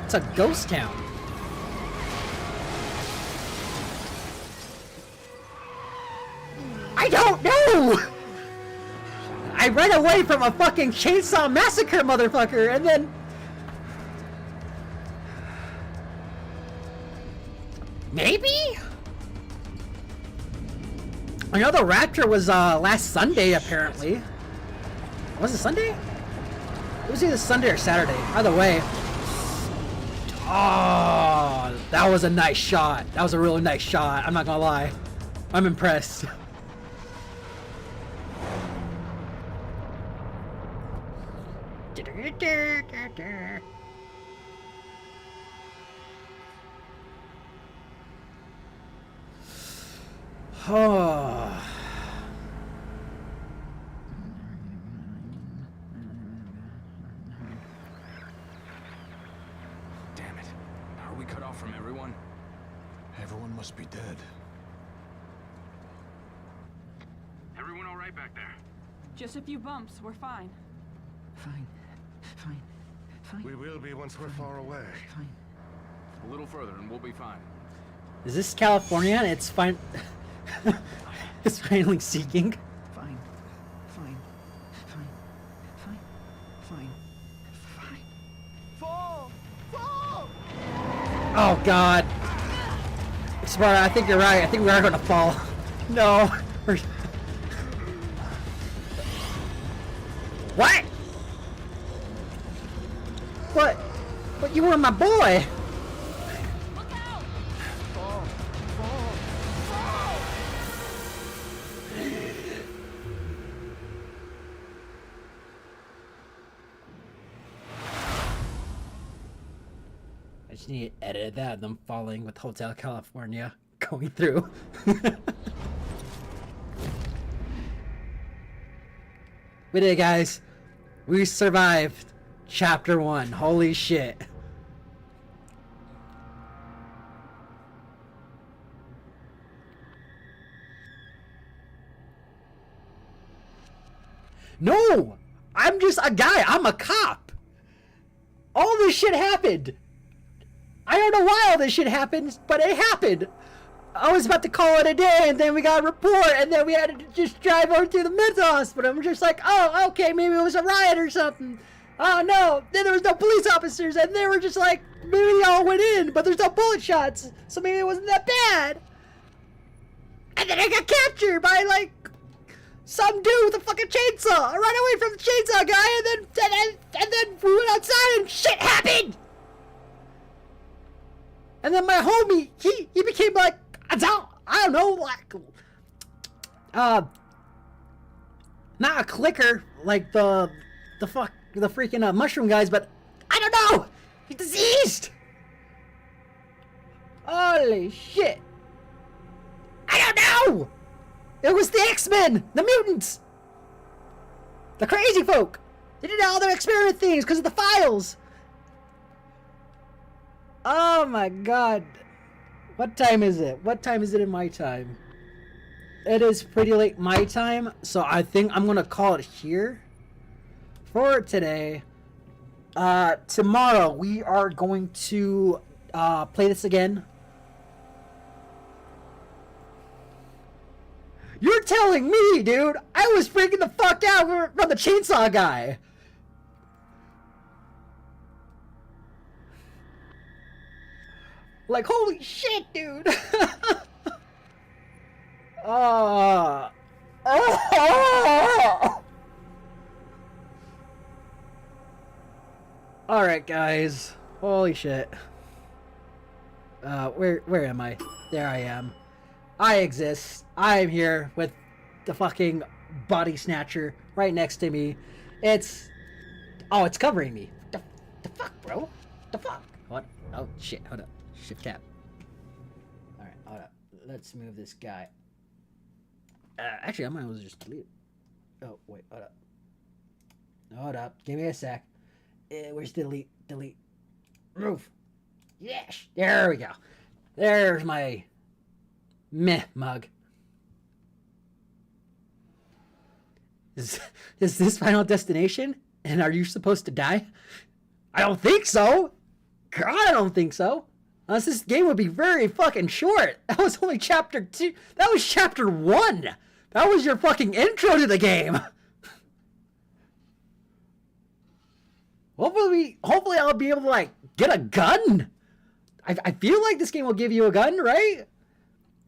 It's a ghost town. I don't know! I ran away from a fucking chainsaw massacre, motherfucker, and then... Maybe? I know the Rapture was last Sunday, apparently. Was it Sunday? It was either Sunday or Saturday. Either way. Oh, that was a nice shot. That was a really nice shot. I'm not gonna lie. I'm impressed. Oh. Damn it. Are we cut off from everyone? Everyone must be dead. Everyone all right back there? Just a few bumps. We're fine. Fine. Fine. Fine. We will be once we're far away. Fine. A little further and we'll be fine. Is this California? And it's fine. It's finally seeking. Fine. Fine. Fine. Fine. Fine. Fine. Fall! Fall! Oh god. Smart, I think you're right. I think we are gonna fall. No. What? What? But you were my boy. I just need to edit that of them falling with Hotel California going through. We did it, guys. We survived Chapter 1. Holy shit. No! I'm just a guy. I'm a cop. All this shit happened. I don't know why all this shit happened, but it happened. I was about to call it a day, and then we got a report, and then we had to just drive over to the mental hospital. I'm just like, oh, okay, maybe it was a riot or something. Oh, no. Then there was no police officers, and they were just like, maybe they all went in, but there's no bullet shots, so maybe it wasn't that bad. And then I got captured by, like, some dude with a fucking chainsaw. I ran away from the chainsaw guy, and then we went outside, and shit happened. And then my homie, he became like, I don't know, like, not a clicker, like the freaking mushroom guys, but I don't know, he's diseased. Holy shit. I don't know. It was the X-Men, the mutants, the crazy folk. They did all their experiment things because of the files. Oh my god. What time is it? What time is it in my time? It is pretty late my time, so I think I'm gonna call it here for today. Tomorrow we are going to play this again. You're telling me, dude, I was freaking the fuck out from the chainsaw guy. Like, holy shit, dude. Oh. Alright, guys. Holy shit. Where am I? There I am. I exist. I am here with the fucking body snatcher right next to me. It's covering me. The fuck, bro? The fuck? What? Oh shit! Hold up. Shift tab. All right, hold up. Let's move this guy. Actually, I might as well just delete it. Oh wait, hold up. Hold up. Give me a sec. Where's delete? Delete. Move. Yes. There we go. There's my meh mug. Is this Final Destination? And are you supposed to die? I don't think so. God, I don't think so. Unless this game would be very fucking short. That was only chapter 2. That was chapter 1. That was your fucking intro to the game. Hopefully I'll be able to, like, get a gun. I feel like this game will give you a gun, right?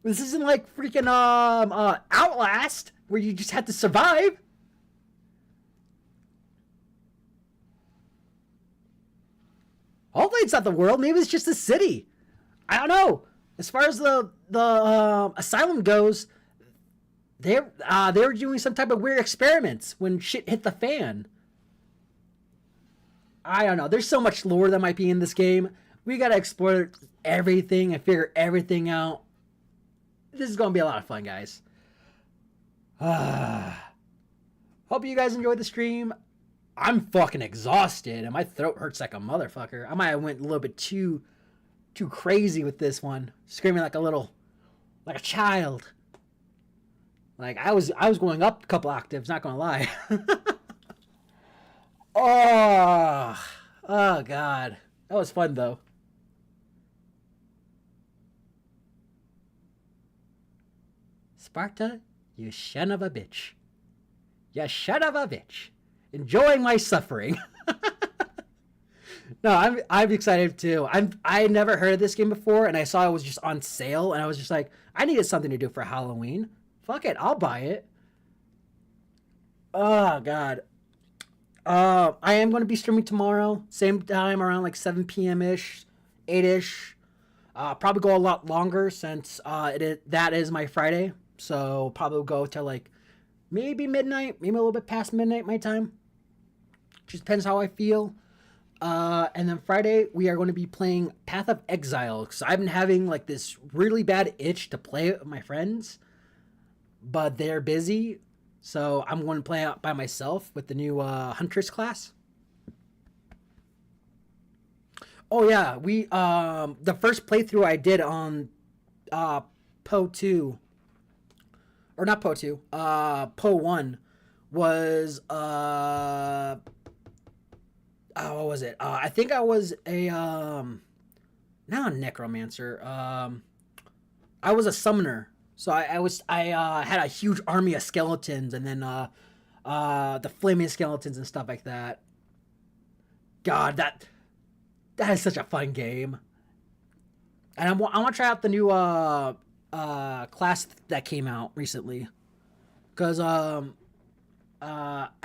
This isn't like freaking Outlast, where you just had to survive. Hopefully it's not the world. Maybe it's just the city. I don't know. As far as the asylum goes, they were doing some type of weird experiments when shit hit the fan. I don't know. There's so much lore that might be in this game. We gotta explore everything and figure everything out. This is gonna be a lot of fun, guys. Hope you guys enjoyed the stream. I'm fucking exhausted and my throat hurts like a motherfucker. I might have went a little bit too crazy with this one, screaming like a child. Like I was going up a couple octaves, not gonna lie. Oh God, that was fun though. Sparta, you son of a bitch. You son of a bitch. Enjoying my suffering. No, I'm excited too. I never heard of this game before, and I saw it was just on sale, and I was just like, I needed something to do for Halloween. Fuck it, I'll buy it. Oh God. I am going to be streaming tomorrow, same time around like 7 p.m. ish, 8ish. Probably go a lot longer since that is my Friday, so probably go till like maybe midnight, maybe a little bit past midnight my time. Just depends how I feel. And then Friday we are going to be playing Path of Exile, because I've been having like this really bad itch to play it with my friends, but they're busy. So I'm going to play out by myself with the new Huntress class. Oh yeah, we the first playthrough I did on Po 2, or not Po 2, Po 1 was what was it? I think I was a not a necromancer. I was a summoner. So I had a huge army of skeletons, and then the flaming skeletons and stuff like that. God, that is such a fun game. And I want to try out the new class that came out recently, because I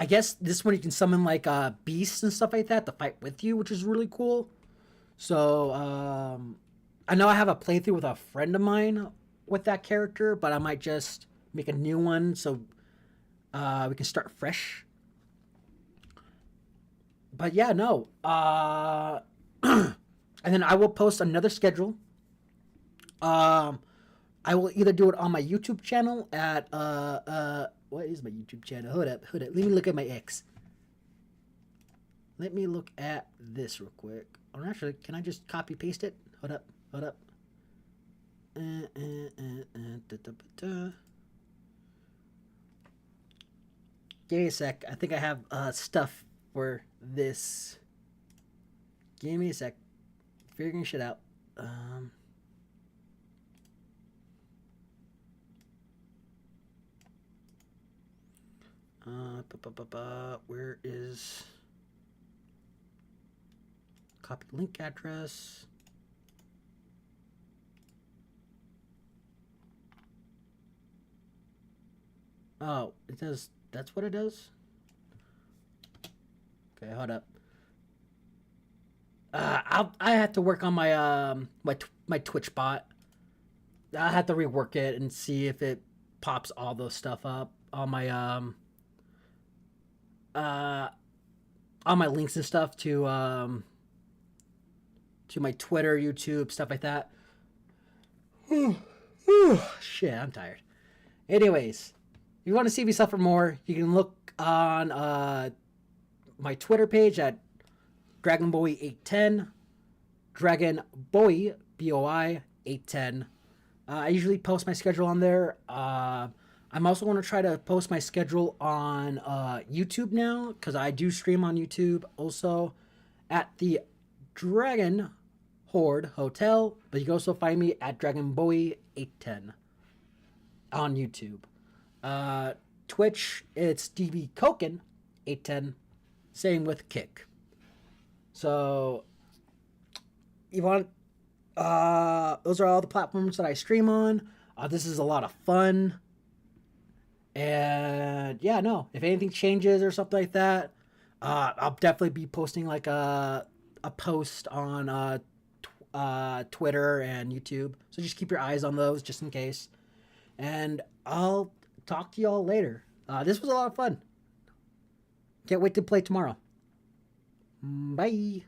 guess this one you can summon like beasts and stuff like that to fight with you, which is really cool. So I know I have a playthrough with a friend of mine with that character, but I might just make a new one so we can start fresh. But yeah, no. And then I will post another schedule. I will either do it on my YouTube channel at what is my YouTube channel? Hold up. Let me look at my X. Let me look at this real quick. Or actually, can I just copy paste it? Hold up. Give me a sec. I think I have stuff for this. Give me a sec. Figuring shit out. Where is copy link address? Oh, it does. That's what it does. Okay, hold up. I have to work on my my Twitch bot. I have to rework it and see if it pops all those stuff up on my all my links and stuff to my Twitter, YouTube, stuff like that. Shit, I'm tired. Anyways, if you want to see me suffer more, you can look on my Twitter page at DragonBoy810, DragonBoy BOI 810. I usually post my schedule on there. I'm also going to try to post my schedule on YouTube now, because I do stream on YouTube also at the Dragon Horde Hotel, but you can also find me at DragonBoy810 on YouTube. Twitch, it's DBKoken810, same with Kick. So, you want, those are all the platforms that I stream on. This is a lot of fun. And yeah, no, if anything changes or something like that, I'll definitely be posting like a post on Twitter and YouTube. So just keep your eyes on those just in case. And I'll talk to y'all later. This was a lot of fun. Can't wait to play tomorrow. Bye.